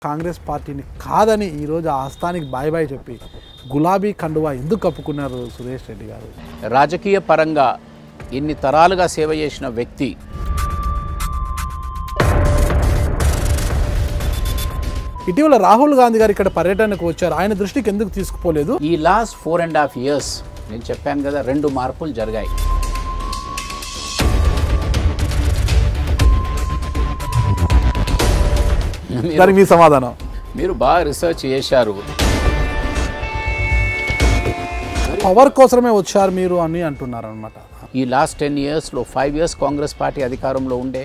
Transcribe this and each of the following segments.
కాంగ్రెస్ పార్టీని కాదని ఈరోజు ఆస్థానికి బాయ్ బాయ్ చెప్పి గులాబీ కండువా ఎందుకు కప్పుకున్నారు సురేష్ రెడ్డి గారు? రాజకీయ పరంగా ఇన్ని తరాలుగా సేవ చేసిన వ్యక్తి ఇటీవల రాహుల్ గాంధీ గారు ఇక్కడ పర్యటనకు వచ్చారు. ఆయన దృష్టికి ఎందుకు తీసుకుపోలేదు? ఈ లాస్ట్ 4.5 years నేను చెప్పాను కదా, 2 మార్పులు జరిగాయి. దానికి మీ సమాధానం? మీరు బాగా రీసెర్చ్ చేశారు. పవర్ కోసమే వచ్చారు మీరు అని అంటున్నారు అనమాట. ఈ లాస్ట్ 10 yearsలో 5 years కాంగ్రెస్ పార్టీ అధికారంలో ఉండే.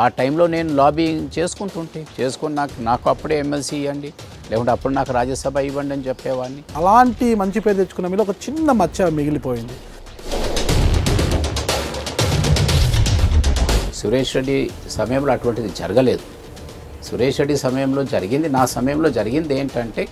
ఆ టైంలో నేను లాబింగ్ చేసుకుని నాకు అప్పుడే ఎమ్మెల్సీ ఇవ్వండి, లేకుంటే అప్పుడు నాకు రాజ్యసభ ఇవ్వండి అని చెప్పేవాడిని. అలాంటి మంచి పేరు తెచ్చుకున్న మీలో ఒక చిన్న మచ్చ మిగిలిపోయింది. సురేష్ రెడ్డి సమయంలో అటువంటిది జరగలేదు. సురేష్ రెడ్డి సమయంలో జరిగింది, నా సమయంలో జరిగింది ఏంటంటే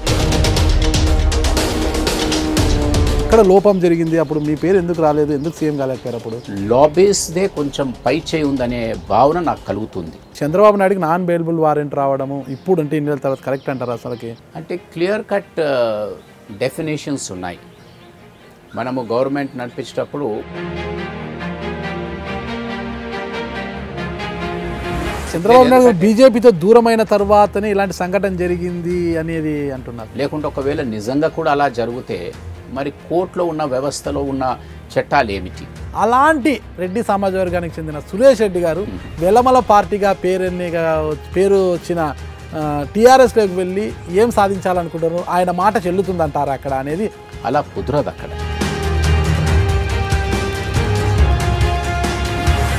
ఇక్కడ లోపం జరిగింది. అప్పుడు మీ పేరు ఎందుకు రాలేదు, ఎందుకు సీఎం కాలేకపోయారు? అప్పుడు లాబీస్దే కొంచెం పై చేయి ఉందనే భావన నాకు కలుగుతుంది. చంద్రబాబు నాయుడుకి నాన్ బెయిలబుల్ వారెంట్ రావడము ఇప్పుడు అంటే ఇన్ని నెలల తర్వాత కరెక్ట్ అంటారు? అసలుకి అంటే క్లియర్ కట్ డెఫినేషన్స్ ఉన్నాయి. మనము గవర్నమెంట్ నడిపించేటప్పుడు చంద్రబాబు నాయుడు బీజేపీతో దూరమైన తర్వాతనే ఇలాంటి సంఘటన జరిగింది అనేది అంటున్నారు. లేకుంటే ఒకవేళ నిజంగా కూడా అలా జరిగితే మరి కోర్టులో ఉన్న వ్యవస్థలో ఉన్న చట్టాలు ఏమిటి? అలాంటి రెడ్డి సమాజ వర్గానికి చెందిన సురేష్ రెడ్డి గారు వెలమల పార్టీగా పేరు వచ్చిన టీఆర్ఎస్లోకి వెళ్ళి ఏం సాధించాలనుకుంటారు? ఆయన మాట చెల్లుతుందంటారా అక్కడ అనేది? అలా కుదరదు. అక్కడ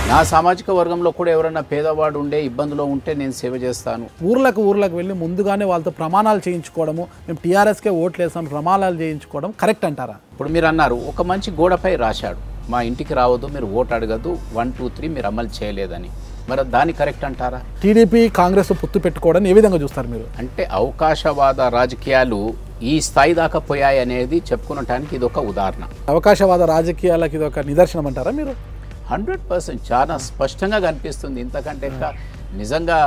నా సామాజిక వర్గంలో కూడా ఎవరైనా పేదవాడు ఉండే ఇబ్బందులో ఉంటే నేను సేవ చేస్తాను. ఊర్లకు వెళ్ళి ముందుగానే వాళ్ళతో ప్రమాణాలు చేయించుకోవడము, మేము టీఆర్ఎస్కే ఓట్లు వేసాం ప్రమాణాలు చేయించుకోవడం కరెక్ట్ అంటారా? ఇప్పుడు మీరు అన్నారు, ఒక మంచి గోడపై రాశాడు, మా ఇంటికి రావద్దు, మీరు ఓటు అడగద్దు, 1, 2, 3 మీరు అమలు చేయలేదని. మరి దాన్ని కరెక్ట్ అంటారా? టీడీపీ కాంగ్రెస్ పొత్తు పెట్టుకోవడం ఏ విధంగా చూస్తారు మీరు? అంటే అవకాశవాద రాజకీయాలు ఈ స్థాయి దాకా పోయాయి అనేది చెప్పుకునటానికి ఇది ఒక ఉదాహరణ. అవకాశవాద రాజకీయాలకు ఇది ఒక నిదర్శనం అంటారా మీరు? 100% చాలా స్పష్టంగా కనిపిస్తుంది. ఇంతకంటే నిజంగా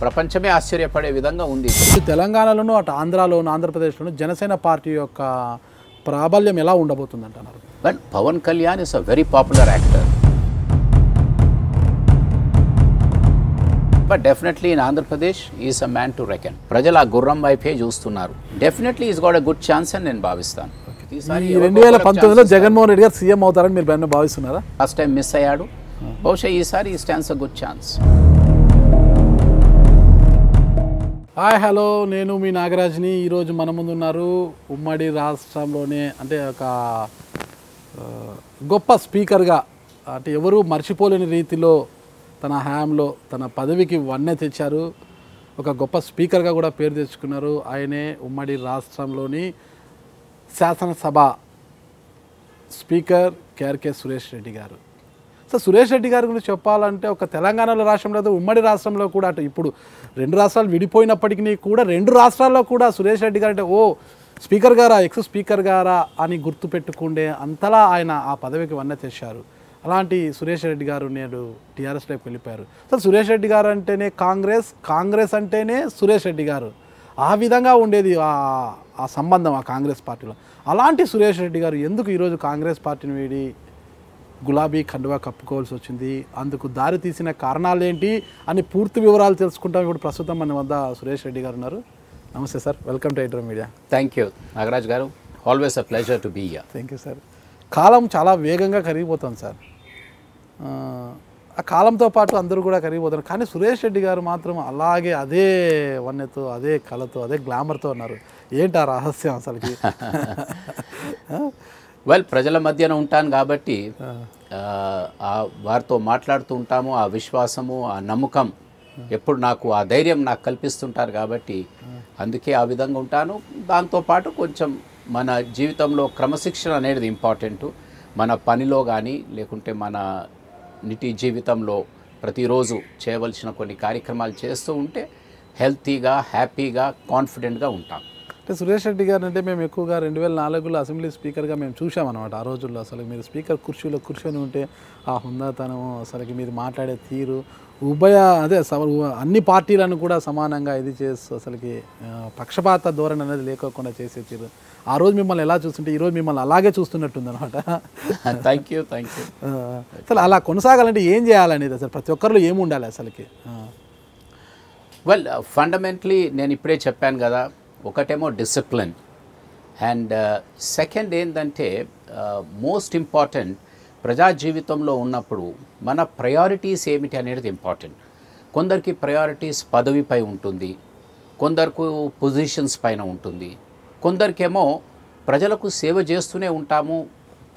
ప్రపంచమే ఆశ్చర్యపడే విధంగా ఉంది. తెలంగాణలోనూ అటు ఆంధ్రాలోను ఆంధ్రప్రదేశ్లోను జనసేన పార్టీ యొక్క ప్రాబల్యం ఎలా ఉండబోతుంది అంటున్నారు? But Pawan Kalyan is a very popular actor. But definitely in Andhra Pradesh is a man to reckon. ప్రజలు ఆ గుర్రం వైపే చూస్తున్నారు. Definitely is got a good chance అని నేను భావిస్తాను. 2019లో జగన్మోహన్ రెడ్డి గారు సీఎం అవుతారని మీరు భావిస్తున్నారా? ఫస్ట్ టైం మిస్ అయ్యాడు, బహుశా ఈసారి ఈ stands a good chance. Hi hello, నేను మీ నాగరాజ్ని. ఈరోజు మన ముందు ఉన్నారు ఉమ్మడి రాష్ట్రంలోనే అంటే ఒక గొప్ప స్పీకర్గా, అంటే ఎవరు మర్చిపోలేని రీతిలో తన హయాంలో తన పదవికి వన్నె తెచ్చారు. ఒక గొప్ప స్పీకర్గా కూడా పేరు తెచ్చుకున్నారు. ఆయనే ఉమ్మడి రాష్ట్రంలోని శాసనసభ స్పీకర్ కేఆర్కే సురేష్ రెడ్డి గారు. సో సురేష్ రెడ్డి గారి గురించి చెప్పాలంటే ఒక తెలంగాణలో రాష్ట్రంలో ఉమ్మడి రాష్ట్రంలో కూడా, అటు ఇప్పుడు 2 రాష్ట్రాలు విడిపోయినప్పటికీ కూడా 2 రాష్ట్రాల్లో కూడా సురేష్ రెడ్డి గారు అంటే ఓ స్పీకర్ గారా, ఎక్స్ స్పీకర్ గారా అని గుర్తు పెట్టుకుండే అంతలా ఆయన ఆ పదవికి వన్నె తెచ్చారు. అలాంటి సురేష్ రెడ్డి గారు నేడు టీఆర్ఎస్లోకి వెళ్ళిపోయారు. సో సురేష్ రెడ్డి గారు అంటేనే కాంగ్రెస్ అంటేనే సురేష్ రెడ్డి గారు, ఆ విధంగా ఉండేది ఆ సంబంధం ఆ కాంగ్రెస్ పార్టీలో. అలాంటి సురేష్ రెడ్డి గారు ఎందుకు ఈరోజు కాంగ్రెస్ పార్టీని వీడి గులాబీ కండువా కప్పుకోవాల్సి వచ్చింది? అందుకు దారి తీసిన కారణాలు ఏంటి అని పూర్తి వివరాలు తెలుసుకుంటాం. ఇప్పుడు ప్రస్తుతం మన వద్ద సురేష్ రెడ్డి గారు ఉన్నారు. నమస్తే sir, welcome to iDream media. Thank you Nagaraj గారు, always a pleasure to be here. Thank you sir. కాలం చాలా వేగంగా కరిగిపోతుంది సార్. ఆ కాలంతో పాటు అందరూ కూడా కరిగిపోతారు, కానీ సురేష్ రెడ్డి గారు మాత్రం అలాగే అదే వన్నెతో, అదే కళతో, అదే గ్లామర్తో ఉన్నారు. ఏంటి ఆ రహస్యం అసలుకి? వెల్, ప్రజల మధ్యన ఉంటాను కాబట్టి వారితో మాట్లాడుతూ ఉంటాము. ఆ విశ్వాసము, ఆ నమ్మకం ఎప్పుడు నాకు, ఆ ధైర్యం నాకు కల్పిస్తుంటారు కాబట్టి అందుకే ఆ విధంగా ఉంటాను. దాంతోపాటు కొంచెం మన జీవితంలో క్రమశిక్షణ అనేది ఇంపార్టెంటు. మన పనిలో కానీ లేకుంటే మన నిటి జీవితంలో ప్రతిరోజు చేయవలసిన కొన్ని కార్యక్రమాలు చేస్తూ ఉంటే హెల్తీగా, హ్యాపీగా, కాన్ఫిడెంట్గా ఉంటాం. అంటే సురేష్ రెడ్డి గారు అంటే మేము ఎక్కువగా 2004లో అసెంబ్లీ స్పీకర్గా మేము చూసామన్నమాట. ఆ రోజుల్లో అసలు మీరు స్పీకర్ కుర్చీలో కూర్చొని ఉంటే ఆ హుందాతనం, అసలుకి మీరు మాట్లాడే తీరు, అన్ని పార్టీలను కూడా సమానంగా ఇది చేస్తూ అసలుకి పక్షపాత ధోరణి అనేది లేకోకుండా చేసే తీరు, ఆ రోజు మిమ్మల్ని ఎలా చూస్తుంటే ఈరోజు మిమ్మల్ని అలాగే చూస్తున్నట్టుంది అనమాట. Thank you. అసలు అలా కొనసాగాలంటే ఏం చేయాలనేది అసలు ప్రతి ఒక్కరిలో ఏమి ఉండాలి అసలుకి? వెల్, ఫండమెంటలీ నేను ఇప్పుడే చెప్పాను కదా, ఒకటేమో డిసిప్లిన్, అండ్ సెకండ్ ఏంటంటే మోస్ట్ ఇంపార్టెంట్, ప్రజా జీవితంలో ఉన్నప్పుడు మన ప్రయారిటీస్ ఏమిటి అనేది ఇంపార్టెంట్. కొందరికి ప్రయారిటీస్ పదవిపై ఉంటుంది, కొందరికి పొజిషన్స్ పైన ఉంటుంది, కొందరికేమో ప్రజలకు సేవ చేస్తూనే ఉంటాము,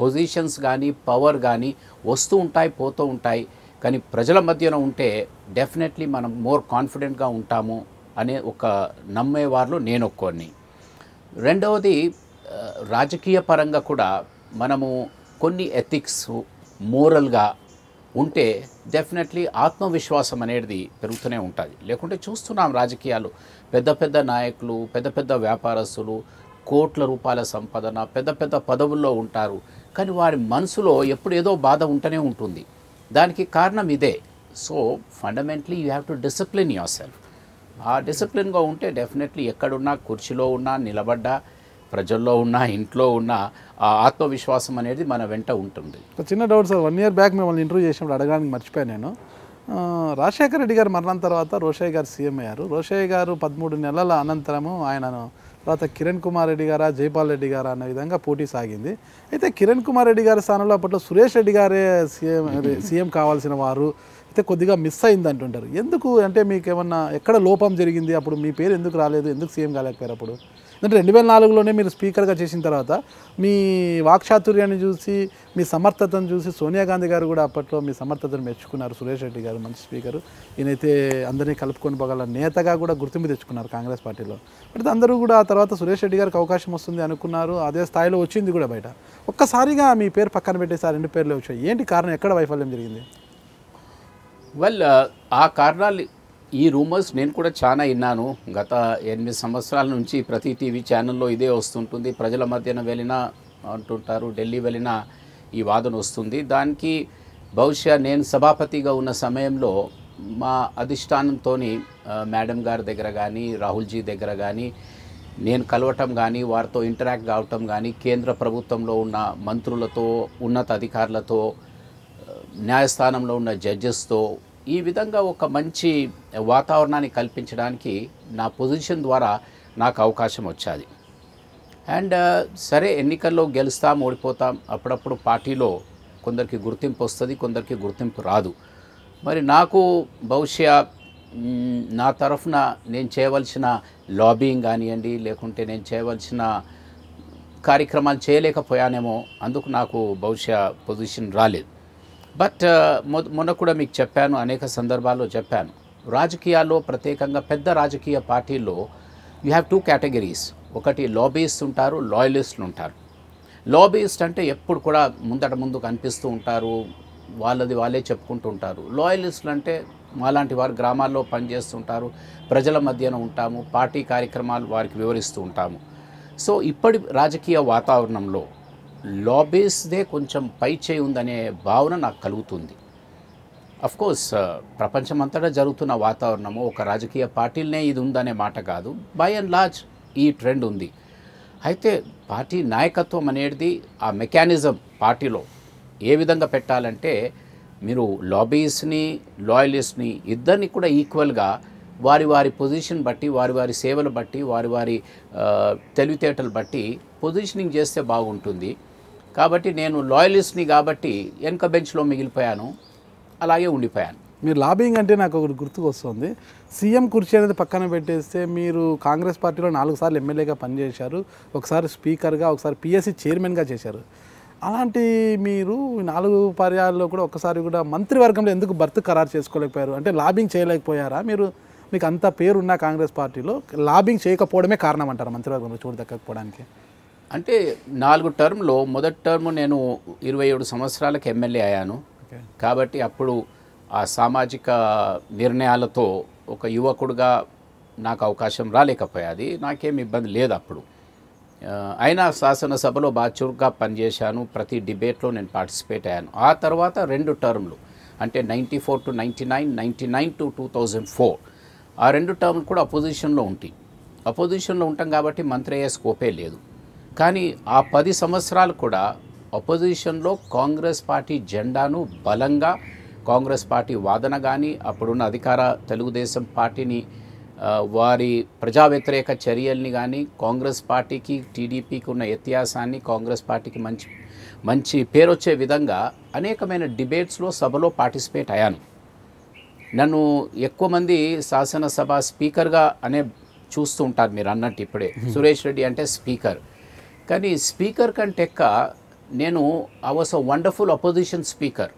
పొజిషన్స్ కానీ పవర్ కానీ వస్తూ ఉంటాయి పోతూ ఉంటాయి, కానీ ప్రజల మధ్యన ఉంటే డెఫినెట్లీ మనం మోర్ కాన్ఫిడెంట్గా ఉంటాము అనే ఒక నమ్మేవారిలో నేను ఒక్కోని. రెండవది, రాజకీయ పరంగా కూడా మనము కొన్ని ఎథిక్స్ మోరల్గా ఉంటే డెఫినెట్లీ ఆత్మవిశ్వాసం అనేది పెరుగుతూనే ఉంటుంది. లేకుంటే చూస్తున్నాం రాజకీయాలు, పెద్ద పెద్ద నాయకులు, పెద్ద పెద్ద వ్యాపారస్తులు, కోట్ల రూపాయల సంపాదన, పెద్ద పెద్ద పదవుల్లో ఉంటారు, కానీ వారి మనసులో ఎప్పుడు ఏదో బాధ ఉంటూనే ఉంటుంది. దానికి కారణం ఇదే. So fundamentally you have to discipline your self. ఆ డిసిప్లిన్గా ఉంటే డెఫినెట్లీ ఎక్కడున్నా, కుర్చీలో ఉన్నా, నిలబడ్డా, ప్రజల్లో ఉన్నా, ఇంట్లో ఉన్నా, ఆ ఆత్మవిశ్వాసం అనేది మన వెంట ఉంటుంది. ఒక చిన్న డౌట్ సార్, 1 year బ్యాక్ మిమ్మల్ని ఇంటర్వ్యూ చేసినప్పుడు అడగడానికి మర్చిపోయాను నేను. రాజశేఖర రెడ్డి గారు మరణం తర్వాత రోషయ్య గారు సీఎం అయ్యారు. రోషయ్య గారు 13 నెలల అనంతరము ఆయనను తర్వాత కిరణ్ కుమార్ రెడ్డి గారా, జైపాల్ రెడ్డి గారా అనే విధంగా పోటీ సాగింది. అయితే కిరణ్ కుమార్ రెడ్డి గారి స్థానంలో అప్పట్లో సురేష్ రెడ్డి గారే సీఎం కావాల్సిన వారు అయితే కొద్దిగా మిస్ అయింది అంటుంటారు. ఎందుకు అంటే మీకు ఏమన్నా ఎక్కడ లోపం జరిగింది? అప్పుడు మీ పేరు ఎందుకు రాలేదు? ఎందుకు సీఎం కాలేకపోయారు అప్పుడు? అంటే 2004లోనే మీరు స్పీకర్గా చేసిన తర్వాత మీ వాక్చాతుర్యాన్ని చూసి, మీ సమర్థతను చూసి సోనియా గాంధీ గారు కూడా అప్పట్లో మీ సమర్థతను మెచ్చుకున్నారు. సురేష్ రెడ్డి గారు మంచి స్పీకరు, ఈయనైతే అందరినీ కలుపుకొని పోగల నేతగా కూడా గుర్తింపు తెచ్చుకున్నారు కాంగ్రెస్ పార్టీలో. బట్ అందరూ కూడా ఆ తర్వాత సురేష్ రెడ్డి గారికి అవకాశం వస్తుంది అనుకున్నారు, అదే స్థాయిలో వచ్చింది కూడా బయట. ఒక్కసారిగా మీ పేరు పక్కన పెట్టేసారి 2 పేర్లే వచ్చాయి. ఏంటి కారణం? ఎక్కడ వైఫల్యం జరిగింది? వెల్, ఆ కారణాలు, ఈ రూమర్స్ నేను కూడా చాలా విన్నాను. గత 8 సంవత్సరాల నుంచి ప్రతి టీవీ ఛానల్లో ఇదే వస్తుంటుంది. ప్రజల మధ్యన వెళ్ళినా అంటుంటారు, ఢిల్లీ వెళ్ళినా ఈ వాదన వస్తుంది. దానికి బహుశా నేను సభాపతిగా ఉన్న సమయంలో మా అధిష్టానంతో మేడం గారి దగ్గర కానీ, రాహుల్జీ దగ్గర కానీ నేను కలవటం కానీ, వారితో ఇంటరాక్ట్ కావటం కానీ, కేంద్ర ప్రభుత్వంలో ఉన్న మంత్రులతో, ఉన్నత అధికారులతో, న్యాయస్థానంలో ఉన్న జడ్జెస్తో ఈ విధంగా ఒక మంచి వాతావరణాన్ని కల్పించడానికి నా పొజిషన్ ద్వారా నాకు అవకాశం వచ్చేది. అండ్ సరే, ఎన్నికల్లో గెలుస్తాం, ఓడిపోతాం, అప్పుడప్పుడు పార్టీలో కొందరికి గుర్తింపు వస్తుంది, కొందరికి గుర్తింపు రాదు. మరి నాకు బహుశా నా తరఫున నేను చేయవలసిన లాబింగ్ కానివ్వండి, లేకుంటే నేను చేయవలసిన కార్యక్రమాలు చేయలేకపోయానేమో, అందుకు నాకు బహుశా పొజిషన్ రాలేదు. బట్ మొన్న కూడా మీకు చెప్పాను, అనేక సందర్భాల్లో చెప్పాను, రాజకీయాల్లో ప్రత్యేకంగా పెద్ద రాజకీయ పార్టీల్లో యూ హ్యావ్ 2 categories. ఒకటి లాబీయిస్ట్ ఉంటారు, లాయలిస్టులు ఉంటారు. లాబీయిస్ట్ అంటే ఎప్పుడు కూడా ముందు కనిపిస్తూ ఉంటారు, వాళ్ళది వాళ్ళే చెప్పుకుంటూ ఉంటారు. లాయలిస్టులు అంటే మాలాంటి వారు గ్రామాల్లో పనిచేస్తుంటారు, ప్రజల మధ్యన ఉంటాము, పార్టీ కార్యక్రమాలు వారికి వివరిస్తూ ఉంటాము. సో ఇప్పటి రాజకీయ వాతావరణంలో లాబీస్దే కొంచెం పై చేయి ఉందనే భావన నాకు కలుగుతుంది. అఫ్కోర్స్ ప్రపంచమంతటా జరుగుతున్న వాతావరణము ఒక రాజకీయ పార్టీలనే ఇది ఉందనే మాట కాదు, బై అండ్ లార్జ్ ఈ ట్రెండ్ ఉంది. అయితే పార్టీ నాయకత్వం అనేది ఆ మెకానిజం పార్టీలో ఏ విధంగా పెట్టాలంటే, మీరు లాబీస్ని, లాయలిస్ట్ని ఇద్దరిని కూడా ఈక్వల్గా వారి వారి పొజిషన్ బట్టి, వారి వారి సేవలు బట్టి, వారి వారి తెలివితేటలు బట్టి పొజిషనింగ్ చేస్తే బాగుంటుంది. కాబట్టి నేను లాయలిస్ట్ని కాబట్టి వెనక బెంచ్లో మిగిలిపోయాను, అలాగే ఉండిపోయాను. మీరు లాబింగ్ అంటే నాకు ఒకటి గుర్తుకు వస్తుంది. సీఎం కుర్చీ అనేది పక్కన పెట్టేస్తే మీరు కాంగ్రెస్ పార్టీలో 4 సార్లు ఎమ్మెల్యేగా పనిచేశారు, ఒకసారి స్పీకర్గా, ఒకసారి పిఎస్సి చైర్మన్గా చేశారు. అలాంటి మీరు 4 పర్యాయాల్లో కూడా ఒక్కసారి కూడా మంత్రివర్గంలో ఎందుకు బర్త్ ఖరారు చేసుకోలేకపోయారు? అంటే లాబింగ్ చేయలేకపోయారా మీరు? మీకు అంత పేరున్న కాంగ్రెస్ పార్టీలో లాబింగ్ చేయకపోవడమే కారణం అంటారు మంత్రివర్గంలో చోటు దక్కకపోవడానికి? అంటే 4 టర్మ్లో మొదటి టర్మ్ నేను 27 సంవత్సరాలకు ఎమ్మెల్యే అయ్యాను. కాబట్టి అప్పుడు ఆ సామాజిక నిర్ణయాలతో ఒక యువకుడుగా నాకు అవకాశం రాలేకపోయేది, నాకేం ఇబ్బంది లేదు అప్పుడు. అయినా శాసనసభలో బాగా చురుగ్గా పనిచేశాను, ప్రతి డిబేట్లో నేను పార్టిసిపేట్ అయ్యాను. ఆ తర్వాత 2 టర్మ్లు అంటే 94 to 99, 99 to 2004 ఆ 2 టర్మ్లు కూడా అపోజిషన్లో అపోజిషన్లో ఉంటాం కాబట్టి మంత్రి అయ్యే స్కోపే లేదు. కానీ ఆ 10 సంవత్సరాలు కూడా అపోజిషన్లో కాంగ్రెస్ పార్టీ జెండాను బలంగా, కాంగ్రెస్ పార్టీ వాదన కానీ, అప్పుడున్న అధికార తెలుగుదేశం పార్టీని వారి ప్రజా వ్యతిరేక చర్యల్ని కానీ, కాంగ్రెస్ పార్టీకి టీడీపీకి ఉన్న వ్యత్యాసాన్ని, కాంగ్రెస్ పార్టీకి మంచి పేరు వచ్చే విధంగా అనేకమైన డిబేట్స్లో సభలో పార్టిసిపేట్ అయ్యాను. నన్ను ఎక్కువ మంది శాసనసభ స్పీకర్గా చూస్తూ ఉంటారు, మీరు అన్నట్టు ఇప్పుడే సురేష్ రెడ్డి అంటే స్పీకర్. కానీ స్పీకర్ కంటే నేను I was a wonderful opposition speaker.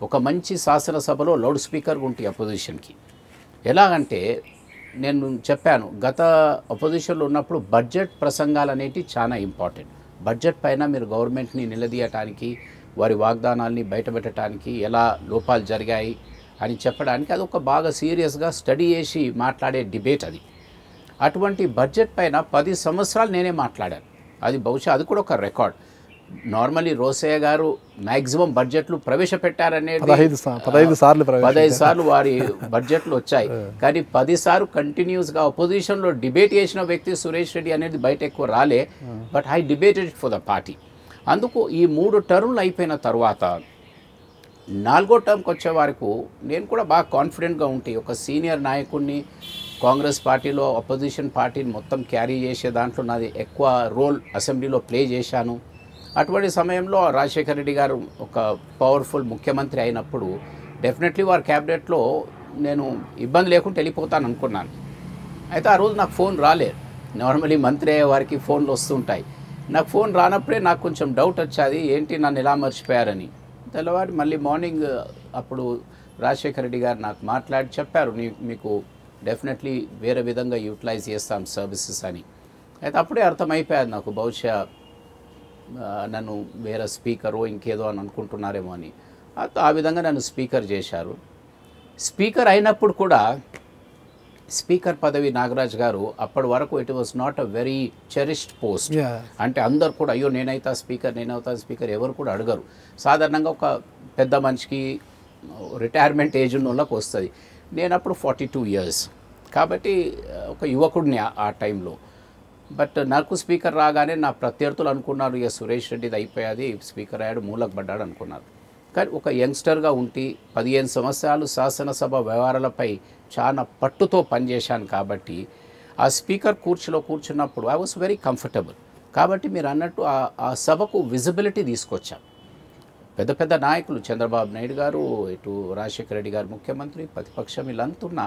ఒక మంచి శాసనసభలో లౌడ్ స్పీకర్గా ఉంటాయి అపోజిషన్కి. ఎలాగంటే నేను చెప్పాను, గత అపోజిషన్లో ఉన్నప్పుడు బడ్జెట్ ప్రసంగాలు అనేవి చాలా ఇంపార్టెంట్. బడ్జెట్ పైన మీరు గవర్నమెంట్ని నిలదీయటానికి, వారి వాగ్దానాల్ని బయటపెట్టడానికి, ఎలా లోపాలు జరిగాయి అని చెప్పడానికి అది ఒక బాగా సీరియస్గా స్టడీ చేసి మాట్లాడే డిబేట్ అది. అటువంటి బడ్జెట్ పైన 10 సంవత్సరాలు నేనే మాట్లాడాను. అది బహుశా అది కూడా ఒక రికార్డ్. నార్మలీ రోసయ్య గారు మ్యాక్సిమం బడ్జెట్లు ప్రవేశపెట్టారనేది 15 సార్లు వారి బడ్జెట్లు వచ్చాయి. కానీ 10 సార్లు కంటిన్యూస్గా అపోజిషన్లో డిబేట్ చేసిన వ్యక్తి సురేష్ రెడ్డి అనేది బయట ఎక్కువ రాలే. But I debated for the party. అందుకు ఈ 3 టర్మ్లు అయిపోయిన తర్వాత 4వ టర్మ్కి వచ్చే వరకు నేను కూడా బాగా కాన్ఫిడెంట్గా ఉంటే, ఒక సీనియర్ నాయకుడిని కాంగ్రెస్ పార్టీలో అపోజిషన్ పార్టీని మొత్తం క్యారీ చేసే దాంట్లో నాది ఎక్కువ రోల్ అసెంబ్లీలో ప్లే చేశాను. అటువంటి సమయంలో రాజశేఖర రెడ్డి గారు ఒక పవర్ఫుల్ ముఖ్యమంత్రి అయినప్పుడు డెఫినెట్లీ వారి క్యాబినెట్లో నేను ఇబ్బంది లేకుండా వెళ్ళిపోతాను అనుకున్నాను. అయితే ఆ రోజు నాకు ఫోన్ రాలేదు. నార్మలీ మంత్రి అయ్యే వారికి ఫోన్లు వస్తుంటాయి. నాకు ఫోన్ రానప్పుడే నాకు కొంచెం డౌట్ వచ్చేది, ఏంటి నన్ను ఎలా మర్చిపోయారని. తెల్లవారి మళ్ళీ మార్నింగ్ అప్పుడు రాజశేఖర రెడ్డి గారు నాకు మాట్లాడి చెప్పారు, మీకు డెఫినెట్లీ వేరే విధంగా యూటిలైజ్ చేస్తాం సర్వీసెస్ అని. అయితే అప్పుడే అర్థమైపోయాది నాకు, బహుశా నన్ను వేరే స్పీకరో ఇంకేదో అని అనుకుంటున్నారేమో అని. ఆ విధంగా నన్ను స్పీకర్ చేశారు. స్పీకర్ అయినప్పుడు కూడా స్పీకర్ పదవి నాగరాజ్ గారు అప్పటి వరకు it was not a very cherished post. అంటే అందరు కూడా అయ్యో నేనైతా స్పీకర్ ఎవరు కూడా అడగరు. సాధారణంగా ఒక పెద్ద మనిషికి రిటైర్మెంట్ ఏజ్ ఉన్న వాళ్ళకి వస్తుంది. నేను అప్పుడు 42 years కాబట్టి ఒక యువకుడిని ఆ టైంలో. బట్ నాకు స్పీకర్ రాగానే నా ప్రత్యర్థులు అనుకున్నారు, ఇక సురేష్ రెడ్డిది అయిపోయాది, స్పీకర్ అయ్యాడు, మూలకు పడ్డాడు అనుకున్నారు. కానీ ఒక యంగ్స్టర్గా ఉండి 15 సంవత్సరాలు శాసనసభ వ్యవహారాలపై చాలా పట్టుతో పనిచేశాను కాబట్టి ఆ స్పీకర్ కుర్చీలో కూర్చున్నప్పుడు ఐ వాస్ వెరీ కంఫర్టబుల్. కాబట్టి మీరు అన్నట్టు ఆ సభకు విజిబిలిటీ తీసుకొచ్చాం. పెద్ద పెద్ద నాయకులు చంద్రబాబు నాయుడు గారు, ఇటు రాజశేఖర రెడ్డి గారు ముఖ్యమంత్రి, ప్రతిపక్షం వీళ్ళంతున్న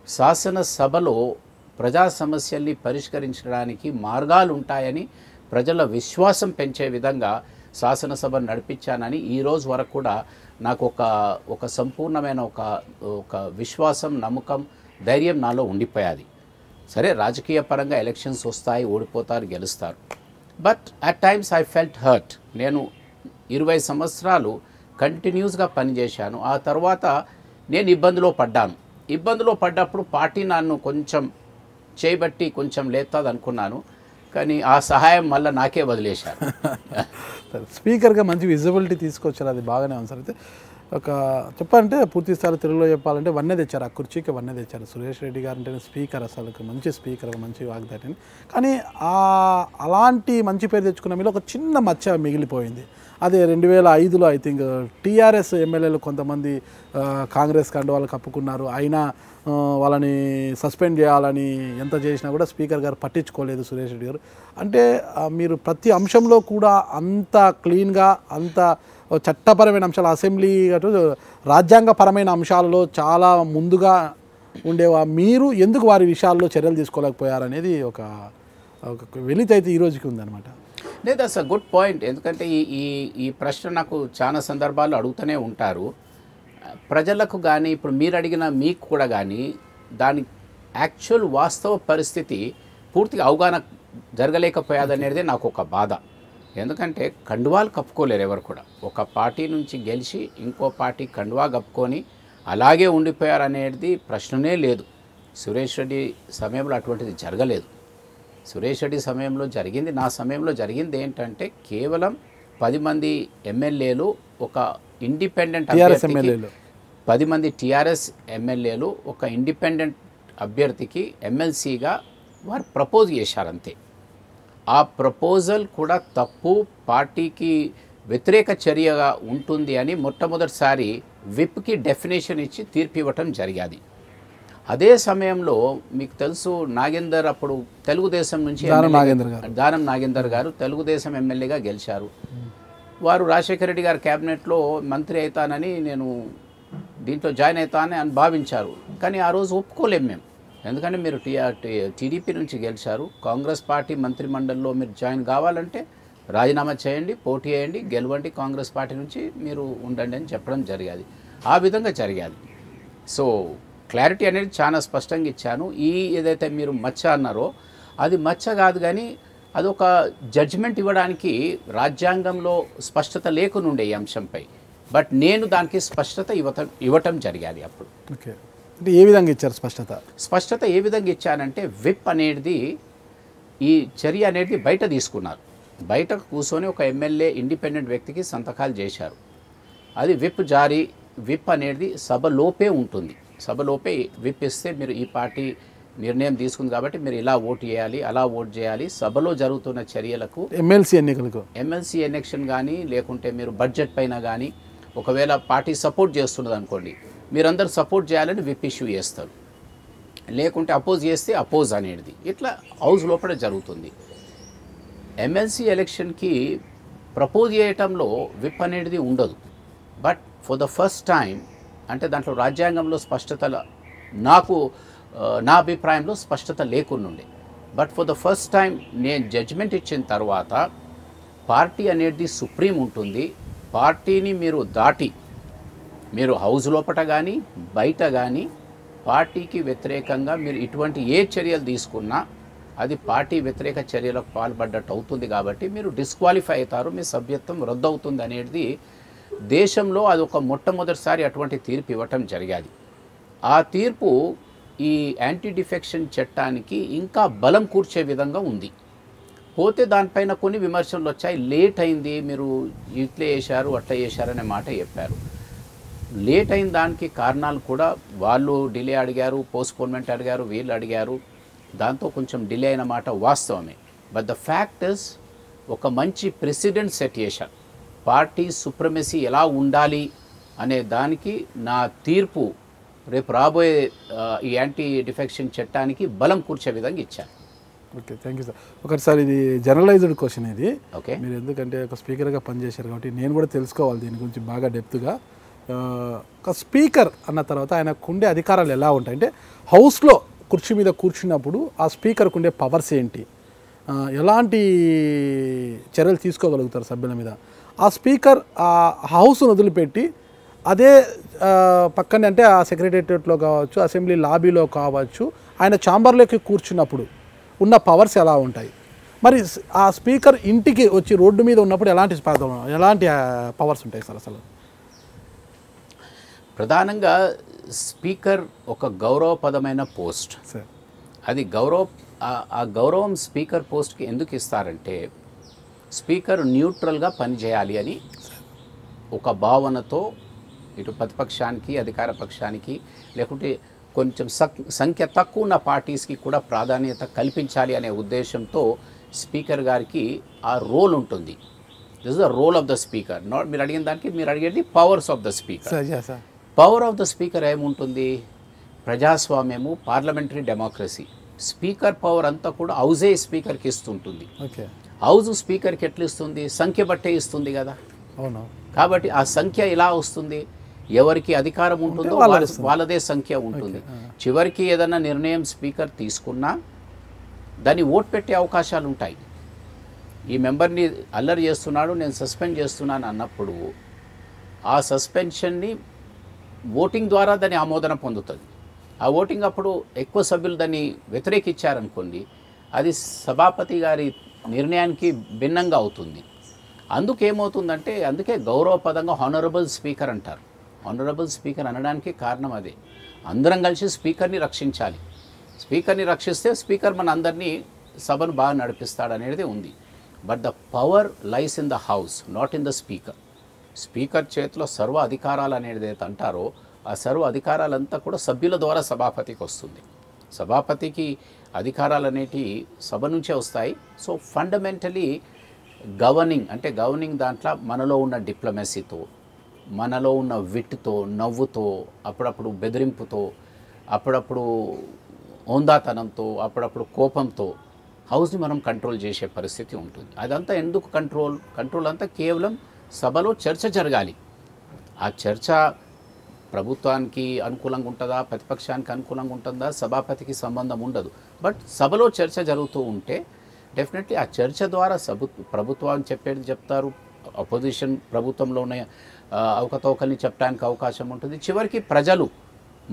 శాసనసభలో ప్రజా సమస్యల్ని పరిష్కరించడానికి మార్గాలు ఉంటాయని ప్రజల విశ్వాసం పెంచే విధంగా శాసనసభను నడిపించానని ఈ రోజు వరకు కూడా నాకు ఒక సంపూర్ణమైన ఒక విశ్వాసం, నమ్మకం, ధైర్యం నాలో ఉండిపోయాది. సరే రాజకీయ పరంగా ఎలక్షన్స్ వస్తాయి, ఓడిపోతారు, గెలుస్తారు. But at times I felt hurt. నేను 20 సంవత్సరాలు కంటిన్యూస్గా పనిచేశాను. ఆ తర్వాత నేను ఇబ్బందిలో పడ్డప్పుడు పార్టీ నన్ను కొంచెం చేయబట్టి కొంచెం లేస్తుంది అనుకున్నాను. కానీ ఆ సహాయం మళ్ళీ నాకే వదిలేశారు. స్పీకర్గా మంచి విజిబిలిటీ తీసుకొచ్చారు, అది బాగానే ఉంది సార్. అయితే ఒక చెప్పాలంటే పూర్తి స్థాయిలో తెలుగులో చెప్పాలంటే వన్నే తెచ్చారు, ఆ కుర్చీకి వన్నే తెచ్చారు. సురేష్ రెడ్డి గారు అంటే స్పీకర్, అసలు మంచి స్పీకర్, మంచి వాగ్దాటిని. కానీ అలాంటి మంచి పేరు తెచ్చుకున్న మీలో ఒక చిన్న మచ్చ మిగిలిపోయింది. అదే 2005లో ఐ థింక్ టీఆర్ఎస్ ఎమ్మెల్యేలు కొంతమంది కాంగ్రెస్ కండువాలు కప్పుకున్నారు. అయినా వాళ్ళని సస్పెండ్ చేయాలని ఎంత చేసినా కూడా స్పీకర్ గారు పట్టించుకోలేదు సురేష్ రెడ్డి గారు. అంటే మీరు ప్రతి అంశంలో కూడా అంత క్లీన్గా, అంత చట్టపరమైన అంశాలు, అసెంబ్లీ అటు రాజ్యాంగపరమైన అంశాలలో చాలా ముందుగా ఉండేవా మీరు ఎందుకు వారి విషయాల్లో చర్యలు తీసుకోలేకపోయారనేది ఒక వెలితైతే ఈ రోజుకి ఉందన్నమాట. లేదు, దట్స్ అ గుడ్ పాయింట్. ఎందుకంటే ఈ ప్రశ్న నాకు చాలా సందర్భాల్లో అడుగుతూనే ఉంటారు. ప్రజలకు కానీ ఇప్పుడు మీరు అడిగిన మీకు కూడా కానీ దాని యాక్చువల్ వాస్తవ పరిస్థితి పూర్తిగా అవగాహన జరగలేకపోయాదనేదే నాకు ఒక బాధ. ఎందుకంటే కండువాలు కప్పుకోలేరు ఎవరు కూడా. ఒక పార్టీ నుంచి గెలిచి ఇంకో పార్టీ కండువా కప్పుకొని అలాగే ఉండిపోయారనేది ప్రశ్ననే లేదు. సురేష్ రెడ్డి సమయంలో అటువంటిది జరగలేదు. సురేష్ రెడ్డి సమయంలో జరిగింది, నా సమయంలో జరిగింది ఏంటంటే కేవలం 10 మంది ఎమ్మెల్యేలు ఒక ఇండిపెండెంట్ అభ్యర్థికి 10 మంది టీఆర్ఎస్ ఎమ్మెల్యేలు ఒక ఇండిపెండెంట్ అభ్యర్థికి ఎమ్మెల్సీగా వారు ప్రపోజ్ చేశారంతే. ఆ ప్రపోజల్ కూడా తప్పు, పార్టీకి వ్యతిరేక చర్యగా ఉంటుంది అని మొట్టమొదటిసారి విప్కి డెఫినేషన్ ఇచ్చి తీర్పు ఇవ్వటం జరిగాది. అదే సమయంలో మీకు తెలుసు నాగేందర్ అప్పుడు తెలుగుదేశం నుంచి దానం నాగేందర్ గారు తెలుగుదేశం ఎమ్మెల్యేగా గెలిచారు. వారు రాజశేఖర రెడ్డి గారి క్యాబినెట్లో మంత్రి అవుతానని నేను దీంట్లో జాయిన్ అవుతానని అని భావించారు. కానీ ఆ రోజు ఒప్పుకోలేము మేము, ఎందుకంటే మీరు టీడీపీ నుంచి గెలిచారు, కాంగ్రెస్ పార్టీ మంత్రిమండలిలో మీరు జాయిన్ కావాలంటే రాజీనామా చేయండి, పోటీ చేయండి, గెలవండి, కాంగ్రెస్ పార్టీ నుంచి మీరు ఉండండి అని చెప్పడం జరిగేది. ఆ విధంగా జరిగేది. సో క్లారిటీ అనేది చాలా స్పష్టంగా ఇచ్చాను. ఏదైతే మీరు మచ్చ అన్నారో అది మచ్చ కాదు, కానీ అదొక జడ్జిమెంట్ ఇవ్వడానికి రాజ్యాంగంలో స్పష్టత లేకునుండే ఈ అంశంపై. బట్ నేను దానికి స్పష్టత ఇవ్వటం జరిగేది అప్పుడు. ఓకే, అంటే ఏ విధంగా ఇచ్చారు స్పష్టత ఏ విధంగా ఇచ్చానంటే విప్ అనేది ఈ చర్య అనేది బయట తీసుకున్నారు. బయట కూర్చొని ఒక ఎమ్మెల్యే ఇండిపెండెంట్ వ్యక్తికి సంతకాలు చేశారు. అది విప్ అనేది సభలోపే ఉంటుంది. సభలోపే విప్ ఇస్తే మీరు ఈ పార్టీ నిర్ణయం తీసుకుంది కాబట్టి మీరు ఇలా ఓటు చేయాలి, అలా ఓటు చేయాలి, సభలో జరుగుతున్న చర్యలకు ఎమ్మెల్సీ ఎలక్షన్ కానీ లేకుంటే మీరు బడ్జెట్ పైన కానీ ఒకవేళ పార్టీ సపోర్ట్ చేస్తున్నది అనుకోండి, మీరందరూ సపోర్ట్ చేయాలని విప్ ఇష్యూ చేస్తారు, లేకుంటే అపోజ్ చేస్తే అపోజ్ అనేది ఇట్లా హౌస్ లోపల జరుగుతుంది. ఎమ్మెల్సీ ఎలక్షన్కి ప్రపోజ్ చేయటంలో విప్ అనేది ఉండదు. But for the first time అంటే దాంట్లో రాజ్యాంగంలో స్పష్టత నా అభిప్రాయంలో స్పష్టత లేకుండే. But for the first time నేను జడ్జిమెంట్ ఇచ్చిన తర్వాత పార్టీ అనేది సుప్రీం ఉంటుంది. పార్టీని మీరు దాటి మీరు హౌస్ లోపల కానీ బయట కానీ పార్టీకి వ్యతిరేకంగా మీరు ఇటువంటి ఏ చర్యలు తీసుకున్నా అది పార్టీ వ్యతిరేక చర్యలకు పాల్పడ్డట్టు అవుతుంది. కాబట్టి మీరు డిస్క్వాలిఫై అవుతారు, మీ సభ్యత్వం రద్దు అవుతుంది అనేది దేశంలో అది ఒక మొట్టమొదటిసారి అటువంటి తీర్పు ఇవ్వటం జరిగేది. ఆ తీర్పు ఈ యాంటీ డిఫెక్షన్ చట్టానికి ఇంకా బలం కూర్చే విధంగా ఉంది. పోతే దానిపైన కొన్ని విమర్శలు వచ్చాయి. లేట్ అయింది, మీరు ఇట్లే చేశారు అట్లా చేశారనే మాట చెప్పారు. లేట్ అయిన దానికి కారణాలు కూడా వాళ్ళు డిలే అడిగారు, పోస్ట్పోన్మెంట్ అడిగారు, వీళ్ళు అడిగారు, దాంతో కొంచెం డిలే అయిన మాట వాస్తవమే. బట్ ద ఫ్యాక్ట్ ఇస్ ఒక మంచి ప్రెసిడెంట్ సెట్ చేశారు. పార్టీ సుప్రమసీ ఎలా ఉండాలి అనే దానికి నా తీర్పు రేపు రాబోయే ఈ యాంటీ డిఫెక్షన్ చట్టానికి బలం కూర్చే విధంగా ఇచ్చారు. Okay, thank you sir. ఒకసారి ఇది జనరలైజ్డ్ క్వశ్చన్ ఇది. ఓకే, మీరు ఎందుకంటే ఒక స్పీకర్గా పనిచేశారు కాబట్టి నేను కూడా తెలుసుకోవాలి దీని గురించి బాగా డెప్త్గా. ఒక స్పీకర్ అన్న తర్వాత ఆయనకు ఉండే అధికారాలు ఎలా ఉంటాయి అంటే హౌస్లో కుర్చీ మీద కూర్చున్నప్పుడు ఆ స్పీకర్కు ఉండే పవర్స్ ఏంటి, ఎలాంటి చర్యలు తీసుకోగలుగుతారు సభ్యుల మీద, ఆ స్పీకర్ ఆ హౌస్ను వదిలిపెట్టి అదే పక్కనే అంటే ఆ సెక్రటేరియట్లో కావచ్చు, అసెంబ్లీ లాబీలో కావచ్చు, ఆయన ఛాంబర్లోకి కూర్చున్నప్పుడు ఉన్న పవర్స్ ఎలా ఉంటాయి, మరి ఆ స్పీకర్ ఇంటికి వచ్చి రోడ్డు మీద ఉన్నప్పుడు ఎలాంటి పవర్స్ ఉంటాయి సార్? అసలు ప్రధానంగా స్పీకర్ ఒక గౌరవపదమైన పోస్ట్. అది ఆ గౌరవం స్పీకర్ పోస్ట్కి ఎందుకు ఇస్తారంటే స్పీకర్ న్యూట్రల్గా పనిచేయాలి అని ఒక భావనతో ఇటు ప్రతిపక్షానికి అధికార పక్షానికి లేకుంటే కొంచెం సంఖ్య తక్కువ ఉన్న పార్టీస్కి కూడా ప్రాధాన్యత కల్పించాలి అనే ఉద్దేశంతో స్పీకర్ గారికి ఆ రోల్ ఉంటుంది. This is the role of the speaker. Not మీరు అడిగిన దానికి మీరు అడిగేది powers of the speaker. Power of the speaker ఏముంటుంది? ప్రజాస్వామ్యము, పార్లమెంటరీ డెమోక్రసీ. స్పీకర్ పవర్ అంతా కూడా హౌజే స్పీకర్కి ఇస్తుంటుంది. హౌజ్ స్పీకర్కి ఎట్లా ఇస్తుంది? సంఖ్య బట్టే ఇస్తుంది కదా. అవును. కాబట్టి ఆ సంఖ్య ఎలా వస్తుంది? ఎవరికి అధికారం ఉంటుందో వాళ్ళదే సంఖ్య ఉంటుంది. చివరికి ఏదైనా నిర్ణయం స్పీకర్ తీసుకున్నా దాన్ని ఓట్ పెట్టే అవకాశాలు ఉంటాయి. ఈ మెంబర్ని అల్లరి చేస్తున్నాడు, నేను సస్పెండ్ చేస్తున్నాను అన్నప్పుడు ఆ సస్పెన్షన్ని ఓటింగ్ ద్వారా దాన్ని ఆమోదన పొందుతుంది. ఆ ఓటింగ్ అప్పుడు ఎక్కువ సభ్యులు దాన్ని వ్యతిరేకించారనుకోండి, అది సభాపతి గారి నిర్ణయానికి భిన్నంగా అవుతుంది. అందుకేమవుతుందంటే అందుకే గౌరవపదంగా హానరబుల్ స్పీకర్ అంటారు. హానరబుల్ స్పీకర్ అనడానికి కారణం అదే. అందరం కలిసి స్పీకర్ని రక్షించాలి. స్పీకర్ని రక్షిస్తే స్పీకర్ మన అందరినీ సభను బాగా నడిపిస్తాడనేది ఉంది. But the power lies in the house, not in the speaker. Speaker చేతిలో సర్వ అధికారాలు అనేది ఏదైతే అంటారో ఆ సర్వ అధికారాలంతా కూడా సభ్యుల ద్వారా సభాపతికి వస్తుంది. సభాపతికి అధికారాలు అనేటి సభ నుంచే వస్తాయి. సో ఫండమెంటలీ గవర్నింగ్ దాంట్లో మనలో ఉన్న డిప్లొమసీతో, మనలో ఉన్న విట్తో, నవ్వుతో, అప్పుడప్పుడు బెదిరింపుతో, అప్పుడప్పుడు ఓందాతనంతో, అప్పుడప్పుడు కోపంతో హౌస్ని మనం కంట్రోల్ చేసే పరిస్థితి ఉంటుంది. అదంతా ఎందుకు కంట్రోల్ అంతా కేవలం సభలో చర్చ జరగాలి. ఆ చర్చ ప్రభుత్వానికి అనుకూలంగా ఉంటుందా, ప్రతిపక్షానికి అనుకూలంగా ఉంటుందా, సభాపతికి సంబంధం ఉండదు. బట్ సభలో చర్చ జరుగుతూ ఉంటే డెఫినెట్లీ ఆ చర్చ ద్వారా ప్రభుత్వాన్ని చెప్పేది చెప్తారు, అపోజిషన్ ప్రభుత్వంలో ఉన్న అవకతవకల్ని చెప్పడానికి అవకాశం ఉంటుంది. చివరికి ప్రజలు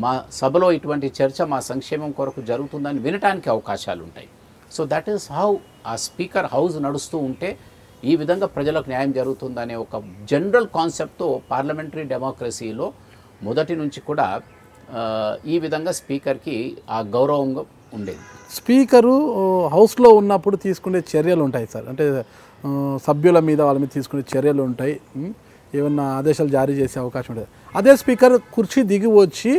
మా సభలో ఇటువంటి చర్చ మా సంక్షేమం కొరకు జరుగుతుందని వినటానికి అవకాశాలు ఉంటాయి. సో దట్ ఈస్ హౌ ఆ స్పీకర్ హౌస్ నడుస్తూ ఉంటే ఈ విధంగా ప్రజలకు న్యాయం జరుగుతుందనే ఒక జనరల్ కాన్సెప్ట్తో పార్లమెంటరీ డెమోక్రసీలో మొదటి నుంచి కూడా ఈ విధంగా స్పీకర్కి ఆ గౌరవంగా ఉండేది. స్పీకరు హౌస్లో ఉన్నప్పుడు తీసుకునే చర్యలు ఉంటాయి సార్, అంటే సభ్యుల మీద వాళ్ళ మీద తీసుకునే చర్యలు ఉంటాయి, ఏమన్నా ఆదేశాలు జారీ చేసే అవకాశం ఉంటుంది. అదే స్పీకర్ కుర్చీ దిగి వచ్చి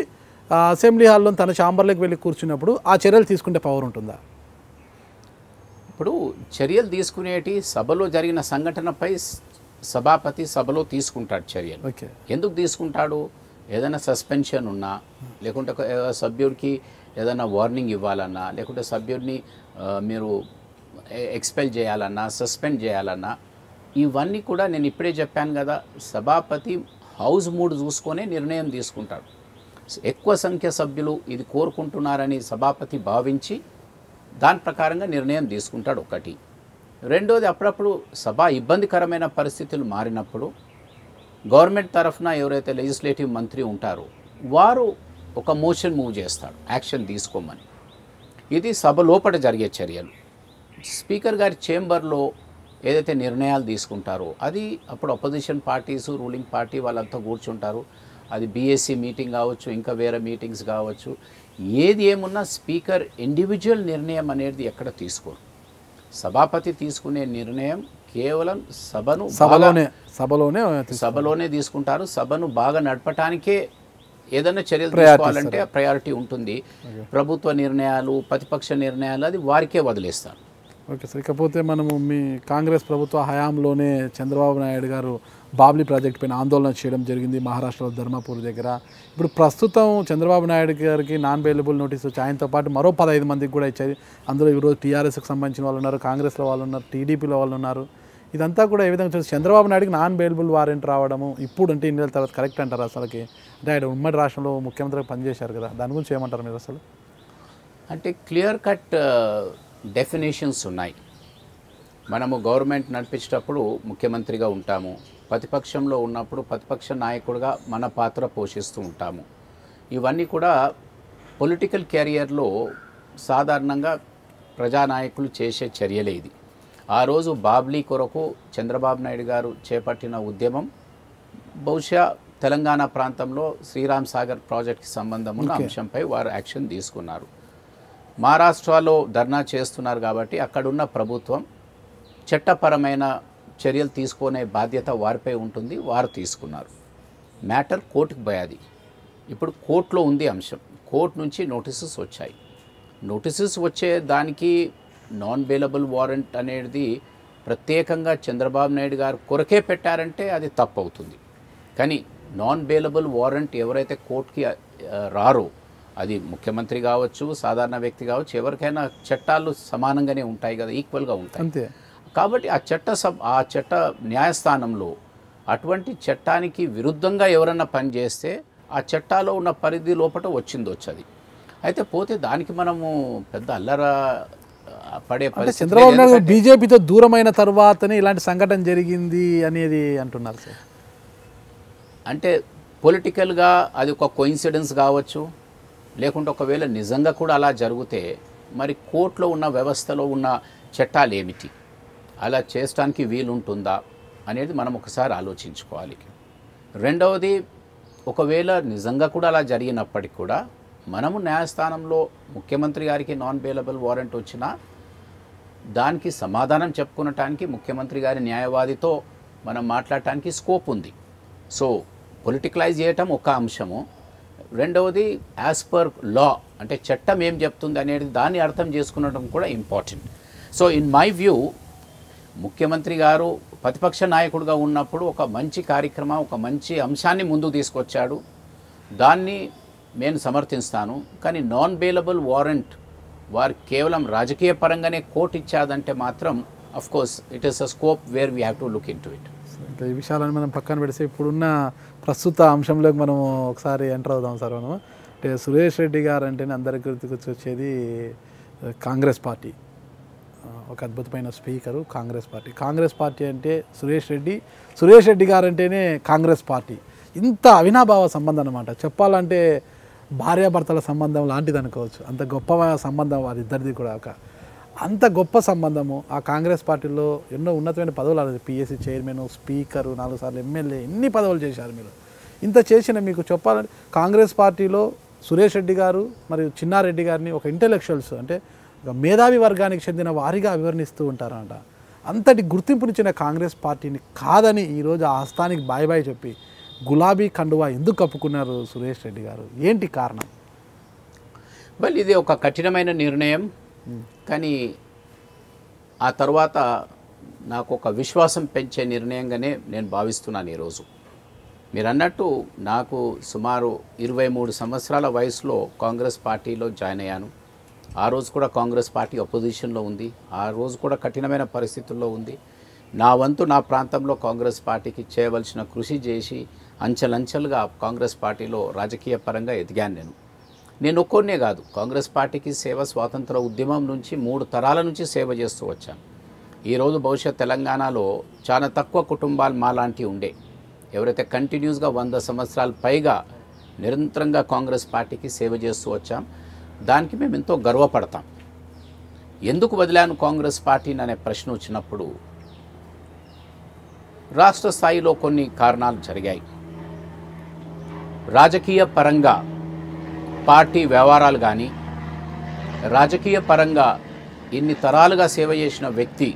అసెంబ్లీ హాల్లో తన ఛాంబర్లోకి వెళ్ళి కూర్చున్నప్పుడు ఆ చర్యలు తీసుకునే పవర్ ఉంటుందా? ఇప్పుడు చర్యలు తీసుకునేటి సభలో జరిగిన సంఘటనపై సభాపతి సభలో తీసుకుంటాడు చర్యలు. ఓకే, ఎందుకు తీసుకుంటాడు? ఏదైనా సస్పెన్షన్ ఉన్నా, లేకుంటే సభ్యుడికి ఏదైనా వార్నింగ్ ఇవ్వాలన్నా, లేకుంటే సభ్యుడిని మీరు ఎక్స్పెల్ చేయాలన్నా, సస్పెండ్ చేయాలన్నా, ఇవన్నీ కూడా నేను ఇప్పుడే చెప్పాను కదా, సభాపతి హౌస్ మూడ్ చూసుకొనే నిర్ణయం తీసుకుంటాడు. ఎక్కువ సంఖ్య సభ్యులు ఇది కోరుకుంటున్నారని సభాపతి భావించి దాని ప్రకారంగా నిర్ణయం తీసుకుంటాడు. ఒకటి. రెండోది, అప్పుడప్పుడు సభ ఇబ్బందికరమైన పరిస్థితులు మారినప్పుడు గవర్నమెంట్ తరఫున ఎవరైతే లెజిస్లేటివ్ మంత్రి ఉంటారో వారు ఒక మోషన్ మూవ్ చేస్తాడు యాక్షన్ తీసుకోమని. ఇది సభ లోపల జరిగే చర్యలు. స్పీకర్ గారి చేంబర్లో ఏదైతే నిర్ణయాలు తీసుకుంటారో అది అప్పుడు అపోజిషన్ పార్టీసు, రూలింగ్ పార్టీ వాళ్ళంతా కూర్చుంటారు. అది బీఎస్సీ మీటింగ్ కావచ్చు, ఇంకా వేరే మీటింగ్స్ కావచ్చు, ఏది ఏమున్నా స్పీకర్ ఇండివిజువల్ నిర్ణయం అనేది ఎక్కడ తీసుకోరు. సభాపతి తీసుకునే నిర్ణయం కేవలం సభలోనే తీసుకుంటారు. సభను బాగా నడపటానికే ఏదైనా చర్యలు తీసుకోవాలంటే ప్రయారిటీ ఉంటుంది. ప్రభుత్వ నిర్ణయాలు, ప్రతిపక్ష నిర్ణయాలు అది వారికే వదిలేస్తారు. ఓకే సార్, ఇకపోతే మనము మీ కాంగ్రెస్ ప్రభుత్వ హయాంలోనే చంద్రబాబు నాయుడు గారు బాబ్లీ ప్రాజెక్ట్ పైన ఆందోళన చేయడం జరిగింది మహారాష్ట్రలో ధర్మపూర్ దగ్గర. ఇప్పుడు ప్రస్తుతం చంద్రబాబు నాయుడు గారికి నాన్ బెయిలబుల్ నోటీస్ వచ్చి ఆయనతో పాటు మరో 15 మందికి కూడా ఇచ్చారు. అందులో ఈరోజు టీఆర్ఎస్కి సంబంధించిన వాళ్ళు ఉన్నారు, కాంగ్రెస్లో వాళ్ళు ఉన్నారు, టీడీపీలో వాళ్ళు ఉన్నారు. ఇదంతా కూడా ఏ విధంగా చూసి చంద్రబాబు నాయుడుకి నాన్ బెయిలబుల్ వారెంట్ రావడము ఇప్పుడు అంటే ఇన్ని నెలల తర్వాత కరెక్ట్ అంటారు అసలుకి? అంటే ఆయన ఉమ్మడి రాష్ట్రంలో ముఖ్యమంత్రిగా పనిచేశారు కదా, దాని గురించి ఏమంటారు మీరు అసలు? అంటే క్లియర్ కట్ డెఫినేషన్స్ ఉన్నాయి. మనము గవర్నమెంట్ నడిపించేటప్పుడు ముఖ్యమంత్రిగా ఉంటాము, ప్రతిపక్షంలో ఉన్నప్పుడు ప్రతిపక్ష నాయకుడిగా మన పాత్ర పోషిస్తూ ఉంటాము. ఇవన్నీ కూడా పొలిటికల్ కెరియర్లో సాధారణంగా ప్రజానాయకులు చేసే చర్యలే. ఇది ఆ రోజు బాబ్లీ కొరకు చంద్రబాబు నాయుడు గారు చేపట్టిన ఉద్యమం బహుశా తెలంగాణ ప్రాంతంలో శ్రీరామ్ సాగర్ ప్రాజెక్ట్కి సంబంధం ఉన్న అంశంపై వారు యాక్షన్ తీసుకున్నారు. మహారాష్ట్రలో ధర్నా చేస్తున్నారు కాబట్టి అక్కడున్న ప్రభుత్వం చట్టపరమైన చర్యలు తీసుకునే బాధ్యత వారిపై ఉంటుంది, వారు తీసుకున్నారు. మ్యాటర్ కోర్టుకు పోయాది. ఇప్పుడు కోర్టులో ఉంది అంశం. కోర్టు నుంచి నోటీసెస్ వచ్చాయి. నోటీసెస్ వచ్చే దానికి నాన్ బెయిలబుల్ వారెంట్ అనేది ప్రత్యేకంగా చంద్రబాబు నాయుడు గారు కొరకే పెట్టారంటే అది తప్పు అవుతుంది. కానీ నాన్ బెయిలబుల్ వారెంట్ ఎవరైతే కోర్టుకి రారో, అది ముఖ్యమంత్రి కావచ్చు, సాధారణ వ్యక్తి కావచ్చు, ఎవరికైనా చట్టాలు సమానంగానే ఉంటాయి కదా, ఈక్వల్గా ఉంటాయి. అంతే. కాబట్టి ఆ చట్ట న్యాయస్థానంలో అటువంటి చట్టానికి విరుద్ధంగా ఎవరన్నా పనిచేస్తే ఆ చట్టాలో ఉన్న పరిధి లోపల వచ్చిందొచ్చది. అయితే పోతే దానికి మనము పెద్ద అల్లర పడే పరిస్థితి. చంద్రబాబు నాయుడు బీజేపీతో దూరమైన తర్వాతనే ఇలాంటి సంఘటన జరిగింది అనేది అంటున్నారు సార్. అంటే పొలిటికల్గా అది ఒక కోయిన్సిడెన్స్ కావచ్చు, లేకుంటే ఒకవేళ నిజంగా కూడా అలా జరిగితే మరి కోర్టులో ఉన్న వ్యవస్థలో ఉన్న చట్టాలు ఏమిటి, అలా చేయడానికి వీలుంటుందా అనేది మనం ఒకసారి ఆలోచించుకోవాలి. రెండవది, ఒకవేళ నిజంగా కూడా అలా జరిగినప్పటికి కూడా మనము న్యాయస్థానంలో ముఖ్యమంత్రి గారికి నాన్ బెయిలబుల్ వారెంట్ వచ్చినా దానికి సమాధానం చెప్పుకునటానికి ముఖ్యమంత్రి గారి న్యాయవాదితో మనం మాట్లాడటానికి స్కోప్ ఉంది. సో పొలిటికలైజ్ చేయటం ఒక అంశము, రెండవది యాజ్ పర్ లా అంటే చట్టం ఏం చెప్తుంది అనేది దాన్ని అర్థం చేసుకునడం కూడా important. So in my view ముఖ్యమంత్రి గారు ప్రతిపక్ష నాయకుడిగా ఉన్నప్పుడు ఒక మంచి కార్యక్రమం, ఒక మంచి అంశాన్ని ముందుకు తీసుకొచ్చాడు, దాన్ని నేను సమర్థిస్తాను. కానీ నాన్ బెయిలబుల్ వారెంట్ వారు కేవలం రాజకీయ పరంగానే కోర్టు ఇచ్చాదంటే మాత్రం of course it is a scope where we have to look in to it. ఇంకా ఈ విషయాలను మనం పక్కన పెడితే ఇప్పుడున్న ప్రస్తుత అంశంలోకి మనం ఒకసారి ఎంటర్ అవుదాం సార్. మనం అంటే సురేష్ రెడ్డి గారు అంటేనే అందరికి గుర్తుకొచ్చేది కాంగ్రెస్ పార్టీ, ఒక అద్భుతమైన స్పీకరు, కాంగ్రెస్ పార్టీ అంటే సురేష్ రెడ్డి గారు అంటేనే కాంగ్రెస్ పార్టీ. ఇంత అవినాభావ సంబంధం అన్నమాట. చెప్పాలంటే భార్యాభర్తల సంబంధం లాంటిది అనుకోవచ్చు. అంత గొప్ప సంబంధం వారిద్దరిది కూడా. అంత గొప్ప సంబంధము ఆ కాంగ్రెస్ పార్టీలో ఎన్నో ఉన్నతమైన పదవులు ఆడారు. పిఎస్సి చైర్మన్, స్పీకరు, 4 సార్లు ఎమ్మెల్యే, ఎన్ని పదవులు చేశారు మీరు. ఇంత చేసిన మీకు చెప్పాలంటే కాంగ్రెస్ పార్టీలో సురేష్ రెడ్డి గారు మరియు చిన్నారెడ్డి గారిని ఒక ఇంటెలెక్చువల్స్ అంటే ఒక మేధావి వర్గానికి చెందిన వారిగా వివరణిస్తూ ఉంటారంట. అంతటి గుర్తింపునిచ్చిన కాంగ్రెస్ పార్టీని కాదని ఈరోజు ఆ హస్తానికి బాయ్ చెప్పి గులాబీ కండువా ఎందుకు కప్పుకున్నారు సురేష్ రెడ్డి గారు? ఏంటి కారణం? వెల్, ఇది ఒక కఠినమైన నిర్ణయం, కానీ ఆ తర్వాత నాకు ఒక విశ్వాసం పెంచే నిర్ణయంగానే నేను భావిస్తున్నాను. ఈరోజు మీరు అన్నట్టు నాకు సుమారు 23 సంవత్సరాల వయసులో కాంగ్రెస్ పార్టీలో జాయిన్ అయ్యాను. ఆ రోజు కూడా కాంగ్రెస్ పార్టీ అపోజిషన్లో ఉంది, ఆ రోజు కూడా కఠినమైన పరిస్థితుల్లో ఉంది. నా వంతు నా ప్రాంతంలో కాంగ్రెస్ పార్టీకి చేయవలసిన కృషి చేసి అంచెలంచెలుగా కాంగ్రెస్ పార్టీలో రాజకీయ పరంగా ఎదిగాను. నేను ఒక్కనే కాదు, కాంగ్రెస్ పార్టీకి సేవ స్వాతంత్ర ఉద్యమం నుంచి 3 తరాల నుంచి సేవ చేస్తూ వచ్చాను. ఈరోజు బహుశా తెలంగాణలో చాలా తక్కువ కుటుంబాలు మాలాంటివి ఉండే, ఎవరైతే కంటిన్యూస్గా 100 సంవత్సరాల పైగా నిరంతరంగా కాంగ్రెస్ పార్టీకి సేవ చేస్తూ వచ్చాం. దానికి మేము ఎంతో గర్వపడతాం. ఎందుకు వదిలాను కాంగ్రెస్ పార్టీని అనే ప్రశ్న వచ్చినప్పుడు రాష్ట్ర స్థాయిలో కొన్ని కారణాలు జరిగాయి. రాజకీయ పరంగా పార్టీ వ్యవహారాలు కానీ, రాజకీయ పరంగా ఇన్ని తరాలుగా సేవ చేసిన వ్యక్తి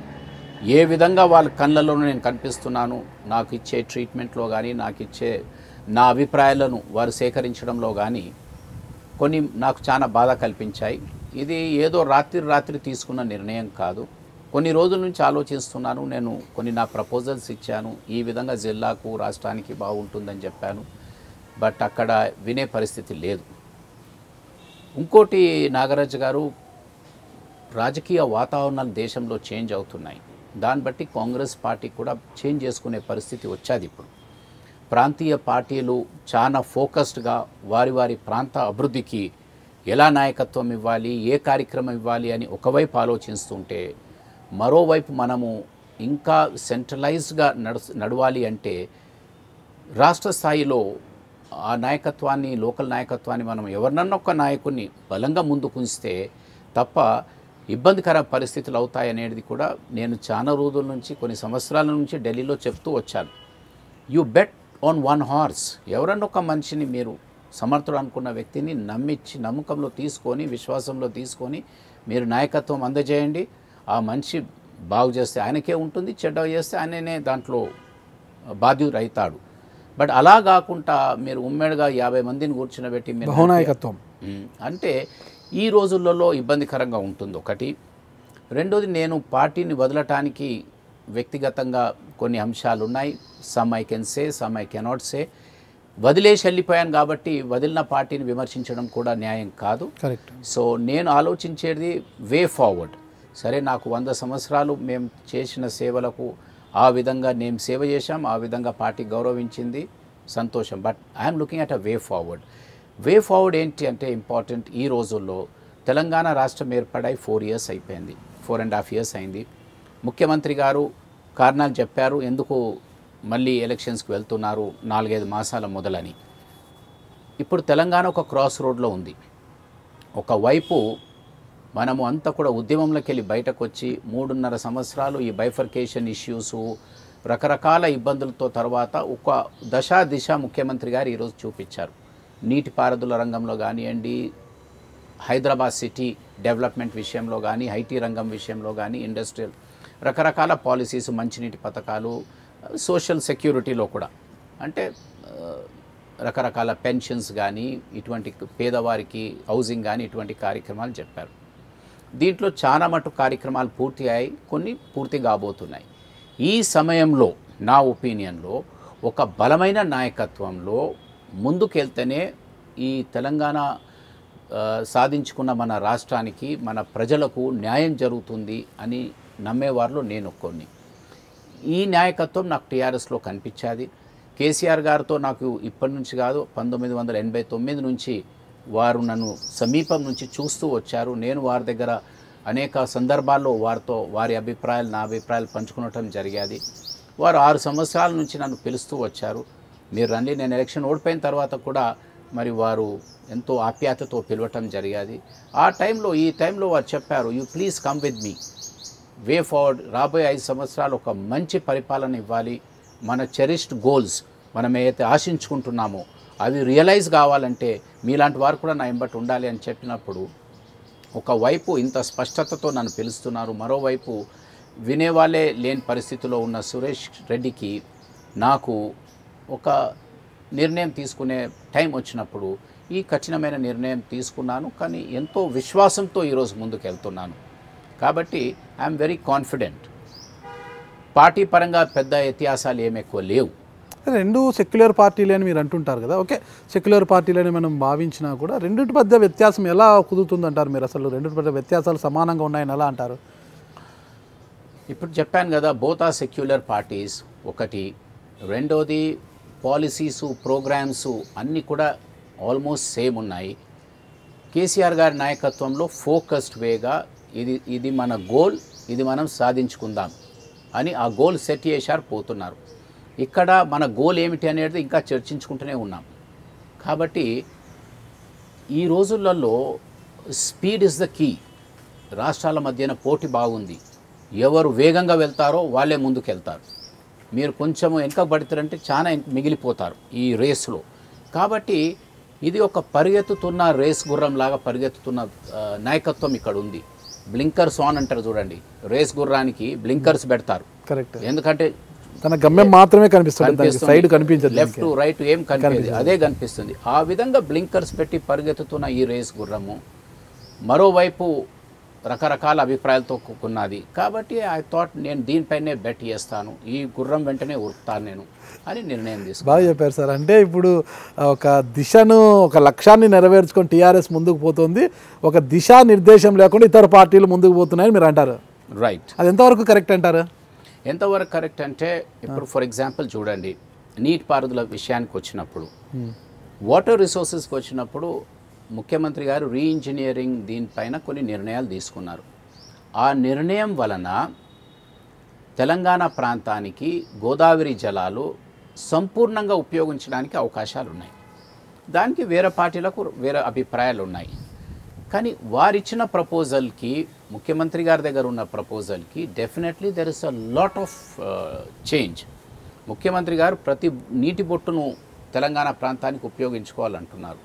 ఏ విధంగా వాళ్ళ కళ్ళల్లోనూ నేను కనిపిస్తున్నాను, నాకు ఇచ్చే ట్రీట్మెంట్లో కానీ, నాకు ఇచ్చే నా అభిప్రాయాలను వారు సేకరించడంలో కానీ కొన్ని నాకు చాలా బాధ కల్పించాయి. ఇది ఏదో రాత్రి తీసుకున్న నిర్ణయం కాదు. కొన్ని రోజుల నుంచి ఆలోచిస్తున్నాను. నేను కొన్ని నా ప్రపోజల్స్ ఇచ్చాను, ఈ విధంగా జిల్లాకు రాష్ట్రానికి బాగుంటుందని చెప్పాను. బట్ అక్కడ వినే పరిస్థితి లేదు. ఇంకోటి నాగరాజు గారు, రాజకీయ వాతావరణాలు దేశంలో చేంజ్ అవుతున్నాయి. దాన్ని బట్టి కాంగ్రెస్ పార్టీ కూడా చేంజ్ చేసుకునే పరిస్థితి వచ్చేది. ఇప్పుడు ప్రాంతీయ పార్టీలు చాలా ఫోకస్డ్గా వారి ప్రాంత అభివృద్ధికి ఎలా నాయకత్వం ఇవ్వాలి, ఏ కార్యక్రమం ఇవ్వాలి అని ఒకవైపు ఆలోచిస్తుంటే, మరోవైపు మనము ఇంకా సెంట్రలైజ్డ్గా నడవాలి అంటే రాష్ట్ర స్థాయిలో ఆ నాయకత్వాన్ని, లోకల్ నాయకత్వాన్ని మనం ఎవరినన్నా ఒక నాయకుడిని బలంగా ముందుకు ఉంచితే తప్ప ఇబ్బందికర పరిస్థితులు అవుతాయనేది కూడా నేను చాలా రోజుల నుంచి, కొన్ని సంవత్సరాల నుంచి ఢిల్లీలో చెప్తూ వచ్చాను. You bet on 1 horse. ఎవరన్నా ఒక మనిషిని, మీరు సమర్థుడు అనుకున్న వ్యక్తిని నమ్మించి, నమ్మకంలో తీసుకొని, విశ్వాసంలో తీసుకొని మీరు నాయకత్వం అందజేయండి. ఆ మనిషి బాగు చేస్తే ఆయనకే ఉంటుంది, చెడ్డ చేస్తే ఆయననే దాంట్లో బాధ్యుడు అవుతాడు. బట్ అలా కాకుండా మీరు ఉమ్మడిగా 50 మందిని కూర్చునబెట్టి బహునాయకత్వం అంటే ఈ రోజులలో ఇబ్బందికరంగా ఉంటుంది. ఒకటి. రెండోది, నేను పార్టీని వదలటానికి వ్యక్తిగతంగా కొన్ని అంశాలు ఉన్నాయి. Some I can say, some I cannot say. వదిలేసి వెళ్ళిపోయాను కాబట్టి వదిలిన పార్టీని విమర్శించడం కూడా న్యాయం కాదు. కరెక్ట్. సో నేను ఆలోచించేది వే ఫార్వర్డ్. సరే, నాకు 100 సంవత్సరాలు మేము చేసిన సేవలకు ఆ విధంగా నేను సేవ చేశాం, ఆ విధంగా పార్టీ గౌరవించింది, సంతోషం. But I'm looking at a way forward. Way forward ఏంటి అంటే ఇంపార్టెంట్. ఈ రోజుల్లో తెలంగాణ రాష్ట్రం ఏర్పడై 4 years అయిపోయింది, 4.5 years అయింది. ముఖ్యమంత్రి గారు కారణాలు చెప్పారు ఎందుకు మళ్ళీ ఎలక్షన్స్కి వెళ్తున్నారు 4-5 మాసాల మొదలని. ఇప్పుడు తెలంగాణ ఒక క్రాస్ రోడ్లో ఉంది. ఒకవైపు మనము అంతా కూడా ఉద్యమంలోకి వెళ్ళి బయటకు వచ్చి 3.5 సంవత్సరాలు ఈ బైఫర్కేషన్ ఇష్యూసు, రకరకాల ఇబ్బందులతో తర్వాత ఒక దిశ ముఖ్యమంత్రి గారు ఈరోజు చూపించారు. నీటిపారుదల రంగంలో కానివ్వండి, హైదరాబాద్ సిటీ డెవలప్మెంట్ విషయంలో కానీ, ఐటీ రంగం విషయంలో కానీ, ఇండస్ట్రియల్ రకరకాల పాలసీస్, మంచినీటి పథకాలు, సోషల్ సెక్యూరిటీలో కూడా అంటే రకరకాల పెన్షన్స్ కానీ, ఇటువంటి పేదవారికి హౌసింగ్ కానీ, ఇటువంటి కార్యక్రమాలు చెప్పారు. దీంట్లో చాలా మటు కార్యక్రమాలు పూర్తి అయ్యాయి, కొన్ని పూర్తి కాబోతున్నాయి. ఈ సమయంలో నా ఒపీనియన్లో ఒక బలమైన నాయకత్వంలో ముందుకెళ్తేనే ఈ తెలంగాణ సాధించుకున్న మన రాష్ట్రానికి, మన ప్రజలకు న్యాయం జరుగుతుంది అని నమ్మేవారిలో నేను కొన్ని. ఈ నాయకత్వం నాకు టీఆర్ఎస్లో కనిపించేది. కేసీఆర్ గారితో నాకు ఇప్పటి నుంచి కాదు, 1989 నుంచి వారు నన్ను సమీపం నుంచి చూస్తూ వచ్చారు. నేను వారి దగ్గర అనేక సందర్భాల్లో వారితో వారి అభిప్రాయాలు, నా అభిప్రాయాలు పంచుకునటం జరిగేది. వారు 6 సంవత్సరాల నుంచి నన్ను పిలుస్తూ వచ్చారు. మీరు రండి. నేను ఎలక్షన్ ఓడిపోయిన తర్వాత కూడా మరి వారు ఎంతో ఆప్యాయతతో పిలవటం జరిగేది. ఈ టైంలో వారు చెప్పారు, you please come with me, way forward. రాబోయే 5 సంవత్సరాలు ఒక మంచి పరిపాలన ఇవ్వాలి. మన చెరిష్డ్ గోల్స్ మనం ఏదైతే ఆశించుకుంటున్నామో అవి రియలైజ్ కావాలంటే మీలాంటి వారు కూడా నా ఎంబటి ఉండాలి అని చెప్పినప్పుడు, ఒకవైపు ఇంత స్పష్టతతో నన్ను పిలుస్తున్నారు, మరోవైపు వినేవాళ్ళే లేని పరిస్థితిలో ఉన్న సురేష్ రెడ్డికి నాకు ఒక నిర్ణయం తీసుకునే టైం వచ్చినప్పుడు ఈ కఠినమైన నిర్ణయం తీసుకున్నాను. కానీ ఎంతో విశ్వాసంతో ఈరోజు ముందుకు వెళ్తున్నాను. కాబట్టి ఐఎమ్ వెరీ కాన్ఫిడెంట్. పార్టీ పరంగా పెద్ద వ్యత్యాసాలు ఏమి ఎక్కువ లేవు. రెండు సెక్యులర్ పార్టీలు అని మీరు అంటుంటారు కదా. ఓకే, సెక్యులర్ పార్టీలని మనం భావించినా కూడా రెండింటి మధ్య వ్యత్యాసం ఎలా కుదురుతుందంటారు మీరు? అసలు రెండింటి మధ్య వ్యత్యాసాలు సమానంగా ఉన్నాయని ఎలా అంటారు? ఇప్పుడు చెప్పాను కదా, బోత్ ఆర్ సెక్యులర్ పార్టీస్ ఒకటి. రెండోది పాలసీసు, ప్రోగ్రామ్సు అన్నీ కూడా ఆల్మోస్ట్ సేమ్ ఉన్నాయి. కేసీఆర్ గారి నాయకత్వంలో ఫోకస్డ్ వేగా ఇది మన గోల్, ఇది మనం సాధించుకుందాం అని ఆ గోల్ సెట్ చేశారు, పోతున్నారు. ఇక్కడ మన గోల్ ఏమిటి అనేది ఇంకా చర్చించుకుంటూనే ఉన్నాం. కాబట్టి ఈ రోజులలో స్పీడ్ ఇస్ ద కీ. రాష్ట్రాల మధ్యన పోటీ బాగుంది. ఎవరు వేగంగా వెళ్తారో వాళ్ళే ముందుకు వెళ్తారు. మీరు కొంచెం వెనకబడతారంటే చాలా మిగిలిపోతారు ఈ రేస్లో. కాబట్టి ఇది ఒక పరిగెత్తుతున్న రేస్ గుర్రంలాగా పరిగెత్తుతున్న నాయకత్వం ఇక్కడ ఉంది. బ్లింకర్స్ ఆన్ అంటారు చూడండి, రేస్ గుర్రానికి బ్లింకర్స్ పెడతారు. కరెక్ట్. ఎందుకంటే తన గమ్యం మాత్రమే కనిపిస్తుంది, సైడ్ కనిపించదు, లెఫ్ట్ రైట్ ఏం కనిపించదు, అదే కనిపిస్తుంది. ఆ విధంగా బ్లింకర్స్ పెట్టి పరిగెత్తుతున్న ఈ రేస్ గుర్రము మరోవైపు రకరకాల అభిప్రాయాలతో కూకున్నది. కాబట్టి ఐ థాట్ నేను దీనిపైనే బెట్ చేస్తాను, ఈ గుర్రం వెంటనే ఉరుకుతాను నేను అని నిర్ణయం తీసుకున్నాను. బాగా చెప్పారు సార్. అంటే ఇప్పుడు ఒక దిశను, ఒక లక్ష్యాన్ని నెరవేర్చుకొని టీఆర్ఎస్ ముందుకు పోతుంది, ఒక దిశా నిర్దేశం లేకుండా ఇతర పార్టీలు ముందుకు పోతున్నాయని మీరు అంటారు. రైట్. అది ఎంతవరకు కరెక్ట్ అంటారు? ఎంతవరకు కరెక్ట్ అంటే, ఇప్పుడు ఫర్ ఎగ్జాంపుల్ చూడండి, నీటి పారుదల విషయానికి వచ్చినప్పుడు, వాటర్ రిసోర్సెస్కి వచ్చినప్పుడు ముఖ్యమంత్రి గారు రీఇంజనీరింగ్ దీనిపైన కొన్ని నిర్ణయాలు తీసుకున్నారు. ఆ నిర్ణయం వలన తెలంగాణ ప్రాంతానికి గోదావరి జలాలు సంపూర్ణంగా ఉపయోగించడానికి అవకాశాలు ఉన్నాయి. దానికి వేరే పార్టీలకు వేరే అభిప్రాయాలు ఉన్నాయి. కానీ వారిచ్చిన ప్రపోజల్కి, ముఖ్యమంత్రి గారి దగ్గర ఉన్న ప్రపోజల్కి definitely there is a lot of change. ముఖ్యమంత్రి గారు ప్రతి నీటి బొట్టును తెలంగాణ ప్రాంతానికి ఉపయోగించుకోవాలంటున్నారు.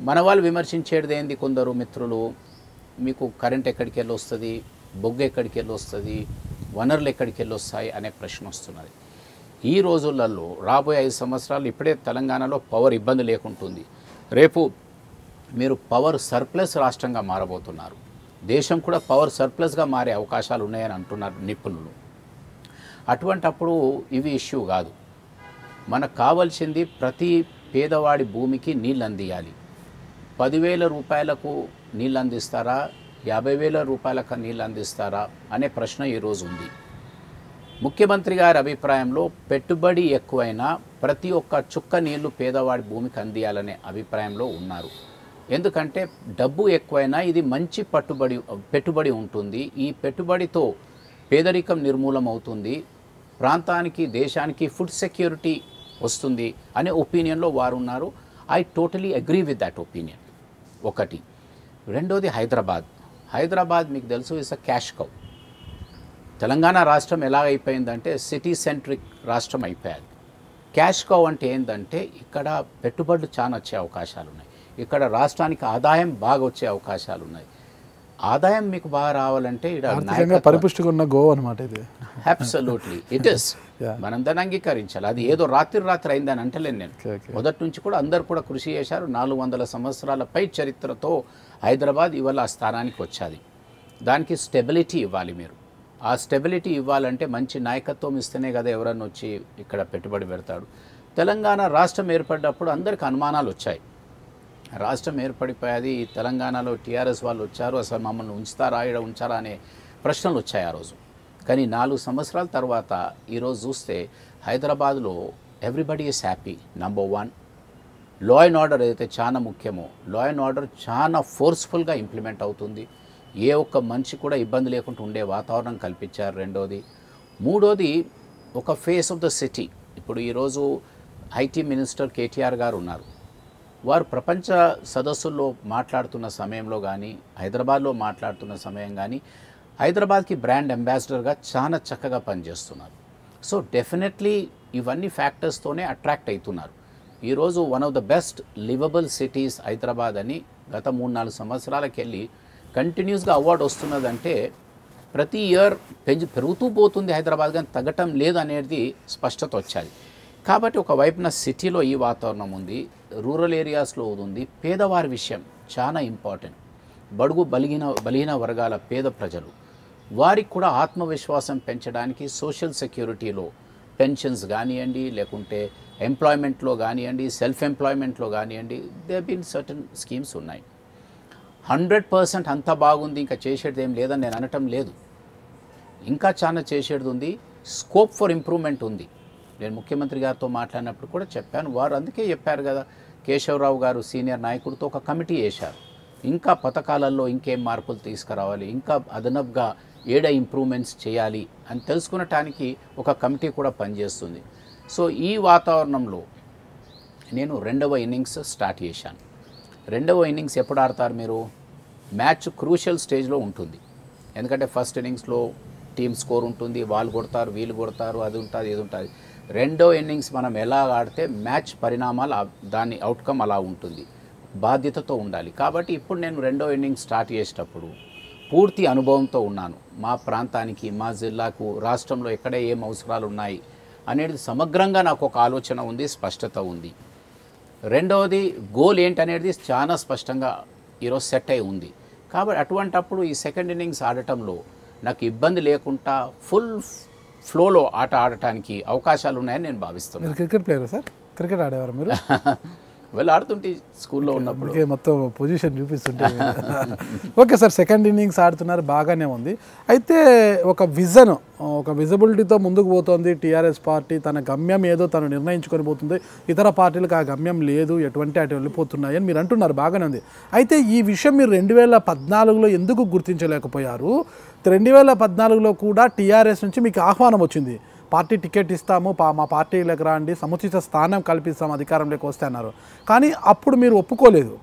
మన వాళ్ళు విమర్శించేది ఏంది, కొందరు మిత్రులు, మీకు కరెంట్ ఎక్కడికి వెళ్ళి వస్తుంది, బొగ్గు ఎక్కడికి వెళ్ళి వస్తుంది, వనరులు ఎక్కడికి వెళ్ళి వస్తాయి అనే ప్రశ్న వస్తున్నది. ఈ రోజులలో రాబోయే 5 సంవత్సరాలు ఇప్పుడే తెలంగాణలో పవర్ ఇబ్బంది లేకుంటుంది. రేపు మీరు పవర్ సర్ప్లస్ రాష్ట్రంగా మారబోతున్నారు. దేశం కూడా పవర్ సర్ప్లస్గా మారే అవకాశాలు ఉన్నాయని అంటున్నారు నిపుణులు. అటువంటప్పుడు ఇవి ఇష్యూ కాదు. మనకు కావాల్సింది ప్రతి పేదవాడి భూమికి నీళ్ళు అందియాలి. 10,000 రూపాయలకు నీళ్ళు అందిస్తారా, 50,000 రూపాయలకు నీళ్ళు అందిస్తారా అనే ప్రశ్న ఈరోజు ఉంది. ముఖ్యమంత్రి గారి అభిప్రాయంలో పెట్టుబడి ఎక్కువైనా ప్రతి ఒక్క చుక్క నీళ్లు పేదవాడి భూమికి అందియాలనే అభిప్రాయంలో ఉన్నారు. ఎందుకంటే డబ్బు ఎక్కువైనా ఇది మంచి పెట్టుబడి ఉంటుంది. ఈ పెట్టుబడితో పేదరికం నిర్మూలమవుతుంది, ప్రాంతానికి, దేశానికి ఫుడ్ సెక్యూరిటీ వస్తుంది అనే ఒపీనియన్లో వారు ఉన్నారు. I totally agree with that opinion. ఒకటి. రెండోది హైదరాబాద్ మీకు తెలుసు is a cash cow. Telangana రాష్ట్రం ఎలా అయిపోయిందంటే సిటీ సెంట్రిక్ రాష్ట్రం అయిపోయాది. క్యాష్ కౌ అంటే ఏంటంటే ఇక్కడ పెట్టుబడులు చాలా వచ్చే అవకాశాలు ఉన్నాయి. ఇక్కడ రాష్ట్రానికి ఆదాయం బాగా వచ్చే అవకాశాలు ఉన్నాయి. ఆదాయం మీకు బాగా రావాలంటే పరిపుష్టిగా ఉన్న గోవా అనమాట ఇది. Absolutely it is. మనం దాన్ని అంగీకరించాలి. అది ఏదో రాత్రి అయిందని అంటలేను నేను. మొదటి నుంచి కూడా అందరు కూడా కృషి చేశారు. 400 సంవత్సరాల పై చరిత్రతో హైదరాబాద్ ఇవాళ ఆ స్థానానికి వచ్చాది. దానికి స్టెబిలిటీ ఇవ్వాలి మీరు. ఆ స్టెబిలిటీ ఇవ్వాలంటే మంచి నాయకత్వం ఇస్తేనే కదా ఎవరన్నా వచ్చి ఇక్కడ పెట్టుబడి పెడతాడు. తెలంగాణ రాష్ట్రం ఏర్పడినప్పుడు అందరికి అనుమానాలు వచ్చాయి. రాష్ట్రం ఏర్పడిపోయేది, తెలంగాణలో టీఆర్ఎస్ వాళ్ళు వచ్చారు, అసలు మమ్మల్ని ఉంచుతారా ఇక్కడ ఉంచారా అనే ప్రశ్నలు వచ్చాయి ఆ రోజు. కానీ 4 సంవత్సరాల తర్వాత ఈరోజు చూస్తే హైదరాబాద్లో everybody is happy. Number 1, law and order ఏదైతే చాలా ముఖ్యమో లా అండ్ ఆర్డర్ చాలా ఫోర్స్ఫుల్గా ఇంప్లిమెంట్ అవుతుంది. ఏ ఒక్క మనిషి కూడా ఇబ్బంది లేకుండా ఉండే వాతావరణం కల్పించారు. రెండోది, మూడోది ఒక ఫేస్ ఆఫ్ ద సిటీ. ఇప్పుడు ఈరోజు ఐటీ మినిస్టర్ కేటీఆర్ గారు ఉన్నారు. వారు ప్రపంచ సదస్సుల్లో మాట్లాడుతున్న సమయంలో కానీ హైదరాబాద్లో మాట్లాడుతున్న సమయం కానీ హైదరాబాద్కి బ్రాండ్ అంబాసిడర్గా చాలా చక్కగా పనిచేస్తున్నారు. సో డెఫినెట్లీ ఇవన్నీ ఫ్యాక్టర్స్తోనే అట్రాక్ట్ అవుతున్నారు. ఈరోజు one of the best liveable cities Hyderabad అని గత 3-4 సంవత్సరాలకి వెళ్ళి కంటిన్యూస్గా అవార్డు వస్తున్నదంటే ప్రతి ఇయర్ పెరుగుతూ పోతుంది హైదరాబాద్, కానీ తగ్గటం లేదనేది స్పష్టత వచ్చాది. కాబట్టి ఒకవైపున సిటీలో ఈ వాతావరణం ఉంది, రూరల్ ఏరియాస్లో ఉంది. పేదవారి విషయం చాలా ఇంపార్టెంట్. బడుగు బలహీన వర్గాల పేద ప్రజలు, వారికి కూడా ఆత్మవిశ్వాసం పెంచడానికి సోషల్ సెక్యూరిటీలో పెన్షన్స్ కానివ్వండి, లేకుంటే ఎంప్లాయ్మెంట్లో కానివ్వండి, సెల్ఫ్ ఎంప్లాయ్మెంట్లో కానివ్వండి, దే బీన్ సర్టన్ స్కీమ్స్ ఉన్నాయి. 100% అంత బాగుంది, ఇంకా చేసేది ఏం లేదని నేను అనటం లేదు. ఇంకా చాలా చేసేది ఉంది, స్కోప్ ఫర్ ఇంప్రూవ్మెంట్ ఉంది. నేను ముఖ్యమంత్రి గారితో మాట్లాడినప్పుడు కూడా చెప్పాను. వారు అందుకే చెప్పారు కదా, కేశవరావు గారు సీనియర్ నాయకుడితో ఒక కమిటీ వేశారు. ఇంకా పథకాలలో ఇంకేం మార్పులు తీసుకురావాలి, ఇంకా అదనపుగా ఏడ ఇంప్రూవ్మెంట్స్ చేయాలి అని తెలుసుకునటానికి ఒక కమిటీ కూడా పనిచేస్తుంది. సో ఈ వాతావరణంలో నేను 2వ ఇన్నింగ్స్ స్టార్ట్ చేశాను. 2వ ఇన్నింగ్స్ ఎప్పుడు ఆడతారు మీరు? మ్యాచ్ క్రూషియల్ స్టేజ్లో ఉంటుంది. ఎందుకంటే ఫస్ట్ ఇన్నింగ్స్లో టీమ్ స్కోర్ ఉంటుంది, వాళ్ళు కొడతారు, వీళ్ళు కొడతారు, అది ఉంటుంది, ఇది ఉంటుంది. 2వ ఇన్నింగ్స్ మనం ఎలా ఆడితే మ్యాచ్ పరిణామాలు దాని అవుట్కమ్ అలా ఉంటుంది. బాధ్యతతో ఉండాలి. కాబట్టి ఇప్పుడు నేను 2వ ఇన్నింగ్స్ స్టార్ట్ చేసేటప్పుడు పూర్తి అనుభవంతో ఉన్నాను. మా ప్రాంతానికి, మా జిల్లాకు, రాష్ట్రంలో ఎక్కడ ఏం అవసరాలు ఉన్నాయి అనేది సమగ్రంగా నాకు ఒక ఆలోచన ఉంది, స్పష్టత ఉంది. రెండవది గోల్ ఏంటనేది చాలా స్పష్టంగా ఈరోజు సెట్ అయి ఉంది. కాబట్టి అటువంటప్పుడు ఈ సెకండ్ ఇన్నింగ్స్ ఆడటంలో నాకు ఇబ్బంది లేకుండా ఫుల్ ఫ్లోలో ఆట ఆడటానికి అవకాశాలు ఉన్నాయని నేను భావిస్తున్నాను. Cricket player sir? క్రికెట్ ఆడేవారు మీరు? వెళ్ళి ఆడుతుంటే స్కూల్లో ఉన్నప్పుడు మొత్తం పొజిషన్ చూపిస్తుంటే. ఓకే సార్, సెకండ్ ఇన్నింగ్స్ ఆడుతున్నారు, బాగానే ఉంది. అయితే ఒక విజన్, ఒక విజిబిలిటీతో ముందుకు పోతుంది టీఆర్ఎస్ పార్టీ. తన గమ్యం ఏదో తను నిర్ణయించుకొని పోతుంది. ఇతర పార్టీలకు ఆ గమ్యం లేదు, ఎటువంటి అటు వెళ్ళిపోతున్నాయి అని మీరు అంటున్నారు, బాగానే ఉంది. అయితే ఈ విషయం మీరు 2014లో ఎందుకు గుర్తించలేకపోయారు? 2014లో కూడా టీఆర్ఎస్ నుంచి మీకు ఆహ్వానం వచ్చింది, పార్టీ టికెట్ ఇస్తాము, మా పార్టీలకు రండి, సముచిత స్థానం కల్పిస్తాము అధికారంలోకి వస్తే అన్నారు. కానీ అప్పుడు మీరు ఒప్పుకోలేదు.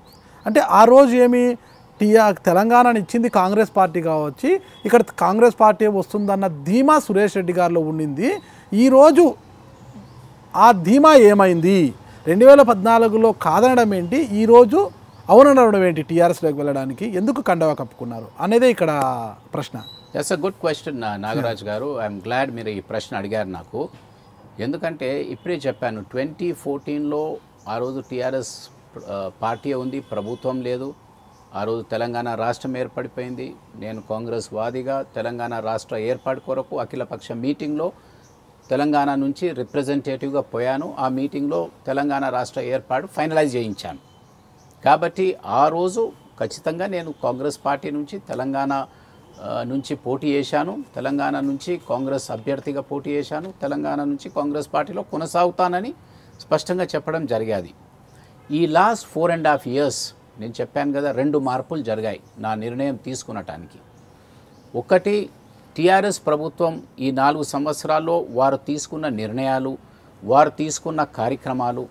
అంటే ఆ రోజు ఏమి తెలంగాణని ఇచ్చింది కాంగ్రెస్ పార్టీ కావచ్చు, ఇక్కడ కాంగ్రెస్ పార్టీ వస్తుందన్న ధీమా సురేష్ రెడ్డి గారిలో ఉండింది. ఈరోజు ఆ ధీమా ఏమైంది? 2014లో కాదనడం ఏంటి, ఈరోజు అవునడం ఏంటి? టీఆర్ఎస్లోకి వెళ్ళడానికి ఎందుకు కండవా కప్పుకున్నారు అనేదే ఇక్కడ ప్రశ్న. That's a good question Nagaraj గారు. ఐఎమ్ గ్లాడ్ మీరు ఈ ప్రశ్న అడిగారు నాకు. ఎందుకంటే ఇప్పుడే చెప్పాను, 2014లో ఆ రోజు టీఆర్ఎస్ పార్టీ ఉంది, ప్రభుత్వం లేదు. ఆ రోజు తెలంగాణ రాష్ట్రం ఏర్పడిపోయింది. నేను కాంగ్రెస్ వాదిగా తెలంగాణ రాష్ట్ర ఏర్పాటు కొరకు అఖిలపక్ష మీటింగ్లో తెలంగాణ నుంచి రిప్రజెంటేటివ్గా పోయాను. ఆ మీటింగ్లో తెలంగాణ రాష్ట్ర ఏర్పాటు ఫైనలైజ్ చేయించాను. కాబట్టి ఆ రోజు ఖచ్చితంగా నేను కాంగ్రెస్ పార్టీ నుంచి తెలంగాణ నుంచి పోటీ చేశాను. తెలంగాణ నుంచి కాంగ్రెస్ అభ్యర్థిగా పోటీ చేశాను. తెలంగాణ నుంచి కాంగ్రెస్ పార్టీలో కొనసాగుతానని స్పష్టంగా చెప్పడం జరిగేది. ఈ లాస్ట్ 4.5 years నేను చెప్పాను కదా, 2 మార్పులు జరిగాయి నా నిర్ణయం తీసుకునటానికి. ఒకటి, టీఆర్ఎస్ ప్రభుత్వం ఈ 4 సంవత్సరాల్లో వారు తీసుకున్న నిర్ణయాలు, వారు తీసుకున్న కార్యక్రమాలు,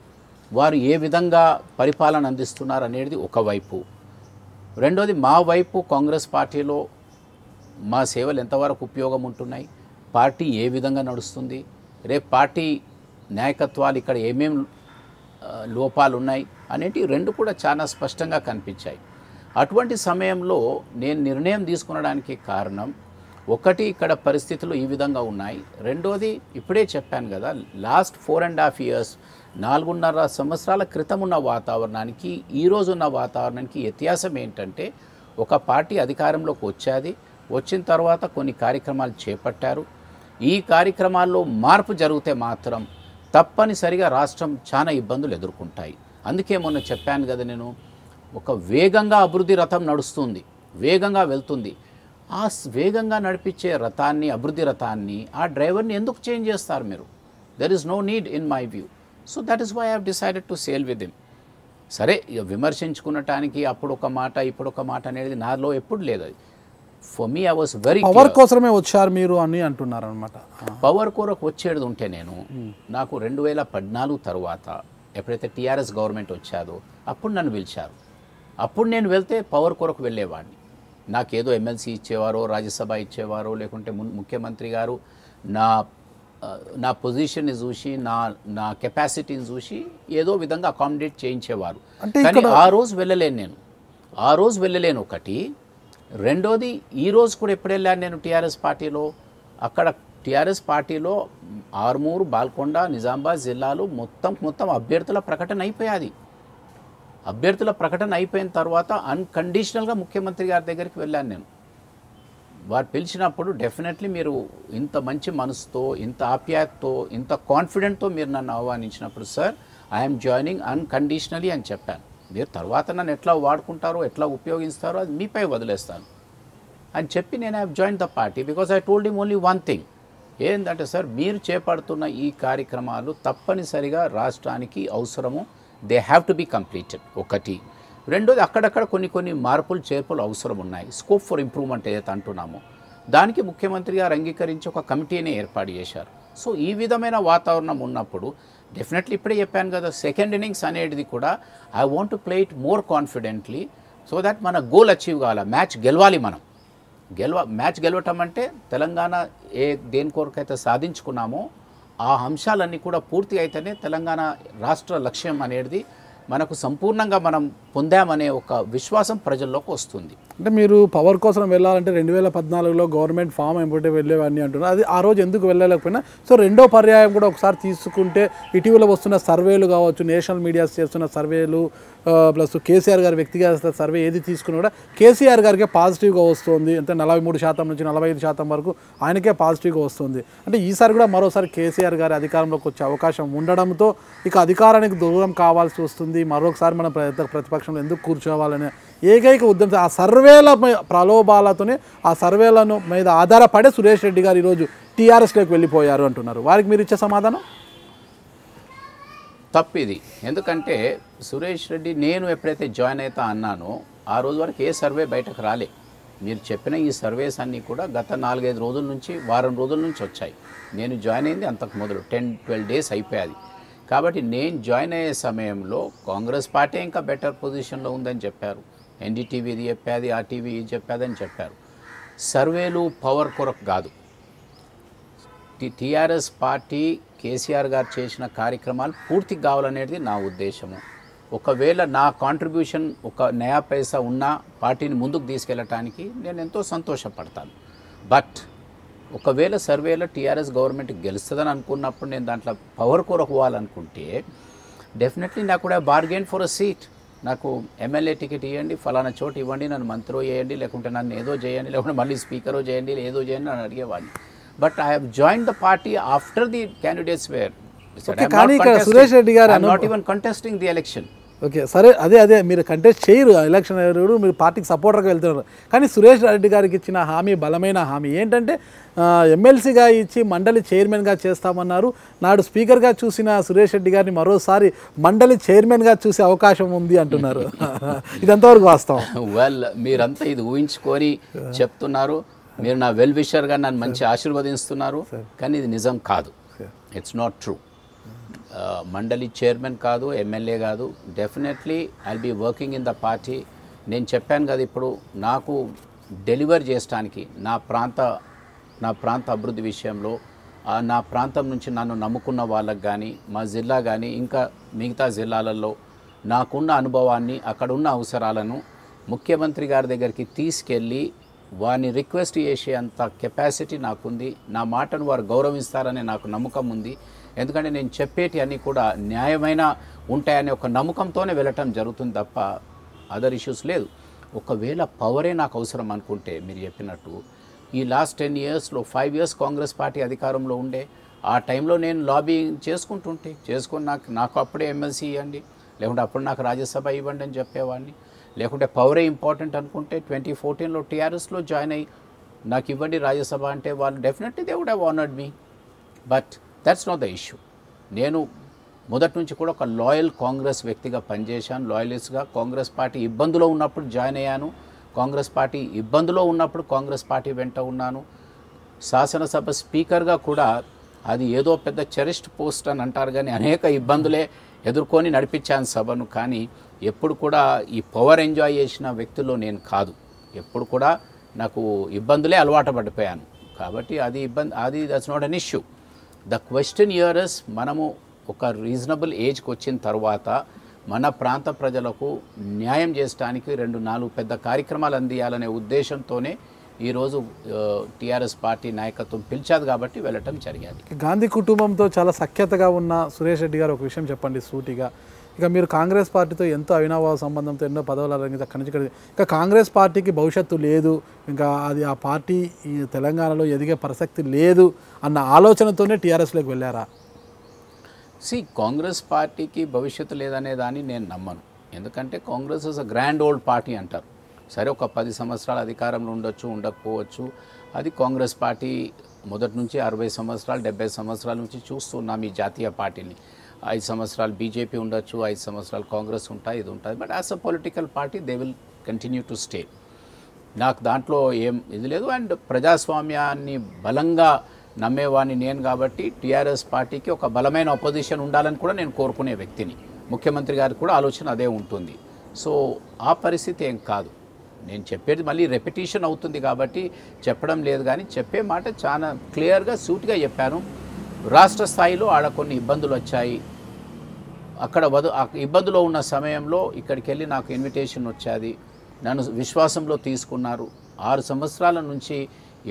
వారు ఏ విధంగా పరిపాలన అందిస్తున్నారు అనేది ఒకవైపు. రెండోది, మా వైపు కాంగ్రెస్ పార్టీలో మా సేవలు ఎంతవరకు ఉపయోగం ఉంటున్నాయి, పార్టీ ఏ విధంగా నడుస్తుంది, రేపు పార్టీ నాయకత్వాలు ఇక్కడ ఏమేమి లోపాలు ఉన్నాయి అనేటివి రెండు కూడా చాలా స్పష్టంగా కనిపించాయి. అటువంటి సమయంలో నేను నిర్ణయం తీసుకునడానికి కారణం ఒకటి, ఇక్కడ పరిస్థితులు ఈ విధంగా ఉన్నాయి. రెండోది ఇప్పుడే చెప్పాను కదా, లాస్ట్ 4.5 years 4.5 సంవత్సరాల క్రితం ఉన్న వాతావరణానికి ఈరోజు ఉన్న వాతావరణానికి వ్యత్యాసం ఏంటంటే, ఒక పార్టీ అధికారంలోకి వచ్చిన తర్వాత కొన్ని కార్యక్రమాలు చేపట్టారు. ఈ కార్యక్రమాల్లో మార్పు జరిగితే మాత్రం తప్పనిసరిగా రాష్ట్రం చాలా ఇబ్బందులు ఎదుర్కొంటాయి. అందుకే మొన్న చెప్పాను కదా, నేను ఒక వేగంగా అభివృద్ధి రథం నడుస్తుంది, వేగంగా వెళ్తుంది. ఆ వేగంగా నడిపించే రథాన్ని, అభివృద్ధి రథాన్ని, ఆ డ్రైవర్ని ఎందుకు చేంజ్ చేస్తారు మీరు? There is no need in my view. So that is why I have decided to sail with him. సరే, విమర్శించుకునటానికి అప్పుడు ఒక మాట ఇప్పుడు ఒక మాట అనేది నాలో ఎప్పుడు లేదు. అది for me I was very power కోసమే వచ్చారు మీరు అని అంటున్నారు అనమాట. పవర్ కొరకు వచ్చేది ఉంటే నాకు 2014 తర్వాత ఎప్పుడైతే టీఆర్ఎస్ గవర్నమెంట్ వచ్చాదో అప్పుడు నన్ను పిలిచారు. అప్పుడు నేను వెళ్తే పవర్ కొరకు వెళ్ళేవాడిని. నాకేదో ఎమ్మెల్సీ ఇచ్చేవారో, రాజ్యసభ ఇచ్చేవారో, లేకుంటే ముఖ్యమంత్రి గారు నా పొజిషన్ని చూసి, నా కెపాసిటీని చూసి ఏదో విధంగా అకామిడేట్ చేయించేవారు. కానీ ఆ రోజు వెళ్ళలేను ఒకటి. రెండోది, ఈ రోజు కూడా ఎప్పుడు వెళ్ళాను నేను టీఆర్ఎస్ పార్టీలో, అక్కడ టీఆర్ఎస్ పార్టీలో ఆర్మూరు, బాల్కొండ, నిజామాబాద్ జిల్లాలో మొత్తం అభ్యర్థుల ప్రకటన అయిపోయాది. అభ్యర్థుల ప్రకటన అయిపోయిన తర్వాత అన్కండిషనల్గా ముఖ్యమంత్రి గారి దగ్గరికి వెళ్ళాను నేను. వారు పిలిచినప్పుడు డెఫినెట్లీ మీరు ఇంత మంచి మనసుతో, ఇంత ఆప్యాయతతో, ఇంత కాన్ఫిడెంట్తో మీరు నన్ను ఆహ్వానించినప్పుడు, సార్ ఐఎమ్ జాయినింగ్ అన్కండిషనలీ అని చెప్పాను. మీరు తర్వాత నన్ను ఎట్లా వాడుకుంటారో, ఎట్లా ఉపయోగిస్తారో అది మీపై వదిలేస్తాను అని చెప్పి నేను I join the party. Because I told him only one thing, ఏంటంటే సార్ మీరు చేపడుతున్న ఈ కార్యక్రమాలు తప్పనిసరిగా రాష్ట్రానికి అవసరము, they have to be completed ఒకటి. రెండోది, అక్కడక్కడ కొన్ని మార్పులు చేర్పులు అవసరం ఉన్నాయి. స్కోప్ ఫర్ ఇంప్రూవ్మెంట్ ఏదైతే అంటున్నామో దానికి ముఖ్యమంత్రి గారు అంగీకరించి ఒక కమిటీని ఏర్పాటు చేశారు. సో ఈ విధమైన వాతావరణం ఉన్నప్పుడు డెఫినెట్లీ ఇప్పుడే చెప్పాను కదా, సెకండ్ ఇన్నింగ్స్ అనేది కూడా I want to play it more confidently so that మన గోల్ అచీవ్ కావాలి. మ్యాచ్ గెలవాలి. మనం మ్యాచ్ గెలవటం అంటే తెలంగాణ దేని కొరకైతే సాధించుకున్నామో ఆ అంశాలన్నీ కూడా పూర్తి అయితేనే తెలంగాణ రాష్ట్ర లక్ష్యం అనేది మనకు సంపూర్ణంగా మనం పొందామనే ఒక విశ్వాసం ప్రజల్లోకి వస్తుంది. అంటే మీరు పవర్ కోసం వెళ్ళాలంటే 2014లో గవర్నమెంట్ ఫామ్ అయిపోతే వెళ్ళేవాడిని అంటున్నారు. అది ఆ రోజు ఎందుకు వెళ్ళలేకపోయినా, సో రెండో పర్యాయం కూడా ఒకసారి తీసుకుంటే ఇటీవల వస్తున్న సర్వేలు కావచ్చు, నేషనల్ మీడియాస్ చేస్తున్న సర్వేలు ప్లస్ కేసీఆర్ గారి వ్యక్తిగత సర్వే ఏది తీసుకున్నా కూడా కేసీఆర్ గారికే పాజిటివ్గా వస్తుంది. అంటే 43% నుంచి 45% వరకు ఆయనకే పాజిటివ్గా వస్తుంది. అంటే ఈసారి కూడా మరోసారి కేసీఆర్ గారి అధికారంలోకి వచ్చే అవకాశం ఉండడంతో ఇక అధికారానికి దూరం కావాల్సి వస్తుంది. మరొకసారి మనం ప్రతిపక్షంలో ఎందుకు కూర్చోవాలనే ఏకైక ఉద్యమం ఆ సర్వేల ప్రలోభాలతోనే, ఆ సర్వేలను మీద ఆధారపడే సురేష్ రెడ్డి గారు ఈరోజు టీఆర్ఎస్లోకి వెళ్ళిపోయారు అంటున్నారు. వారికి మీరు ఇచ్చే సమాధానం? తప్పిది. ఎందుకంటే సురేష్ రెడ్డి నేను ఎప్పుడైతే జాయిన్ అవుతా అన్నానో ఆ రోజు వరకు ఏ సర్వే బయటకు రాలే. మీరు చెప్పిన ఈ సర్వేస్ అన్నీ కూడా గత 4-5 రోజుల నుంచి, వారం రోజుల నుంచి వచ్చాయి. నేను జాయిన్ అయింది అంతకు మొదలు 10-12 డేస్ అయిపోయాది. కాబట్టి నేను జాయిన్ అయ్యే సమయంలో కాంగ్రెస్ పార్టీ ఇంకా బెటర్ పొజిషన్లో ఉందని చెప్పారు. ఎన్డీటీవీ ఇది చెప్పేది, ఆ టీవీ ఇది చెప్పేదని చెప్పారు. సర్వేలు పవర్ కొరకు కాదు. టీఆర్ఎస్ పార్టీ కేసీఆర్ గారు చేసిన కార్యక్రమాలు పూర్తి కావాలనేది నా ఉద్దేశము. ఒకవేళ నా కాంట్రిబ్యూషన్ ఒక నయా పైసా ఉన్న పార్టీని ముందుకు తీసుకెళ్ళటానికి నేను ఎంతో సంతోషపడతాను. బట్ ఒకవేళ సర్వేలో టీఆర్ఎస్ గవర్నమెంట్ గెలుస్తుందని అనుకున్నప్పుడు నేను దాంట్లో పవర్ కొరకు పోవాలనుకుంటే డెఫినెట్లీ నాకు కూడా బార్గెన్ ఫర్ అ సీట్. నాకు ఎమ్మెల్యే టికెట్ ఇవ్వండి, ఫలానా చోటు ఇవ్వండి, నన్ను మంత్రో చేయండి, లేకుంటే నన్ను ఏదో చేయండి, లేకుంటే మళ్ళీ స్పీకరో చేయండి, ఏదో చేయండి అని అడిగేవాడిని. But I have join the party after the candidates were Suresh Reddy గారు not even contesting the election. Okay, సరే, అదే మీరు కంటెస్ట్ చేయరు ఎలక్షన్, మీరు పార్టీకి సపోర్టర్గా వెళ్తున్నారు. కానీ సురేష్ రెడ్డి గారికి ఇచ్చిన హామీ బలమైన హామీ ఏంటంటే ఎమ్మెల్సీగా ఇచ్చి మండలి చైర్మన్గా చేస్తామన్నారు. నాడు స్పీకర్గా చూసిన సురేష్ రెడ్డి గారిని మరోసారి మండలి చైర్మన్గా చూసే అవకాశం ఉంది అంటున్నారు. ఇదంతవరకు వాస్తవం? వెల్, మీరంతా ఇది ఊహించుకొని చెప్తున్నారు. మీరు నా వెల్ విషర్గా నన్ను మంచి ఆశీర్వదిస్తున్నారు, కానీ ఇది నిజం కాదు. It's not true. మండలి చైర్మన్ కాదు, ఎమ్మెల్యే కాదు. Definitely I'll be working in the party. నేను చెప్పాను కదా, ఇప్పుడు నాకు డెలివర్ చేయడానికి నా ప్రాంత అభివృద్ధి విషయంలో నా ప్రాంతం నుంచి నన్ను నమ్ముకున్న వాళ్ళకి కానీ, మా జిల్లా కానీ, ఇంకా మిగతా జిల్లాలలో నాకున్న అనుభవాన్ని, అక్కడున్న అవసరాలను ముఖ్యమంత్రి గారి దగ్గరికి తీసుకెళ్ళి వారిని రిక్వెస్ట్ చేసే అంత కెపాసిటీ నాకుంది. నా మాటను వారు గౌరవిస్తారనే నాకు నమ్మకం ఉంది. ఎందుకంటే నేను చెప్పేటి అన్నీ కూడా న్యాయమైన ఉంటాయనే ఒక నమ్మకంతోనే వెళ్ళటం జరుగుతుంది తప్ప అదర్ ఇష్యూస్ లేదు. ఒకవేళ పవరే నాకు అవసరం అనుకుంటే మీరు చెప్పినట్టు ఈ లాస్ట్ 10 yearsలో 5 years కాంగ్రెస్ పార్టీ అధికారంలో ఉండే ఆ టైంలో నేను లాబింగ్ చేసుకొని నాకు అప్పుడే ఎమ్మెల్సీ ఇవ్వండి, లేకుంటే అప్పుడు నాకు రాజ్యసభ ఇవ్వండి అని చెప్పేవాడిని. లేకుంటే పవరే ఇంపార్టెంట్ అనుకుంటే 2014లో టీఆర్ఎస్లో జాయిన్ అయ్యి నాకు ఇవ్వండి రాజ్యసభ అంటే వాళ్ళు definitely they would have honoured me. But that's not the issue. నేను మొదటి నుంచి కూడా ఒక లాయల్ కాంగ్రెస్ వ్యక్తిగా పనిచేశాను, లాయలిస్ట్గా. కాంగ్రెస్ పార్టీ ఇబ్బందులో ఉన్నప్పుడు జాయిన్ అయ్యాను, కాంగ్రెస్ పార్టీ ఇబ్బందులో ఉన్నప్పుడు కాంగ్రెస్ పార్టీ వెంట ఉన్నాను. శాసనసభ స్పీకర్గా కూడా అది ఏదో పెద్ద చెరిస్ట్ పోస్ట్ అని అంటారు కానీ అనేక ఇబ్బందులే ఎదుర్కొని నడిపించాను సభను. కానీ ఎప్పుడు కూడా ఈ పవర్ ఎంజాయ్ చేసిన వ్యక్తుల్లో నేను కాదు. ఎప్పుడు కూడా నాకు ఇబ్బందులే అలవాటు పడిపోయాను. కాబట్టి అది that's not an issue. The question here is మనము ఒక రీజనబుల్ ఏజ్కి వచ్చిన తర్వాత మన ప్రాంత ప్రజలకు న్యాయం చేయడానికి 2-4 పెద్ద కార్యక్రమాలు అందియాలనే ఉద్దేశంతోనే ఈరోజు టీఆర్ఎస్ పార్టీ నాయకత్వం పిలిచాదు కాబట్టి వెళ్ళటం జరిగింది. గాంధీ కుటుంబంతో చాలా సఖ్యతగా ఉన్న సురేష్ రెడ్డి గారు ఒక విషయం చెప్పండి సూటిగా. ఇక మీరు కాంగ్రెస్ పార్టీతో ఎంతో అవినాభావ సంబంధంతో ఎన్నో పదవులు అలంకరించి అక్కడి నుంచి ఇక్కడికి, ఇంకా కాంగ్రెస్ పార్టీకి భవిష్యత్తు లేదు, ఇంకా అది ఆ పార్టీ ఈ తెలంగాణలో ఎదిగే ప్రసక్తి లేదు అన్న ఆలోచనతోనే టీఆర్ఎస్లోకి వెళ్ళారా? కాంగ్రెస్ పార్టీకి భవిష్యత్తు లేదనే దాన్ని నేను నమ్మను. ఎందుకంటే Congress is a grand old party అంటారు. సరే, ఒక 10 సంవత్సరాలు అధికారంలో ఉండొచ్చు, ఉండకపోవచ్చు. అది కాంగ్రెస్ పార్టీ మొదటి నుంచి 60 సంవత్సరాలు 70 సంవత్సరాల నుంచి చూస్తున్నాం ఈ జాతీయ పార్టీని. 5 సంవత్సరాలు బీజేపీ ఉండొచ్చు, 5 సంవత్సరాలు కాంగ్రెస్ ఉంటాయి, ఇది ఉంటుంది. But as a political party they will continue to stay. నాకు దాంట్లో ఏం ఇది లేదు. అండ్ ప్రజాస్వామ్యాన్ని బలంగా నమ్మేవాడిని నేను కాబట్టి టీఆర్ఎస్ పార్టీకి ఒక బలమైన అపోజిషన్ ఉండాలని కూడా నేను కోరుకునే వ్యక్తిని. ముఖ్యమంత్రి గారికి కూడా ఆలోచన అదే ఉంటుంది. సో ఆ పరిస్థితి ఏం కాదు. నేను చెప్పేది మళ్ళీ రెపిటేషన్ అవుతుంది కాబట్టి చెప్పడం లేదు, కానీ చెప్పే మాట చాలా క్లియర్గా సూటిగా చెప్పాను. రాష్ట్ర స్థాయిలో ఆడ కొన్ని ఇబ్బందులు వచ్చాయి. అక్కడ ఇబ్బందులో ఉన్న సమయంలో ఇక్కడికి వెళ్ళి నాకు ఇన్విటేషన్ వచ్చేది, నన్ను విశ్వాసంలో తీసుకున్నారు. 6 సంవత్సరాల నుంచి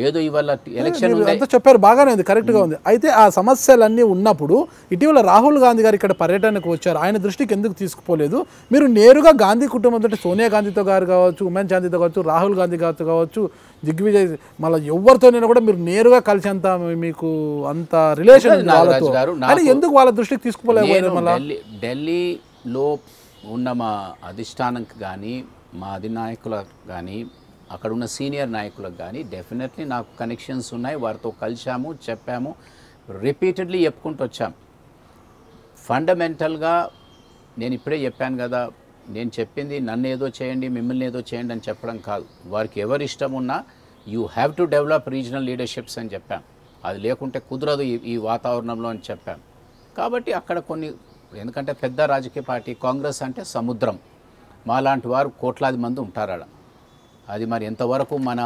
ఏదో ఇవాళ ఎలక్షన్ అంతా చెప్పారు, బాగానే ఉంది, కరెక్ట్గా ఉంది. అయితే ఆ సమస్యలన్నీ ఉన్నప్పుడు ఇటీవల రాహుల్ గాంధీ గారు ఇక్కడ పర్యటనకు వచ్చారు. ఆయన దృష్టికి ఎందుకు తీసుకుపోలేదు? మీరు నేరుగా గాంధీ కుటుంబంతో, సోనియా గాంధీతో గారు కావచ్చు, ఉమెన్ చాందీతో కావచ్చు, రాహుల్ గాంధీ గారితో కావచ్చు, దిగ్విజయ్, మళ్ళీ ఎవరితోనైనా కూడా మీరు నేరుగా కలిసేంత మీకు అంత రిలేషన్ వాళ్ళతో, కానీ ఎందుకు వాళ్ళ దృష్టికి తీసుకుపోలేదు? మళ్ళీ ఢిల్లీలో ఉన్న మా అధిష్టానంకి కానీ, మా అధినాయకులకు కానీ, అక్కడ ఉన్న సీనియర్ నాయకులకు కానీ డెఫినెట్లీ నాకు కనెక్షన్స్ ఉన్నాయి. వారితో కలిసాము, చెప్పాము, రిపీటెడ్లీ చెప్పుకుంటూ వచ్చాం. ఫండమెంటల్గా నేను ఇప్పుడే చెప్పాను కదా, నేను చెప్పింది నన్ను ఏదో చేయండి, మిమ్మల్ని ఏదో చేయండి అని చెప్పడం కాదు. వారికి ఎవరి ఇష్టం ఉన్నా you have to develop regional leaderships అని చెప్పాం. అది లేకుంటే కుదరదు ఈ వాతావరణంలో అని చెప్పాం. కాబట్టి అక్కడ కొన్ని, ఎందుకంటే పెద్ద రాజకీయ పార్టీ కాంగ్రెస్ అంటే సముద్రం, మాలాంటి వారు కోట్లాది మంది ఉంటారు ఆడ. అది మరి ఎంతవరకు మన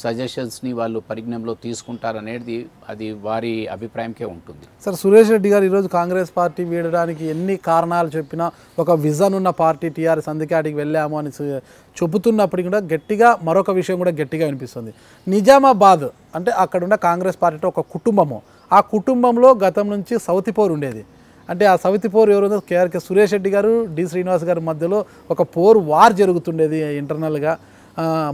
సజెషన్స్ని వాళ్ళు పరిజ్ఞంలో తీసుకుంటారనేది అది వారి అభిప్రాయంకే ఉంటుంది. సార్, సురేష్ రెడ్డి గారు ఈరోజు కాంగ్రెస్ పార్టీ వీడడానికి ఎన్ని కారణాలు చెప్పినా ఒక విజన్ ఉన్న పార్టీ టీఆర్ఎస్, అందుకే అడిగి వెళ్ళాము అని చెబుతున్నప్పటికీ కూడా గట్టిగా మరొక విషయం కూడా గట్టిగా వినిపిస్తుంది. నిజామాబాద్ అంటే అక్కడున్న కాంగ్రెస్ పార్టీ ఒక కుటుంబము, ఆ కుటుంబంలో గతం నుంచి సౌతిపోరు ఉండేది. అంటే ఆ సవితిపోరు ఎవరు? కేఆర్కే సురేష్ రెడ్డి గారు, డి శ్రీనివాస్ గారి మధ్యలో ఒక వార్ జరుగుతుండేది ఇంటర్నల్గా.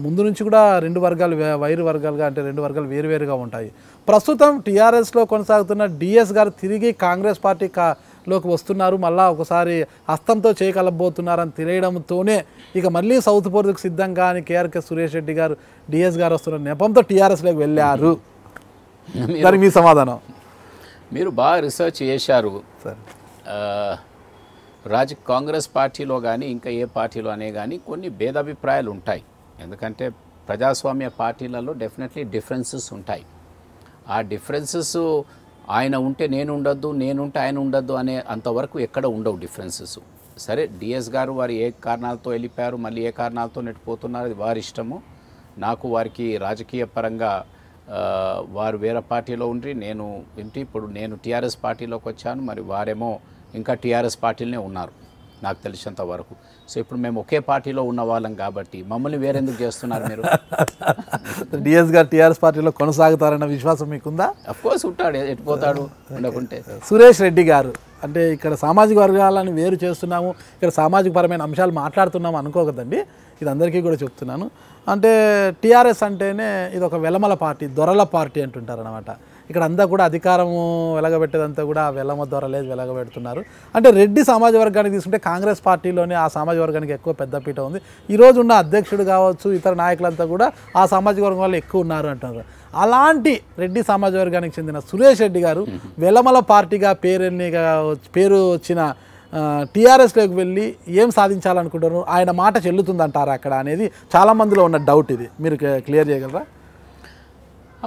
ముందు నుంచి కూడా 2 వర్గాలు వైరు వర్గాలుగా, అంటే 2 వర్గాలు వేరువేరుగా ఉంటాయి. ప్రస్తుతం టీఆర్ఎస్లో కొనసాగుతున్న డిఎస్ గారు తిరిగి కాంగ్రెస్ పార్టీలోకి వస్తున్నారు, మళ్ళీ ఒకసారి హస్తంతో చేయగలబోతున్నారని తెలియడంతోనే ఇక మళ్ళీ సౌత్ పోర్కి సిద్ధంగా అని కేఆర్కే సురేష్ రెడ్డి గారు, డిఎస్ గారు వస్తున్న నెపంతో టీఆర్ఎస్లోకి వెళ్ళారు. దానికి మీ సమాధానం? మీరు బాగా రీసెర్చ్ చేశారు సార్. కాంగ్రెస్ పార్టీలో కానీ ఇంకా ఏ పార్టీలో అనే కానీ కొన్ని భేదాభిప్రాయాలు ఉంటాయి. ఎందుకంటే ప్రజాస్వామ్య పార్టీలలో డెఫినెట్లీ డిఫరెన్సెస్ ఉంటాయి. ఆ డిఫరెన్సెస్ ఆయన ఉంటే నేను ఉండొద్దు, నేనుంటే ఆయన ఉండొద్దు అనే అంతవరకు ఎక్కడ ఉండవు డిఫరెన్సెస్. సరే, డిఎస్ గారు వారు ఏ కారణాలతో వెళ్ళిపోయారు, మళ్ళీ ఏ కారణాలతో నెట్టిపోతున్నారు, అది వారి ఇష్టము. నాకు వారికి రాజకీయ పరంగా వారు వేరే పార్టీలో ఉండి నేను ఇప్పుడు నేను టీఆర్ఎస్ పార్టీలోకి వచ్చాను, మరి వారేమో ఇంకా టీఆర్ఎస్ పార్టీలోనే ఉన్నారు నాకు తెలిసినంత వరకు. సో ఇప్పుడు మేము ఒకే పార్టీలో ఉన్న వాళ్ళం కాబట్టి మమ్మల్ని వేరెందుకు చేస్తున్నారు మీరు? డిఎస్ గారు టీఆర్ఎస్ పార్టీలో కొనసాగుతారన్న విశ్వాసం మీకుందా? అఫ్కోర్స్ ఉంటాడు, ఎట్టిపోతాడు ఉండకుంటే. సురేష్ రెడ్డి గారు అంటే ఇక్కడ సామాజిక వర్గాలను వేరు చేస్తున్నాము, ఇక్కడ సామాజిక పరమైన అంశాలు మాట్లాడుతున్నాము అనుకోకదండి, ఇది అందరికీ కూడా చెప్తున్నాను. అంటే టీఆర్ఎస్ అంటేనే ఇది ఒక వెలమల పార్టీ, దొరల పార్టీ అంటుంటారు అనమాట. ఇక్కడ అంతా కూడా అధికారము వెలగబెట్టేదంతా కూడా వెలమ దొరలేదు వెలగబెడుతున్నారు. అంటే రెడ్డి సామాజిక వర్గానికి తీసుకుంటే కాంగ్రెస్ పార్టీలోనే ఆ సామాజిక వర్గానికి ఎక్కువ పెద్దపీట ఉంది. ఈరోజు ఉన్న అధ్యక్షుడు కావచ్చు, ఇతర నాయకులంతా కూడా ఆ సామాజిక వర్గం వాళ్ళు ఎక్కువ ఉన్నారు అంటున్నారు. అలాంటి రెడ్డి సామాజిక వర్గానికి చెందిన సురేష్ రెడ్డి గారు వెలమల పార్టీగా పేరు వచ్చిన టీఆర్ఎస్లోకి వెళ్ళి ఏం సాధించాలనుకుంటారు? ఆయన మాట చెల్లుతుందంటారా అక్కడ అనేది చాలామందిలో ఉన్న డౌట్. ఇది మీరు క్లియర్ చేయగలరా?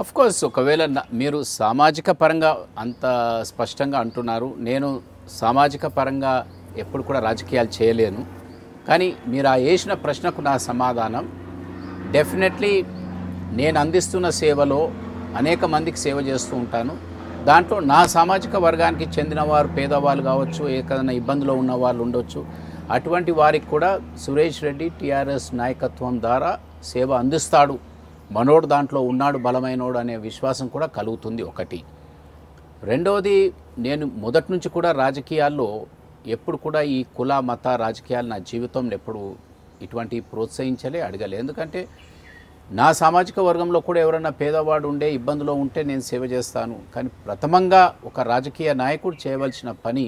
అఫ్కోర్స్ ఒకవేళ మీరు సామాజిక పరంగా అంత స్పష్టంగా అంటున్నారు, నేను సామాజిక పరంగా ఎప్పుడు కూడా రాజకీయాలు చేయలేను. కానీ మీరు వేసిన ప్రశ్నకు నా సమాధానం డెఫినెట్లీ నేను అందిస్తున్న సేవలో అనేక మందికి సేవ చేస్తూ ఉంటాను. దాంట్లో నా సామాజిక వర్గానికి చెందిన వారు పేదవాళ్ళు కావచ్చు, ఏదైనా ఇబ్బందిలో ఉన్న వాళ్ళు ఉండొచ్చు, అటువంటి వారికి కూడా సురేష్ రెడ్డి టీఆర్ఎస్ నాయకత్వం ద్వారా సేవ అందిస్తాడు, మనోడు దాంట్లో ఉన్నాడు బలమైనోడు అనే విశ్వాసం కూడా కలుగుతుంది. ఒకటి. రెండవది, నేను మొదటి నుంచి కూడా రాజకీయాల్లో ఎప్పుడు కూడా ఈ కుల మత రాజకీయాలు నా జీవితంలో ఎప్పుడు ఇటువంటి ప్రోత్సహించలే, అడగలే. ఎందుకంటే నా సామాజిక వర్గంలో కూడా ఎవరైనా పేదవాడు ఉండే ఇబ్బందిలో ఉంటే నేను సేవ చేస్తాను. కానీ ప్రథమంగా ఒక రాజకీయ నాయకుడు చేయవలసిన పని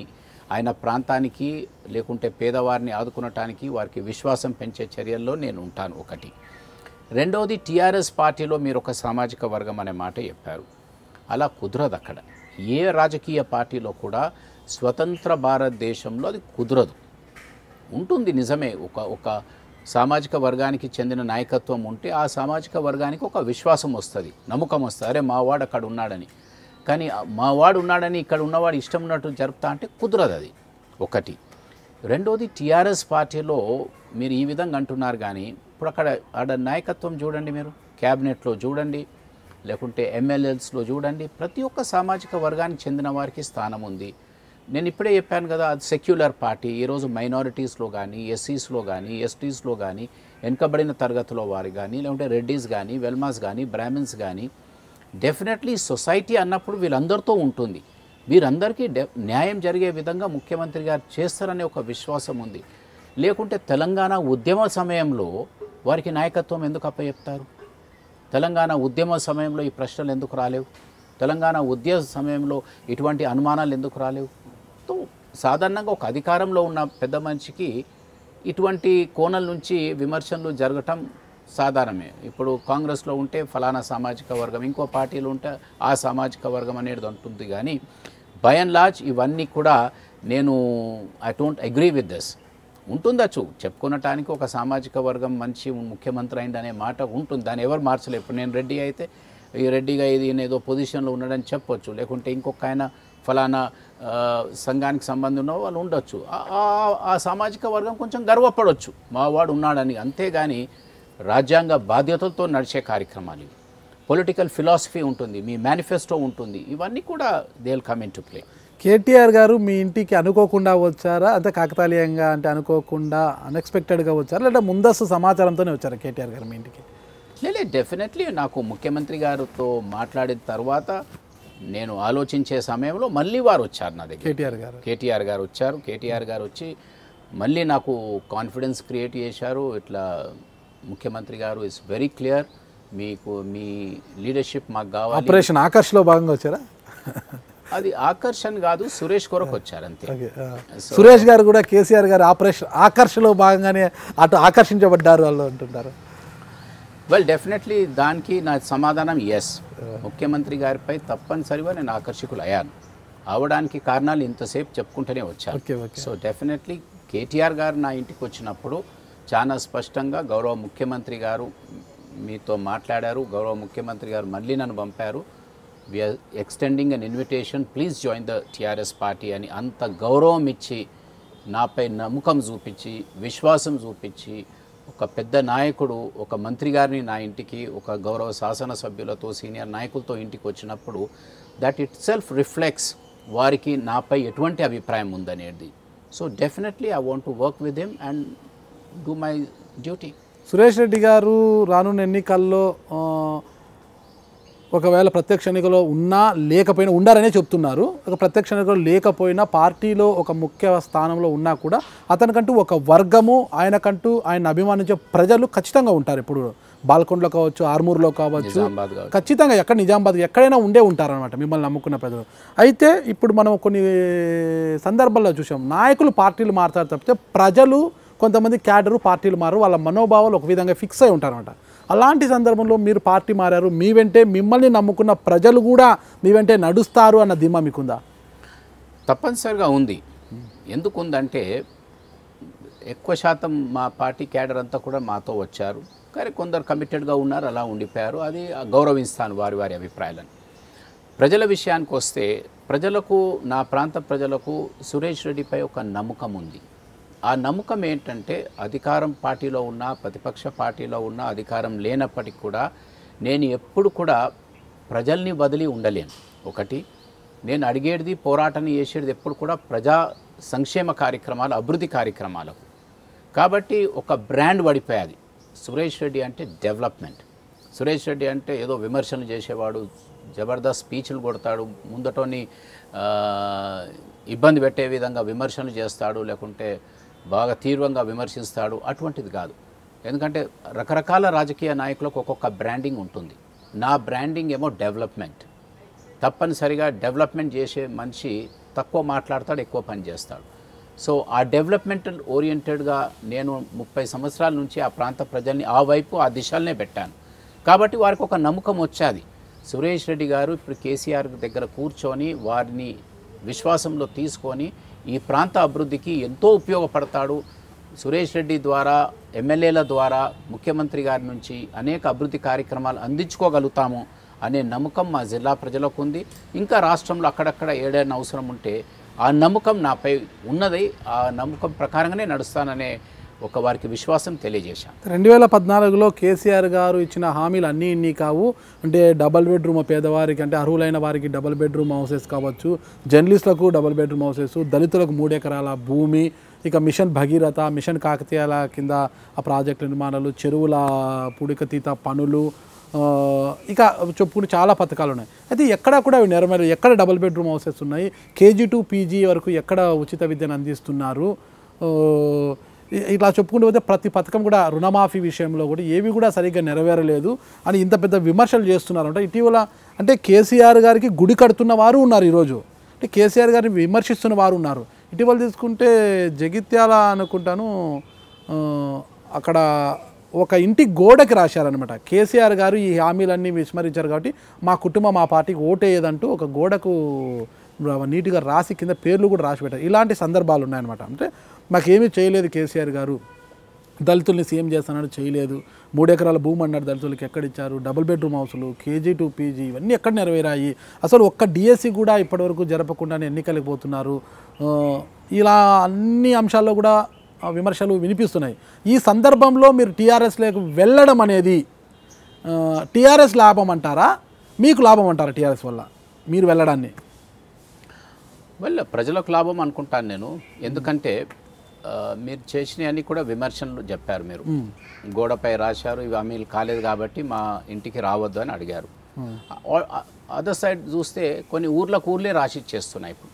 ఆయన ప్రాంతానికి లేకుంటే పేదవారిని ఆదుకునటానికి వారికి విశ్వాసం పెంచే చర్యల్లో నేను ఉంటాను. ఒకటి. రెండవది, టీఆర్ఎస్ పార్టీలో మీరు ఒక సామాజిక వర్గం అనే మాట చెప్పారు. అలా కుదరదు. అక్కడ ఏ రాజకీయ పార్టీలో కూడా స్వతంత్ర భారతదేశంలో అది కుదరదు. ఉంటుంది నిజమే, ఒక సామాజిక వర్గానికి చెందిన నాయకత్వం ఉంటే ఆ సామాజిక వర్గానికి ఒక విశ్వాసం వస్తుంది, నమ్మకం వస్తుంది, అరే మావాడు అక్కడ ఉన్నాడని. కానీ మావాడు ఉన్నాడని ఇక్కడ ఉన్నవాడు ఇష్టం ఉన్నట్టు జరుపుతా అంటే కుదరదు అది. ఒకటి. రెండోది, టీఆర్ఎస్ పార్టీలో మీరు ఈ విధంగా అంటున్నారు, కానీ ఇప్పుడు ఆడ నాయకత్వం చూడండి, మీరు క్యాబినెట్లో చూడండి, లేకుంటే ఎమ్మెల్యేస్లో చూడండి, ప్రతి ఒక్క సామాజిక వర్గానికి చెందిన వారికి స్థానం ఉంది. నేను ఇప్పుడే చెప్పాను కదా, అది సెక్యులర్ పార్టీ. ఈరోజు మైనారిటీస్లో కానీ, ఎస్సీస్లో కానీ, ఎస్టీస్లో కానీ, వెనుకబడిన తరగతిలో వారు కానీ, లేకుంటే రెడ్డీస్ కానీ, వెల్మాస్ కానీ, బ్రాహ్మిన్స్ కానీ, డెఫినెట్లీ సొసైటీ అన్నప్పుడు వీళ్ళందరితో ఉంటుంది. వీరందరికీ న్యాయం జరిగే విధంగా ముఖ్యమంత్రి గారు చేస్తారనే ఒక విశ్వాసం ఉంది. లేకుంటే తెలంగాణ ఉద్యమ సమయంలో వారికి నాయకత్వం ఎందుకు అప్పచెప్తారు? తెలంగాణ ఉద్యమ సమయంలో ఈ ప్రశ్నలు ఎందుకు రాలేవు? తెలంగాణ ఉద్యమ సమయంలో ఇటువంటి అనుమానాలు ఎందుకు రాలేవు? సాధారణంగా ఒక అధికారంలో ఉన్న పెద్ద మనిషికి ఇటువంటి కోణాల నుంచి విమర్శలు జరగటం సాధారణమే. ఇప్పుడు కాంగ్రెస్లో ఉంటే ఫలానా సామాజిక వర్గం, ఇంకో పార్టీలో ఉంటే ఆ సామాజిక వర్గం అనేది ఉంటుంది. కానీ బై అండ్ లార్జ్ ఇవన్నీ కూడా నేను I don't agree with this. ఉంటుందచ్చు, చెప్పుకునటానికి ఒక సామాజిక వర్గం మంచి ముఖ్యమంత్రి అయింది అనే మాట ఉంటుంది, దాన్ని ఎవరు మార్చలేరు. ఇప్పుడు నేను రెడ్డి అయితే ఈ రెడ్డిగా ఇది ఏదో పొజిషన్లో ఉన్నాడని చెప్పొచ్చు, లేకుంటే ఇంకొక ఆయన ఫలానా సంఘానికి సంబంధం ఉన్న వాళ్ళు ఉండొచ్చు. ఆ సామాజిక వర్గం కొంచెం గర్వపడవచ్చు మా వాడు ఉన్నాడని. అంతేగాని రాజ్యాంగ బాధ్యతలతో నడిచే కార్యక్రమాలు ఇవి. పొలిటికల్ ఫిలాసఫీ ఉంటుంది, మీ మేనిఫెస్టో ఉంటుంది, ఇవన్నీ కూడా they will come in to play. KTR గారు మీ ఇంటికి అనుకోకుండా వచ్చారా, అంటే కాకతాళీయంగా, అంటే అనుకోకుండా అన్ఎక్స్పెక్టెడ్గా వచ్చారా, లేదా ముందస్తు సమాచారంతోనే వచ్చారా కేటీఆర్ గారు మీ ఇంటికి? లేదు, డెఫినెట్లీ నాకు ముఖ్యమంత్రి గారితో మాట్లాడిన తర్వాత నేను ఆలోచించే సమయంలో మళ్ళీ వారు వచ్చారు నా దగ్గర. కేటీఆర్ గారు వచ్చారు. కేటీఆర్ గారు వచ్చి మళ్ళీ నాకు కాన్ఫిడెన్స్ క్రియేట్ చేశారు. ఇట్లా ముఖ్యమంత్రి గారు ఇస్ వెరీ క్లియర్, మీకు మీ లీడర్షిప్ మాకు కావాలి. ఆపరేషన్ ఆకర్ష్లో భాగంగా వచ్చారా? అది ఆకర్షణ కాదు, సురేష్ కొరకు వచ్చారు అంతే. సురేష్ గారు కూడా కేసీఆర్ గారు ఆపరేషన్ ఆకర్షలో భాగంగానే అటు ఆకర్షించబడ్డారు వాళ్ళు అంటుంటారు. వెల్, డెఫినెట్లీ దానికి నా సమాధానం ఎస్. ముఖ్యమంత్రి గారిపై తప్పనిసరిగా నేను ఆకర్షికులు అయ్యాను. అవడానికి కారణాలు ఇంతసేపు చెప్పుకుంటూనే వచ్చాను. సో డెఫినెట్లీ కేటీఆర్ గారు నా ఇంటికి వచ్చినప్పుడు చాలా స్పష్టంగా గౌరవ ముఖ్యమంత్రి గారు మీతో మాట్లాడారు. గౌరవ ముఖ్యమంత్రి గారు మళ్ళీ నన్ను పంపారు, we're extending an invitation, please join the TRS party అని. అంత గౌరవం ఇచ్చి, నాపై నమ్మకం చూపించి, విశ్వాసం చూపించి, ఒక పెద్ద నాయకుడు ఒక మంత్రి గారిని నా ఇంటికి ఒక గౌరవ శాసనసభ్యులతో సీనియర్ నాయకులతో ఇంటికి వచ్చినప్పుడు దట్ ఇట్ సెల్ఫ్ రిఫ్లెక్ట్స్ వారికి నాపై ఎటువంటి అభిప్రాయం ఉందనేది. So definitely I want to work with him and do my duty. Suresh Reddy గారు రానున్న ఎన్నికల్లో ఒకవేళ ప్రత్యక్ష ఎన్నికలో ఉన్నా లేకపోయినా ఉండారనే చెప్తున్నారు. ఒక ప్రత్యక్ష ఎన్నికలో లేకపోయినా పార్టీలో ఒక ముఖ్య స్థానంలో ఉన్నా కూడా అతనికంటూ ఒక వర్గము ఆయనకంటూ ఆయన అభిమానించే ప్రజలు ఖచ్చితంగా ఉంటారు. ఇప్పుడు బాల్కొండలో కావచ్చు, ఆర్మూర్లో కావచ్చు, ఖచ్చితంగా ఎక్కడ నిజామాబాద్ ఎక్కడైనా ఉండే ఉంటారనమాట మిమ్మల్ని నమ్ముకున్న ప్రజలు. అయితే ఇప్పుడు మనం కొన్ని సందర్భాల్లో చూసాం, నాయకులు పార్టీలు మారుతారు తప్పితే ప్రజలు కొంతమంది క్యాడరు పార్టీలు మారు, వాళ్ళ మనోభావాలు ఒక విధంగా ఫిక్స్ అయి ఉంటారనమాట. అలాంటి సందర్భంలో మీరు పార్టీ మారారు, మీ వెంటే మిమ్మల్ని నమ్ముకున్న ప్రజలు కూడా మీ వెంటే నడుస్తారు అన్న ధీమా మీకుందా? తప్పనిసరిగా ఉంది. ఎందుకు ఉందంటే ఎక్కువ శాతం మా పార్టీ క్యాడర్ అంతా కూడా మాతో వచ్చారు, కానీ కొందరు కమిటెడ్గా ఉన్నారు, అలా ఉండిపోయారు. అది గౌరవిస్తాను వారి వారి అభిప్రాయాలను. ప్రజల విషయానికి వస్తే ప్రజలకు, నా ప్రాంత ప్రజలకు సురేష్ రెడ్డిపై ఒక నమ్మకం ఉంది. ఆ నమ్మకం ఏంటంటే అధికారం పార్టీలో ఉన్నా, ప్రతిపక్ష పార్టీలో ఉన్నా, అధికారం లేనప్పటికీ కూడా నేను ఎప్పుడు కూడా ప్రజల్ని వదిలి ఉండలేను. ఒకటి, నేను అడిగేది పోరాటాన్ని చేసేది ఎప్పుడు కూడా ప్రజా సంక్షేమ కార్యక్రమాలు, అభివృద్ధి కార్యక్రమాలకు. కాబట్టి ఒక బ్రాండ్ పడిపోయాది. సురేష్ రెడ్డి అంటే డెవలప్మెంట్. సురేష్ రెడ్డి అంటే ఏదో విమర్శలు చేసేవాడు, జబర్దస్త్ స్పీచ్లు కొడతాడు, ముందటోని ఇబ్బంది పెట్టే విధంగా విమర్శలు చేస్తాడు, లేకుంటే బాగా తీవ్రంగా విమర్శిస్తాడు, అటువంటిది కాదు. ఎందుకంటే రకరకాల రాజకీయ నాయకులకు ఒక్కొక్క బ్రాండింగ్ ఉంటుంది. నా బ్రాండింగ్ ఏమో డెవలప్మెంట్. తప్పనిసరిగా డెవలప్మెంట్ చేసే మనిషి తక్కువ మాట్లాడతాడు, ఎక్కువ పని చేస్తాడు. సో ఆ డెవలప్మెంటల్ ఓరియంటెడ్గా నేను 30 సంవత్సరాల నుంచి ఆ ప్రాంత ప్రజల్ని ఆ వైపు, ఆ దిశలనే పెట్టాను. కాబట్టి వారికి ఒక నమ్మకం వచ్చేది. సురేష్ రెడ్డి గారు ఇప్పుడు కేసీఆర్ దగ్గర కూర్చొని వారిని విశ్వాసంలో తీసుకొని ఈ ప్రాంత అభివృద్ధికి ఎంతో ఉపయోగపడతాడు. సురేష్ రెడ్డి ద్వారా, ఎమ్మెల్యేల ద్వారా, ముఖ్యమంత్రి గారి నుంచి అనేక అభివృద్ధి కార్యక్రమాలు అందించుకోగలుగుతాము అనే నమ్మకం మా జిల్లా ప్రజలకు ఉంది. ఇంకా రాష్ట్రంలో అక్కడక్కడ ఏదైనా అవసరం ఉంటే ఆ నమ్మకం నాపై ఉన్నది. ఆ నమ్మకం ప్రకారంగానే నడుస్తాననే ఒక వారికి విశ్వాసం తెలియజేశాను. 2014లో కేసీఆర్ గారు ఇచ్చిన హామీలు అన్నీ ఇన్ని కావు. అంటే డబల్ బెడ్రూమ్ పేదవారికి, అంటే అర్హులైన వారికి డబల్ బెడ్రూమ్ హౌసెస్ కావచ్చు, జర్నలిస్టులకు డబల్ బెడ్రూమ్ హౌసెస్, దళితులకు 3 ఎకరాల భూమి, ఇక మిషన్ భగీరథ, మిషన్ కాకతీయాల కింద ఆ ప్రాజెక్టు నిర్మాణాలు, చెరువుల పూడికతీత పనులు, ఇక చెప్పుకుంటే చాలా పథకాలు ఉన్నాయి. అయితే ఎక్కడ కూడా అవి నెరవేరు, ఎక్కడ డబల్ బెడ్రూమ్ హౌసెస్ ఉన్నాయి, కేజీ టు పీజీ వరకు ఎక్కడ ఉచిత విద్యను అందిస్తున్నారు, ఇట్లా చెప్పుకుంటూ పోతే ప్రతి పథకం కూడా, రుణమాఫీ విషయంలో కూడా ఏవి కూడా సరిగ్గా నెరవేరలేదు అని ఇంత పెద్ద విమర్శలు చేస్తున్నారంట. ఇటీవల అంటే కేసీఆర్ గారికి గుడి కడుతున్న వారు ఉన్నారు ఈరోజు, అంటే కేసీఆర్ గారిని విమర్శిస్తున్న వారు ఉన్నారు. ఇటీవల తీసుకుంటే జగిత్యాల అనుకుంటాను, అక్కడ ఒక ఇంటి గోడకి రాశారనమాట, కేసీఆర్ గారు ఈ హామీలన్నీ విస్మరించారు కాబట్టి మా కుటుంబం మా పార్టీకి ఓటేయదంటూ ఒక గోడకు నీట్గా రాసి కింద పేర్లు కూడా రాసి పెట్టారు. ఇలాంటి సందర్భాలు ఉన్నాయన్నమాట. అంటే మాకేమీ చేయలేదు కేసీఆర్ గారు, దళితుల్ని సీఎం చేస్తున్నాడు చేయలేదు, 3 ఎకరాల భూమి అన్నాడు దళితులకి ఎక్కడిచ్చారు, డబుల్ బెడ్రూమ్ హౌసులు, కేజీ టు పీజీ ఇవన్నీ ఎక్కడ నెరవేరాయి, అసలు ఒక్క డిఎస్సి కూడా ఇప్పటివరకు జరపకుండానే ఎన్నికలకు పోతున్నారు. ఇలా అన్ని అంశాల్లో కూడా విమర్శలు వినిపిస్తున్నాయి. ఈ సందర్భంలో మీరు టీఆర్ఎస్లోకి వెళ్ళడం అనేది టీఆర్ఎస్ లాభం అంటారా, మీకు లాభం అంటారా టీఆర్ఎస్ వల్ల మీరు వెళ్ళడాన్ని? ప్రజలకు లాభం అనుకుంటాను నేను. ఎందుకంటే మీరు చేసినవన్నీ కూడా విమర్శలు చెప్పారు. మీరు గోడపై రాశారు, ఇవి హామీలు కాలేదు కాబట్టి మా ఇంటికి రావద్దు అని అడిగారు. అదర్ సైడ్ చూస్తే కొన్ని ఊర్లే రాసి చేస్తున్నాయి. ఇప్పుడు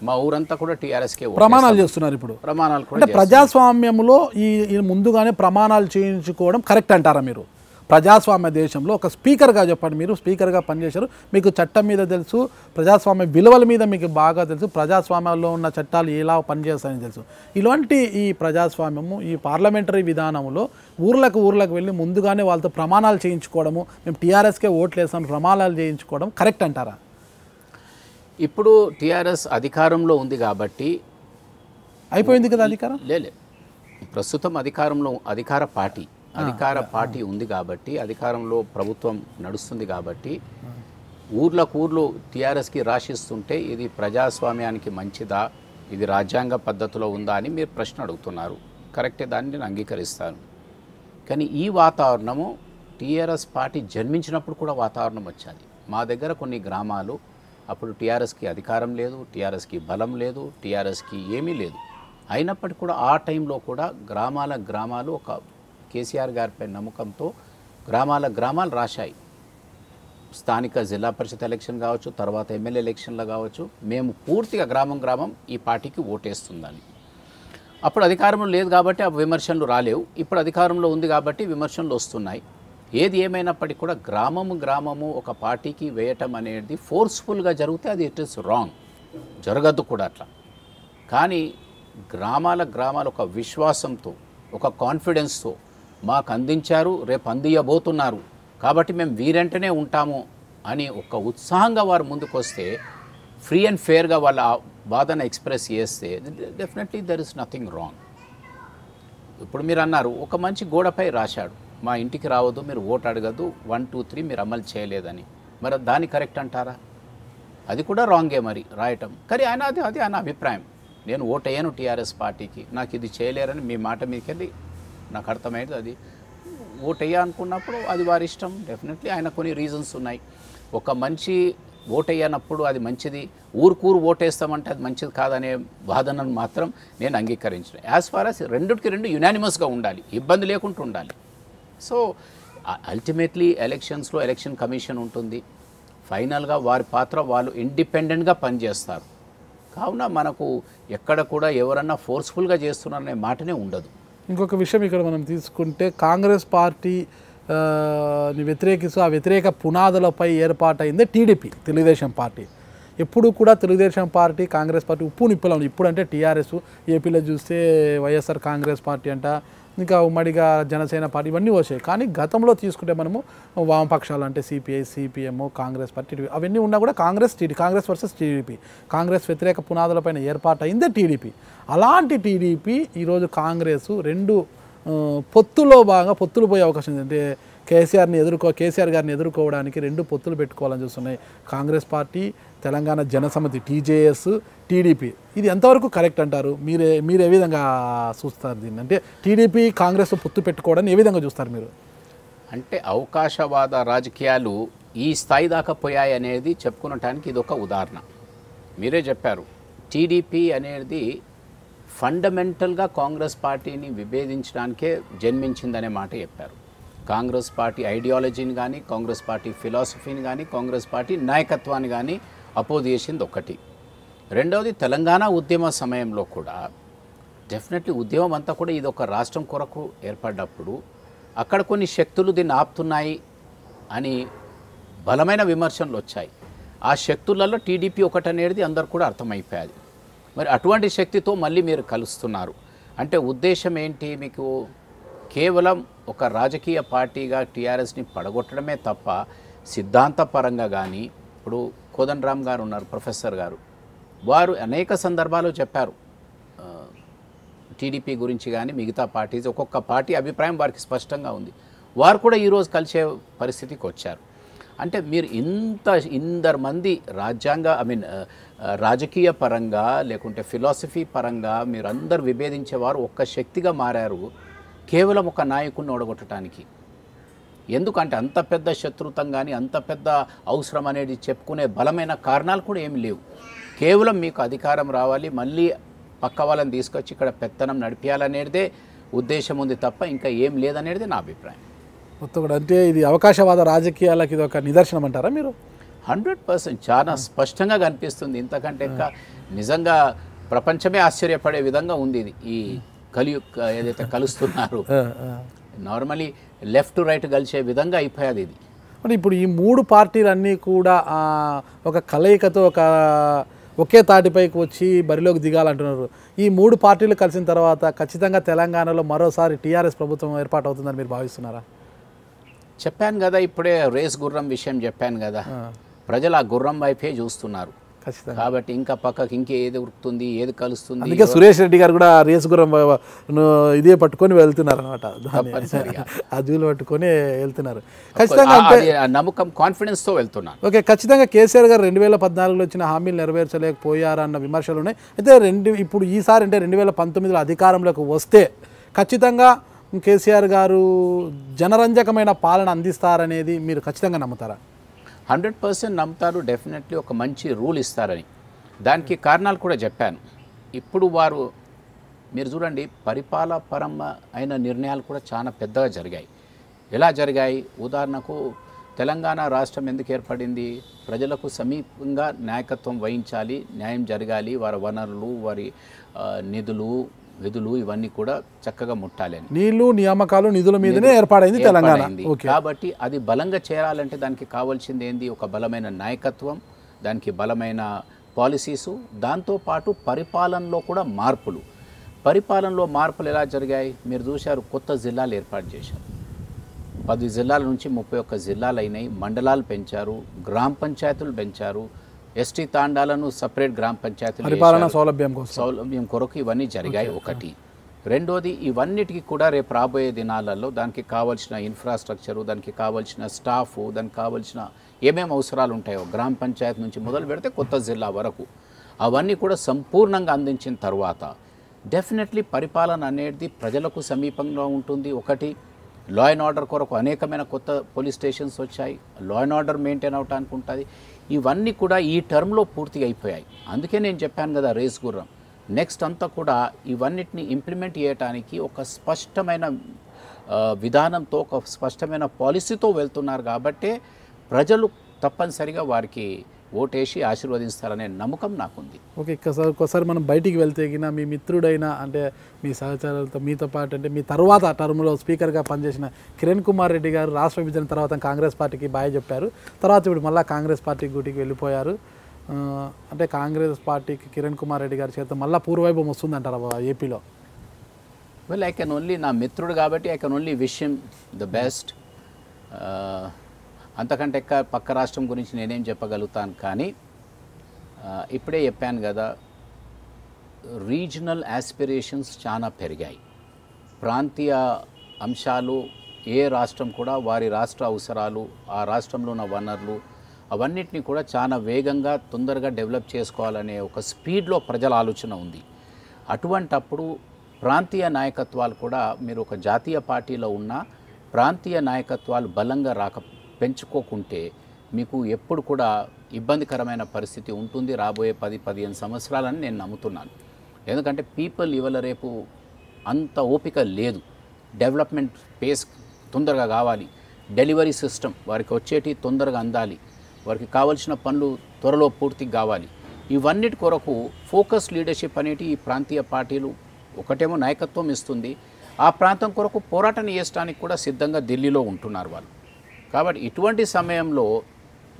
మా ఊరంతా కూడా టీఆర్ఎస్కే ప్రమాణాలు చేస్తున్నారు. ఇప్పుడు ప్రమాణాలు కూడా, అంటే ప్రజాస్వామ్యంలో ఈ ముందుగానే ప్రమాణాలు చేయించుకోవడం కరెక్ట్ అంటారా మీరు? ప్రజాస్వామ్య దేశంలో ఒక స్పీకర్గా చెప్పండి, మీరు స్పీకర్గా పనిచేశారు, మీకు చట్టం మీద తెలుసు, ప్రజాస్వామ్య విలువల మీద మీకు బాగా తెలుసు, ప్రజాస్వామ్యంలో ఉన్న చట్టాలు ఎలా పనిచేస్తాయని తెలుసు. ఇలాంటి ఈ ప్రజాస్వామ్యము, ఈ పార్లమెంటరీ విధానంలో ఊర్లకు వెళ్ళి ముందుగానే వాళ్ళతో ప్రమాణాలు చేయించుకోవడము, మేము టీఆర్ఎస్కే ఓట్లు వేస్తాం ప్రమాణాలు చేయించుకోవడం కరెక్ట్ అంటారా? ఇప్పుడు టీఆర్ఎస్ అధికారంలో ఉంది కాబట్టి అయిపోయింది కదా అధికారం? లేదు, ప్రస్తుతం అధికార పార్టీ ఉంది కాబట్టి, అధికారంలో ప్రభుత్వం నడుస్తుంది కాబట్టి ఊర్లు టీఆర్ఎస్కి రాసిస్తుంటే ఇది ప్రజాస్వామ్యానికి మంచిదా, ఇది రాజ్యాంగ పద్ధతిలో ఉందా అని మీరు ప్రశ్న అడుగుతున్నారు. కరెక్టే, దాన్ని నేను అంగీకరిస్తాను. కానీ ఈ వాతావరణము టీఆర్ఎస్ పార్టీ జన్మించినప్పుడు కూడా వాతావరణం వచ్చేది. మా దగ్గర కొన్ని గ్రామాలు అప్పుడు టీఆర్ఎస్కి అధికారం లేదు, టీఆర్ఎస్కి బలం లేదు, టీఆర్ఎస్కి ఏమీ లేదు. అయినప్పటికీ కూడా ఆ టైంలో కూడా గ్రామాలు ఒక కేసీఆర్ గారిపై నమ్మకంతో గ్రామాలు రాశాయి. స్థానిక జిల్లా పరిషత్ ఎలక్షన్ కావచ్చు, తర్వాత ఎమ్మెల్యే ఎలక్షన్లో కావచ్చు, మేము పూర్తిగా గ్రామం ఈ పార్టీకి ఓటేస్తుందని. అప్పుడు అధికారంలో లేదు కాబట్టి ఆ విమర్శలు రాలేవు. ఇప్పుడు అధికారంలో ఉంది కాబట్టి విమర్శలు వస్తున్నాయి. ఏది ఏమైనప్పటికీ కూడా గ్రామము ఒక పార్టీకి వేయటం అనేది ఫోర్స్ఫుల్గా జరిగితే అది ఇట్ ఈస్ రాంగ్, జరగద్దు కూడా అట్లా. కానీ గ్రామాలు ఒక విశ్వాసంతో, ఒక కాన్ఫిడెన్స్తో మాకు అందించారు, రేపు అందియబోతున్నారు కాబట్టి మేము వీరంటనే ఉంటాము అని ఒక ఉత్సాహంగా వారు ముందుకు వస్తే, ఫ్రీ అండ్ ఫేర్గా వాళ్ళ బాధను ఎక్స్ప్రెస్ చేస్తే definitely there is nothing wrong. ఇప్పుడు మీరు అన్నారు ఒక మంచి గోడపై రాశాడు, మా ఇంటికి రావద్దు, మీరు ఓటు అడగద్దు, 1 2 3 మీరు అమలు చేయలేదని. మరి దాన్ని కరెక్ట్ అంటారా? అది కూడా రాంగే మరి రాయటం. కానీ అది ఆయన అభిప్రాయం. నేను ఓటు వేయను టీఆర్ఎస్ పార్టీకి, నాకు ఇది చేయలేరని మీ మాట మీదకెళ్ళి నాకు అర్థమైంది. అది ఓటు వేయ అనుకున్నప్పుడు అది వారి ఇష్టం. డెఫినెట్లీ ఆయన కొన్ని రీజన్స్ ఉన్నాయి. ఒక మంచి ఓటు వేయనప్పుడు అది మంచిది, ఊరుకూరు ఓటేస్తామంటే అది మంచిది కాదనే వాదనను మాత్రం నేను అంగీకరించిన. యాజ్ ఫార్ యాజ్ రెండుకి రెండు యునానిమస్గా ఉండాలి, ఇబ్బంది లేకుండా ఉండాలి. సో అల్టిమేట్లీ ఎలక్షన్స్లో ఎలక్షన్ కమిషన్ ఉంటుంది. ఫైనల్గా వారి పాత్ర వాళ్ళు ఇండిపెండెంట్గా పనిచేస్తారు. కావున మనకు ఎక్కడ కూడా ఎవరన్నా ఫోర్స్ఫుల్గా చేస్తున్నారనే మాటనే ఉండదు. ఇంకొక విషయం ఇక్కడ మనం తీసుకుంటే కాంగ్రెస్ పార్టీ వ్యతిరేకిస్తూ ఆ వ్యతిరేక పునాదులపై ఏర్పాటైందే టీడీపీ, తెలుగుదేశం పార్టీ. ఎప్పుడు కూడా తెలుగుదేశం పార్టీ కాంగ్రెస్ పార్టీ ఉప్పు నిప్పులో ఉంది. ఇప్పుడు అంటే టీఆర్ఎస్, ఏపీలో చూస్తే వైఎస్ఆర్ కాంగ్రెస్ పార్టీ అంట, ఇంకా ఉమ్మడిగా జనసేన పార్టీ, ఇవన్నీ వచ్చాయి. కానీ గతంలో తీసుకుంటే మనము వామపక్షాలు అంటే సిపిఐ, సిపిఎం, కాంగ్రెస్ పార్టీ, అవన్నీ ఉన్నా కూడా కాంగ్రెస్ వర్సెస్ టీడీపీ, కాంగ్రెస్ వ్యతిరేక పునాదులపైన ఏర్పాటైందే టీడీపీ. అలాంటి టీడీపీ ఈరోజు కాంగ్రెస్ రెండు పొత్తులు పోయే అవకాశం ఉంది. అంటే కేసీఆర్ గారిని ఎదుర్కోవడానికి రెండు పొత్తులు పెట్టుకోవాలని చూస్తున్నాయి Congress party, Telangana Jana Samithi, TJS, TDP. ఇది ఎంతవరకు కరెక్ట్ అంటారు? మీరు ఏ విధంగా చూస్తారు దీన్ని? అంటే టీడీపీ కాంగ్రెస్ పొత్తు పెట్టుకోవడాన్ని ఏ విధంగా చూస్తారు మీరు? అంటే అవకాశవాద రాజకీయాలు ఈ స్థాయి దాకా పోయాయి అనేది చెప్పుకోవటానికి ఇది ఒక ఉదాహరణ. మీరే చెప్పారు, టీడీపీ అనేది ఫండమెంటల్గా కాంగ్రెస్ పార్టీని విభేదించడానికే జన్మించిందనే మాట చెప్పారు. కాంగ్రెస్ పార్టీ ఐడియాలజీని కానీ, కాంగ్రెస్ పార్టీ ఫిలాసఫీని కానీ, కాంగ్రెస్ పార్టీ నాయకత్వాన్ని కానీ అపోజ్ చేసింది ఒకటి. రెండవది, తెలంగాణ ఉద్యమ సమయంలో కూడా డెఫినెట్లీ ఉద్యమం అంతా కూడా ఇది ఒక రాష్ట్రం కొరకు ఏర్పడ్డప్పుడు అక్కడ కొన్ని శక్తులు దీన్ని ఆపుతున్నాయి అని బలమైన విమర్శలు వచ్చాయి. ఆ శక్తులలో టీడీపీ ఒకటనేది అందరు కూడా అర్థమైపోయాది. మరి అటువంటి శక్తితో మళ్ళీ మీరు కలుస్తున్నారు అంటే ఉద్దేశం ఏంటి? మీకు కేవలం ఒక రాజకీయ పార్టీగా టీఆర్ఎస్ని పడగొట్టడమే తప్ప సిద్ధాంతపరంగా కానీ, ఇప్పుడు కోదండరామ్ గారు ఉన్నారు, ప్రొఫెసర్ గారు, వారు అనేక సందర్భాలు చెప్పారు టీడీపీ గురించి కానీ మిగతా పార్టీస్. ఒక్కొక్క పార్టీ అభిప్రాయం వారికి స్పష్టంగా ఉంది. వారు కూడా ఈరోజు కలిసే పరిస్థితికి వచ్చారు. అంటే మీరు ఇందరు మంది రాజకీయ పరంగా లేకుంటే ఫిలాసఫీ పరంగా మీరందరూ విభేదించేవారు ఒక్క శక్తిగా మారారు కేవలం ఒక నాయకుడిని ఓడగొట్టడానికి. ఎందుకంటే అంత పెద్ద శత్రుత్వం కానీ అంత పెద్ద అవసరం అనేది చెప్పుకునే బలమైన కారణాలు కూడా ఏమి లేవు. కేవలం మీకు అధికారం రావాలి, మళ్ళీ పక్క వాళ్ళని తీసుకొచ్చి ఇక్కడ పెత్తనం నడిపించాలనేదే ఉద్దేశం ఉంది తప్ప ఇంకా ఏం లేదనేది నా అభిప్రాయం. మొత్తం కూడా అంటే ఇది అవకాశవాద రాజకీయాలకు ఇది ఒక నిదర్శనం అంటారా మీరు? 100% చాలా స్పష్టంగా కనిపిస్తుంది. ఇంతకంటే నిజంగా ప్రపంచమే ఆశ్చర్యపడే విధంగా ఉంది ఇది. ఈ ఏదైతే కలుస్తున్నారు నార్మలీ లెఫ్ట్ టు రైట్ కలిసే విధంగా అయిపోయాది ఇది. అంటే ఇప్పుడు ఈ మూడు పార్టీలన్నీ కూడా ఒక కలయికతో ఒకే తాటిపైకి వచ్చి బరిలోకి దిగాలంటున్నారు. ఈ మూడు పార్టీలు కలిసిన తర్వాత ఖచ్చితంగా తెలంగాణలో మరోసారి టీఆర్ఎస్ ప్రభుత్వం ఏర్పాటు అవుతుందని మీరు భావిస్తున్నారా? చెప్పాను కదా, ఇప్పుడే రేస్ గుర్రం విషయం చెప్పాను కదా, ప్రజలు ఆ గుర్రం వైపే చూస్తున్నారు. కాబట్టి ఇంకా పక్కకి ఇంకేది ఉరుకుతుంది, ఏది కలుస్తుంది. అందుకే సురేష్ రెడ్డి గారు కూడా రేస్ గుర్రం ఇదే పట్టుకొని వెళ్తున్నారు అనమాట, ఆ జూలు పట్టుకొని వెళ్తున్నారు. ఖచ్చితంగా నమ్మకం, కాన్ఫిడెన్స్తో వెళ్తున్నారు. ఓకే, ఖచ్చితంగా కేసీఆర్ గారు 2014లో వచ్చిన హామీలు నెరవేర్చలేకపోయారన్న విమర్శలు ఉన్నాయి. అయితే ఇప్పుడు ఈసారి అంటే 2019లో అధికారంలోకి వస్తే ఖచ్చితంగా కేసీఆర్ గారు జనరంజకమైన పాలన అందిస్తారనేది మీరు ఖచ్చితంగా నమ్ముతారా? 100% నమ్ముతారు. డెఫినెట్లీ ఒక మంచి రూల్ ఇస్తారని. దానికి కారణాలు కూడా చెప్పాను. ఇప్పుడు వారు మీరు చూడండి, పరిపాలపరమ అయిన నిర్ణయాలు కూడా చాలా పెద్దగా జరిగాయి. ఎలా జరిగాయి? ఉదాహరణకు తెలంగాణ రాష్ట్రం ఎందుకు ఏర్పడింది? ప్రజలకు సమీపంగా నాయకత్వం వహించాలి, న్యాయం జరగాలి, వారి వనరులు, వారి నిధులు, విధులు ఇవన్నీ కూడా చక్కగా ముట్టాలి అని. నీళ్లు, నియామకాలు, నిధుల మీదనే ఏర్పాడైంది తెలంగాణ. కాబట్టి అది బలంగా చేరాలంటే దానికి కావాల్సింది ఏంది? ఒక బలమైన నాయకత్వం, దానికి బలమైన పాలసీసు, దాంతోపాటు పరిపాలనలో కూడా మార్పులు. పరిపాలనలో మార్పులు ఎలా జరిగాయి? మీరు చూశారు, కొత్త జిల్లాలు ఏర్పాటు చేశారు. 10 జిల్లాల నుంచి 31 జిల్లాలు అయినాయి. మండలాలు పెంచారు, గ్రామ పంచాయతీలు పెంచారు, ఎస్టీ తాండాలను సపరేట్ గ్రామ పంచాయతీలు, పరిపాలన సౌలభ్యం కొరకు ఇవన్నీ జరిగాయి. ఒకటి. రెండోది, ఇవన్నిటికీ కూడా రేపు రాబోయే దినాలలో దానికి కావాల్సిన ఇన్ఫ్రాస్ట్రక్చరు, దానికి కావాల్సిన స్టాఫ్, దానికి కావాల్సిన ఏమేమి అవసరాలు ఉంటాయో గ్రామ పంచాయతీ నుంచి మొదలు పెడితే కొత్త జిల్లా వరకు అవన్నీ కూడా సంపూర్ణంగా అందించిన తర్వాత డెఫినెట్లీ పరిపాలన అనేది ప్రజలకు సమీపంగా ఉంటుంది. ఒకటి, లా అండ్ ఆర్డర్ కొరకు అనేకమైన కొత్త పోలీస్ స్టేషన్స్ వచ్చాయి, లా అండ్ ఆర్డర్ మెయింటైన్ అవడానికి ఉంటుంది. ఇవన్నీ కూడా ఈ టర్మ్లో పూర్తిగా అయిపోయాయి. అందుకే నేను చెప్పాను కదా, రేస్ గుర్రం. నెక్స్ట్ అంతా కూడా ఇవన్నిటిని ఇంప్లిమెంట్ చేయడానికి ఒక స్పష్టమైన విధానంతో, ఒక స్పష్టమైన పాలసీతో వెళ్తున్నారు. కాబట్టే ప్రజలు తప్పనిసరిగా వారికి ఓటేసి ఆశీర్వదిస్తారనే నమ్మకం నాకుంది. ఓకే, ఒకసారి మనం బయటికి వెళ్తే మీ మిత్రుడైన, అంటే మీ సహచరులతో మీతో పాటు, అంటే మీ తర్వాత టర్మ్లో స్పీకర్గా పనిచేసిన కిరణ్ కుమార్ రెడ్డి గారు రాష్ట్ర విభజన తర్వాత కాంగ్రెస్ పార్టీకి బాయ్ చెప్పారు. తర్వాత ఇప్పుడు మళ్ళీ కాంగ్రెస్ పార్టీ గూటికి వెళ్ళిపోయారు. అంటే కాంగ్రెస్ పార్టీకి కిరణ్ కుమార్ రెడ్డి గారి చేత మళ్ళీ పూర్వవైభవం వస్తుందంటారా ఏపీలో? వెల్, ఐ కెన్ ఓన్లీ, నా మిత్రుడు కాబట్టి I can only wish him the best. అంతకంటే పక్క రాష్ట్రం గురించి నేనేం చెప్పగలుగుతాను. కానీ ఇప్పుడే చెప్పాను కదా, రీజనల్ యాస్పిరేషన్స్ చాలా పెరిగాయి. ప్రాంతీయ అంశాలు, ఏ రాష్ట్రం కూడా వారి రాష్ట్ర అవసరాలు, ఆ రాష్ట్రంలో ఉన్న వనరులు అవన్నిటిని కూడా చాలా వేగంగా తొందరగా డెవలప్ చేసుకోవాలనే ఒక స్పీడ్లో ప్రజల ఆలోచన ఉంది. అటువంటప్పుడు ప్రాంతీయ నాయకత్వాలు కూడా, మీరు ఒక జాతీయ పార్టీలో ఉన్న ప్రాంతీయ నాయకత్వాలు బలంగా పెంచుకోకుంటే మీకు ఎప్పుడు కూడా ఇబ్బందికరమైన పరిస్థితి ఉంటుంది రాబోయే 10-15 సంవత్సరాలని నేను నమ్ముతున్నాను. ఎందుకంటే పీపుల్ ఇవాళ రేపు అంత ఓపిక లేదు. డెవలప్మెంట్ పేస్ తొందరగా కావాలి, డెలివరీ సిస్టమ్ వారికి వచ్చేటి తొందరగా అందాలి, వారికి కావాల్సిన పనులు త్వరలో పూర్తి కావాలి. ఇవన్నిటి కొరకు ఫోకస్ లీడర్షిప్ అనేటి ఈ ప్రాంతీయ పార్టీలు ఒకటేమో నాయకత్వం ఇస్తుంది, ఆ ప్రాంతం కొరకు పోరాటం చేయడానికి కూడా సిద్ధంగా ఢిల్లీలో ఉంటున్నారు వాళ్ళు. కాబట్టి ఇటువంటి సమయంలో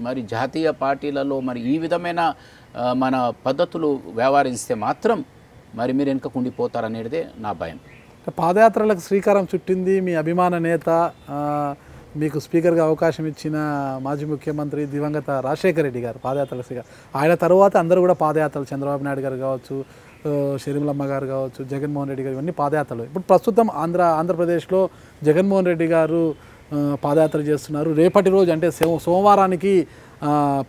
మరి జాతీయ పార్టీలలో మరి ఈ విధమైన మన పద్ధతులు వ్యవహరిస్తే మాత్రం మరి మీరు వెనుకకు ఉండిపోతారనేదే నా భయం. పాదయాత్రలకు శ్రీకారం చుట్టింది మీ అభిమాన నేత, మీకు స్పీకర్గా అవకాశం ఇచ్చిన మాజీ ముఖ్యమంత్రి దివంగత రాజశేఖర రెడ్డి గారు పాదయాత్రలకు శ్రీకారం. ఆయన తర్వాత అందరూ కూడా పాదయాత్రలు, చంద్రబాబు నాయుడు గారు కావచ్చు, షర్మిలమ్మ గారు కావచ్చు, జగన్మోహన్ రెడ్డి గారు, ఇవన్నీ పాదయాత్రలు. ఇప్పుడు ప్రస్తుతం ఆంధ్రప్రదేశ్లో జగన్మోహన్ రెడ్డి గారు పాదయాత్ర చేస్తున్నారు. రేపటి రోజు అంటే సోమవారానికి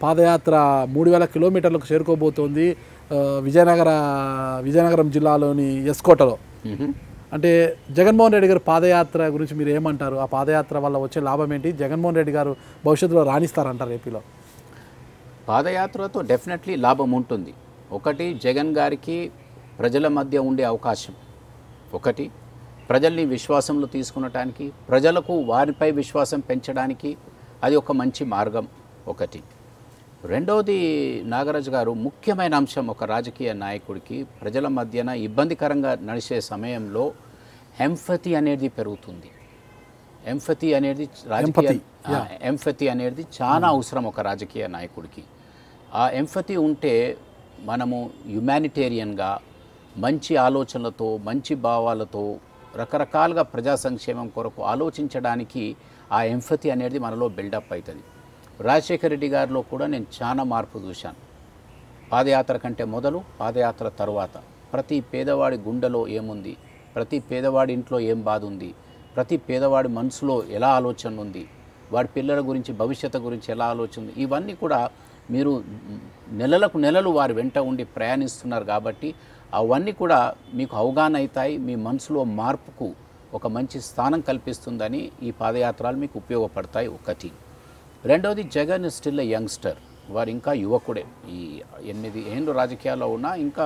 పాదయాత్ర 3000 కిలోమీటర్లకు చేరుకోబోతోంది విజయనగరం జిల్లాలోని ఎస్కోటలో. అంటే జగన్మోహన్ రెడ్డి గారు పాదయాత్ర గురించి మీరు ఏమంటారు? ఆ పాదయాత్ర వల్ల వచ్చే లాభం ఏంటి? జగన్మోహన్ రెడ్డి గారు భవిష్యత్తులో రాణిస్తారంటారు ఏపీలో? పాదయాత్రతో డెఫినెట్లీ లాభం ఉంటుంది. ఒకటి, జగన్ గారికి ప్రజల మధ్య ఉండే అవకాశం, ఒకటి ప్రజల్ని విశ్వాసంలో తీసుకునటానికి, ప్రజలకు వారిపై విశ్వాసం పెంచడానికి అది ఒక మంచి మార్గం ఒకటి. రెండవది, నాగరాజు గారు, ముఖ్యమైన అంశం ఒక రాజకీయ నాయకుడికి ప్రజల మధ్యన ఇబ్బందికరంగా నడిచే సమయంలో ఎంపతి అనేది పెరుగుతుంది. ఎంపతి అనేది చాలా అవసరం ఒక రాజకీయ నాయకుడికి. ఆ ఎంపతి ఉంటే మనము హ్యుమానిటేరియన్గా మంచి ఆలోచనలతో, మంచి భావాలతో, రకరకాలుగా ప్రజా సంక్షేమం కొరకు ఆలోచించడానికి ఆ ఎంపతి అనేది మనలో బిల్డప్ అవుతుంది. రాజశేఖర రెడ్డి గారిలో కూడా నేను చాలా మార్పు చూశాను. పాదయాత్ర కంటే మొదలు, పాదయాత్ర తర్వాత ప్రతి పేదవాడి గుండెలో ఏముంది, ప్రతి పేదవాడి ఇంట్లో ఏం బాధ ఉంది, ప్రతి పేదవాడి మనసులో ఎలా ఆలోచన ఉంది, వాడి పిల్లల గురించి, భవిష్యత్తు గురించి ఎలా ఆలోచన ఉంది, ఇవన్నీ కూడా మీరు నెలలకు నెలలు వారి వెంట ఉండి ప్రయాణిస్తున్నారు. కాబట్టి అవన్నీ కూడా మీకు అవగాహన అవుతాయి. మీ మనసులో మార్పుకు ఒక మంచి స్థానం కల్పిస్తుందని ఈ పాదయాత్రలు మీకు ఉపయోగపడతాయి. ఒకటి. రెండవది, జగన్ స్టిల్ యంగ్స్టర్, వారు ఇంకా యువకుడే, ఈ 8 ఏళ్ళు రాజకీయాల్లో ఉన్నా ఇంకా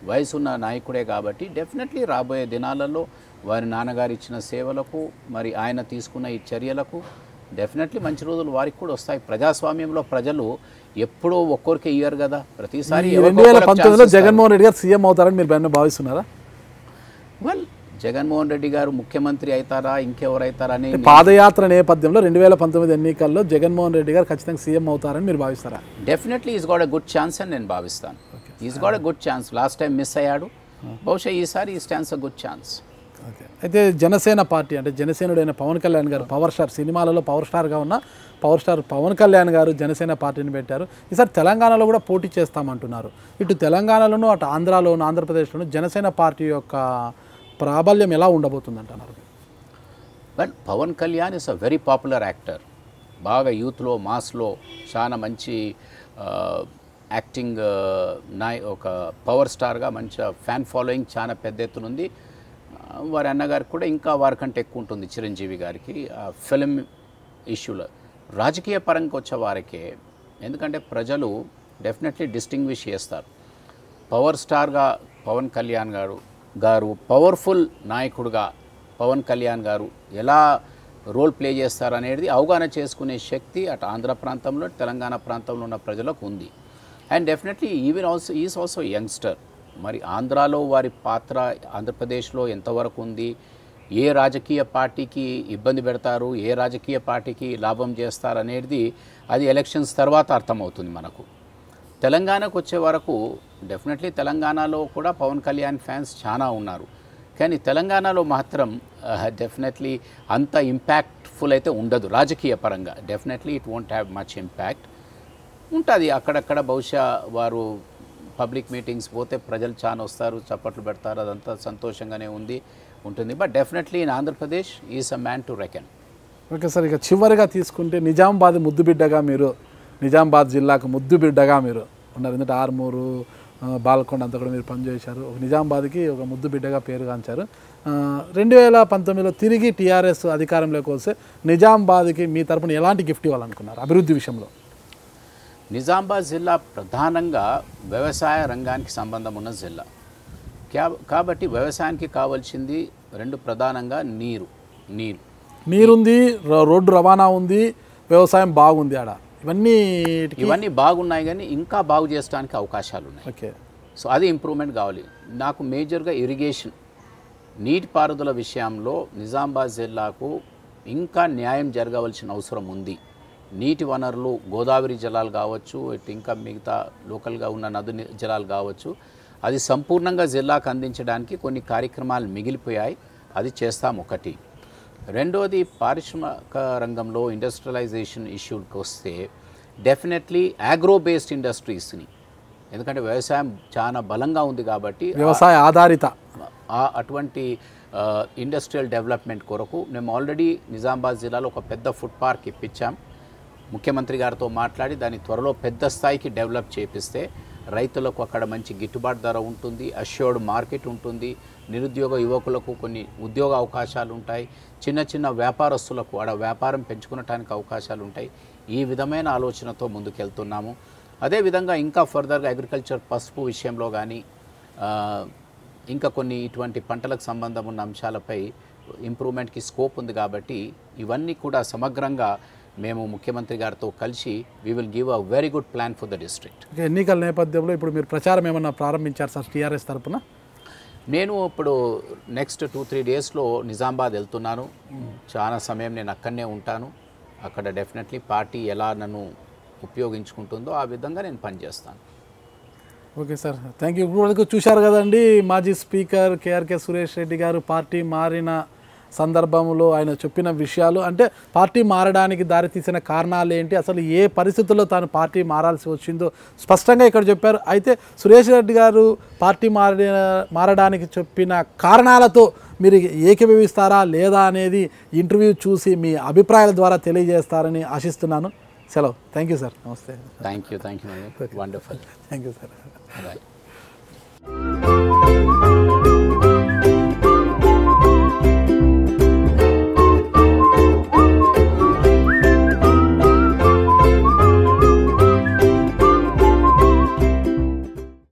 వయసున్న నాయకుడే కాబట్టి డెఫినెట్లీ రాబోయే దినాలలో వారి నాన్నగారు ఇచ్చిన సేవలకు మరి ఆయన తీసుకున్న ఈ చర్యలకు డెఫినెట్లీ మంచి రోజులు వారికి కూడా వస్తాయి. ప్రజాస్వామ్యంలో ప్రజలు ఎప్పుడో ఒక్కొరికి ఇయ్యారు కదా, ప్రతిసారి 2019లో జగన్మోహన్ రెడ్డి గారు సీఎం అవుతారని మీరు భావిస్తున్నారా? వెల్, జగన్మోహన్ రెడ్డి గారు ముఖ్యమంత్రి అవుతారా ఇంకెవరు అవుతారా అని పాదయాత్ర నేపథ్యంలో 2019 ఎన్నికల్లో జగన్మోహన్ రెడ్డి గారు ఖచ్చితంగా సీఎం అవుతారని మీరు భావిస్తారా? Definitely is got a good chance అని నేను భావిస్తాను. Is got a good chance. Last time miss అయ్యాడు, బహుశా ఈసారి ఈ stands a good chance. Okay. అయితే జనసేన పార్టీ అంటే జనసేనుడైన పవన్ కళ్యాణ్ గారు, పవర్ స్టార్, సినిమాలలో పవర్ స్టార్గా ఉన్న పవర్ స్టార్ పవన్ కళ్యాణ్ గారు జనసేన పార్టీని పెట్టారు. ఈసారి తెలంగాణలో కూడా పోటీ చేస్తామంటున్నారు. ఇటు తెలంగాణలోనూ అటు ఆంధ్రాలోను ఆంధ్రప్రదేశ్లోను జనసేన పార్టీ యొక్క ప్రాబల్యం ఎలా ఉండబోతుంది అంటున్నారు? But Pawan Kalyan is a very popular actor. బాగా యూత్లో మాస్లో చాలా మంచి యాక్టింగ్ ఒక పవర్ స్టార్గా మంచి ఫ్యాన్ ఫాలోయింగ్ చాలా పెద్ద ఎత్తున ఉంది. వారి అన్నగారికి కూడా ఇంకా వారికంటే ఎక్కువ ఉంటుంది, చిరంజీవి గారికి ఫిలిం ఇష్యూలో. రాజకీయ పరంగా వచ్చే వారికే, ఎందుకంటే ప్రజలు డెఫినెట్లీ డిస్టింగ్విష్ చేస్తారు. పవర్ స్టార్గా పవన్ కళ్యాణ్ గారు పవర్ఫుల్ నాయకుడుగా పవన్ కళ్యాణ్ గారు ఎలా రోల్ ప్లే చేస్తారు అనేది అవగాహన చేసుకునే శక్తి అటు ఆంధ్ర ప్రాంతంలో తెలంగాణ ప్రాంతంలో ఉన్న ప్రజలకు ఉంది. And definitely is also youngster. మరి ఆంధ్రాలో వారి పాత్ర ఆంధ్రప్రదేశ్లో ఎంతవరకు ఉంది, ఏ రాజకీయ పార్టీకి ఇబ్బంది పెడతారు, ఏ రాజకీయ పార్టీకి లాభం చేస్తారు అనేది అది ఎలక్షన్స్ తర్వాత అర్థమవుతుంది మనకు. తెలంగాణకు వచ్చే వరకు డెఫినెట్లీ తెలంగాణలో కూడా పవన్ కళ్యాణ్ ఫ్యాన్స్ చాలా ఉన్నారు. కానీ తెలంగాణలో మాత్రం డెఫినెట్లీ అంత ఇంపాక్ట్ఫుల్ అయితే ఉండదు రాజకీయ పరంగా. Definitely it won't have much impact. ఉంటుంది అక్కడక్కడ, బహుశా వారు పబ్లిక్ మీటింగ్స్ పోతే ప్రజలు చాలా వస్తారు, చప్పట్లు పెడతారు, అదంతా సంతోషంగానే ఉంటుంది. But definitely in Andhra Pradesh is a man to reckon. Okay sir, ఇక చివరిగా తీసుకుంటే నిజామాబాద్ ముద్దుబిడ్డగా మీరు, నిజామాబాద్ జిల్లాకు ముద్దుబిడ్డగా మీరు ఉన్నారు. ఎందుకంటే ఆర్మూరు, బాల్కొండ అంతా కూడా మీరు పనిచేశారు. ఒక నిజామాబాద్కి ఒక ముద్దుబిడ్డగా పేరుగాంచారు. 2019లో తిరిగి టీఆర్ఎస్ అధికారంలోకి వస్తే నిజామాబాద్కి మీ తరపున ఎలాంటి గిఫ్ట్ ఇవ్వాలనుకున్నారు అభివృద్ధి విషయంలో? నిజామాబాద్ జిల్లా ప్రధానంగా వ్యవసాయ రంగానికి సంబంధం ఉన్న జిల్లా కాబట్టి వ్యవసాయానికి కావాల్సింది 2 ప్రధానంగా నీరుంది, రోడ్డు రవాణా ఉంది, వ్యవసాయం బాగుంది. ఆడ ఇవన్నీ బాగున్నాయి, కానీ ఇంకా బాగు చేయడానికి అవకాశాలు ఉన్నాయి. ఓకే. సో అది ఇంప్రూవ్మెంట్ కావాలి. నాకు మేజర్గా ఇరిగేషన్, నీటిపారుదల విషయంలో నిజామాబాద్ జిల్లాకు ఇంకా న్యాయం జరగవలసిన అవసరం ఉంది. నీటి వనరులు, గోదావరి జలాలు కావచ్చు, ఇటు ఇంకా మిగతా లోకల్గా ఉన్న నది జలాలు కావచ్చు, అది సంపూర్ణంగా జిల్లాకు అందించడానికి కొన్ని కార్యక్రమాలు మిగిలిపోయాయి. అది చేస్తాం ఒకటి. రెండోది, పారిశ్రామిక రంగంలో ఇండస్ట్రియలైజేషన్ ఇష్యూకి వస్తే డెఫినెట్లీ అగ్రో బేస్డ్ ఇండస్ట్రీస్ని, ఎందుకంటే వ్యవసాయం చాలా బలంగా ఉంది కాబట్టి వ్యవసాయ ఆధారిత అటువంటి ఇండస్ట్రియల్ డెవలప్మెంట్ కొరకు మేము ఆల్రెడీ నిజామాబాద్ జిల్లాలో ఒక పెద్ద ఫుడ్ పార్క్ ఇప్పించాం. ముఖ్యమంత్రి గారితో మాట్లాడి దాన్ని త్వరలో పెద్ద స్థాయికి డెవలప్ చేపిస్తే రైతులకు అక్కడ మంచి గిట్టుబాటు ధర ఉంటుంది, అష్యూర్డ్ మార్కెట్ ఉంటుంది, నిరుద్యోగ యువకులకు కొన్ని ఉద్యోగ అవకాశాలు ఉంటాయి, చిన్న చిన్న వ్యాపారస్తులకు ఆడ వ్యాపారం పెంచుకునటానికి అవకాశాలు ఉంటాయి. ఈ విధమైన ఆలోచనతో ముందుకెళ్తున్నాము. అదేవిధంగా ఇంకా ఫర్దర్గా అగ్రికల్చర్, పసుపు విషయంలో కానీ ఇంకా కొన్ని ఇటువంటి పంటలకు సంబంధం ఉన్న అంశాలపై ఇంప్రూవ్మెంట్కి స్కోప్ ఉంది. కాబట్టి ఇవన్నీ కూడా సమగ్రంగా మేము ముఖ్యమంత్రి గారితో కలిసి we will give a very good plan for the district. ఎన్నికల నేపథ్యంలో ఇప్పుడు మీరు ప్రచారం ఏమన్నా ప్రారంభించారు సార్ టీఆర్ఎస్ తరఫున? నేను ఇప్పుడు నెక్స్ట్ 2-3 డేస్లో నిజామాబాద్ వెళ్తున్నాను. చాలా సమయం నేను అక్కడనే ఉంటాను. అక్కడ డెఫినెట్లీ పార్టీ ఎలా నన్ను ఉపయోగించుకుంటుందో ఆ విధంగా నేను పనిచేస్తాను. Okay sir, thank you. ఇప్పుడు చూశారు కదండి, మాజీ స్పీకర్ కేఆర్కే సురేష్ రెడ్డి గారు పార్టీ మారిన సందర్భంలో ఆయన చెప్పిన విషయాలు, అంటే పార్టీ మారడానికి దారితీసిన కారణాలు ఏంటి, అసలు ఏ పరిస్థితుల్లో తాను పార్టీ మారాల్సి వచ్చిందో స్పష్టంగా ఇక్కడ చెప్పారు. అయితే సురేష్ రెడ్డి గారు పార్టీ మారడానికి చెప్పిన కారణాలతో మీరు ఏకీభవిస్తారా లేదా అనేది ఇంటర్వ్యూ చూసి మీ అభిప్రాయాల ద్వారా తెలియజేస్తారని ఆశిస్తున్నాను. సెలవు. Thank you sir. నమస్తే. Thank you. Wonderful. Thank you sir. Bye.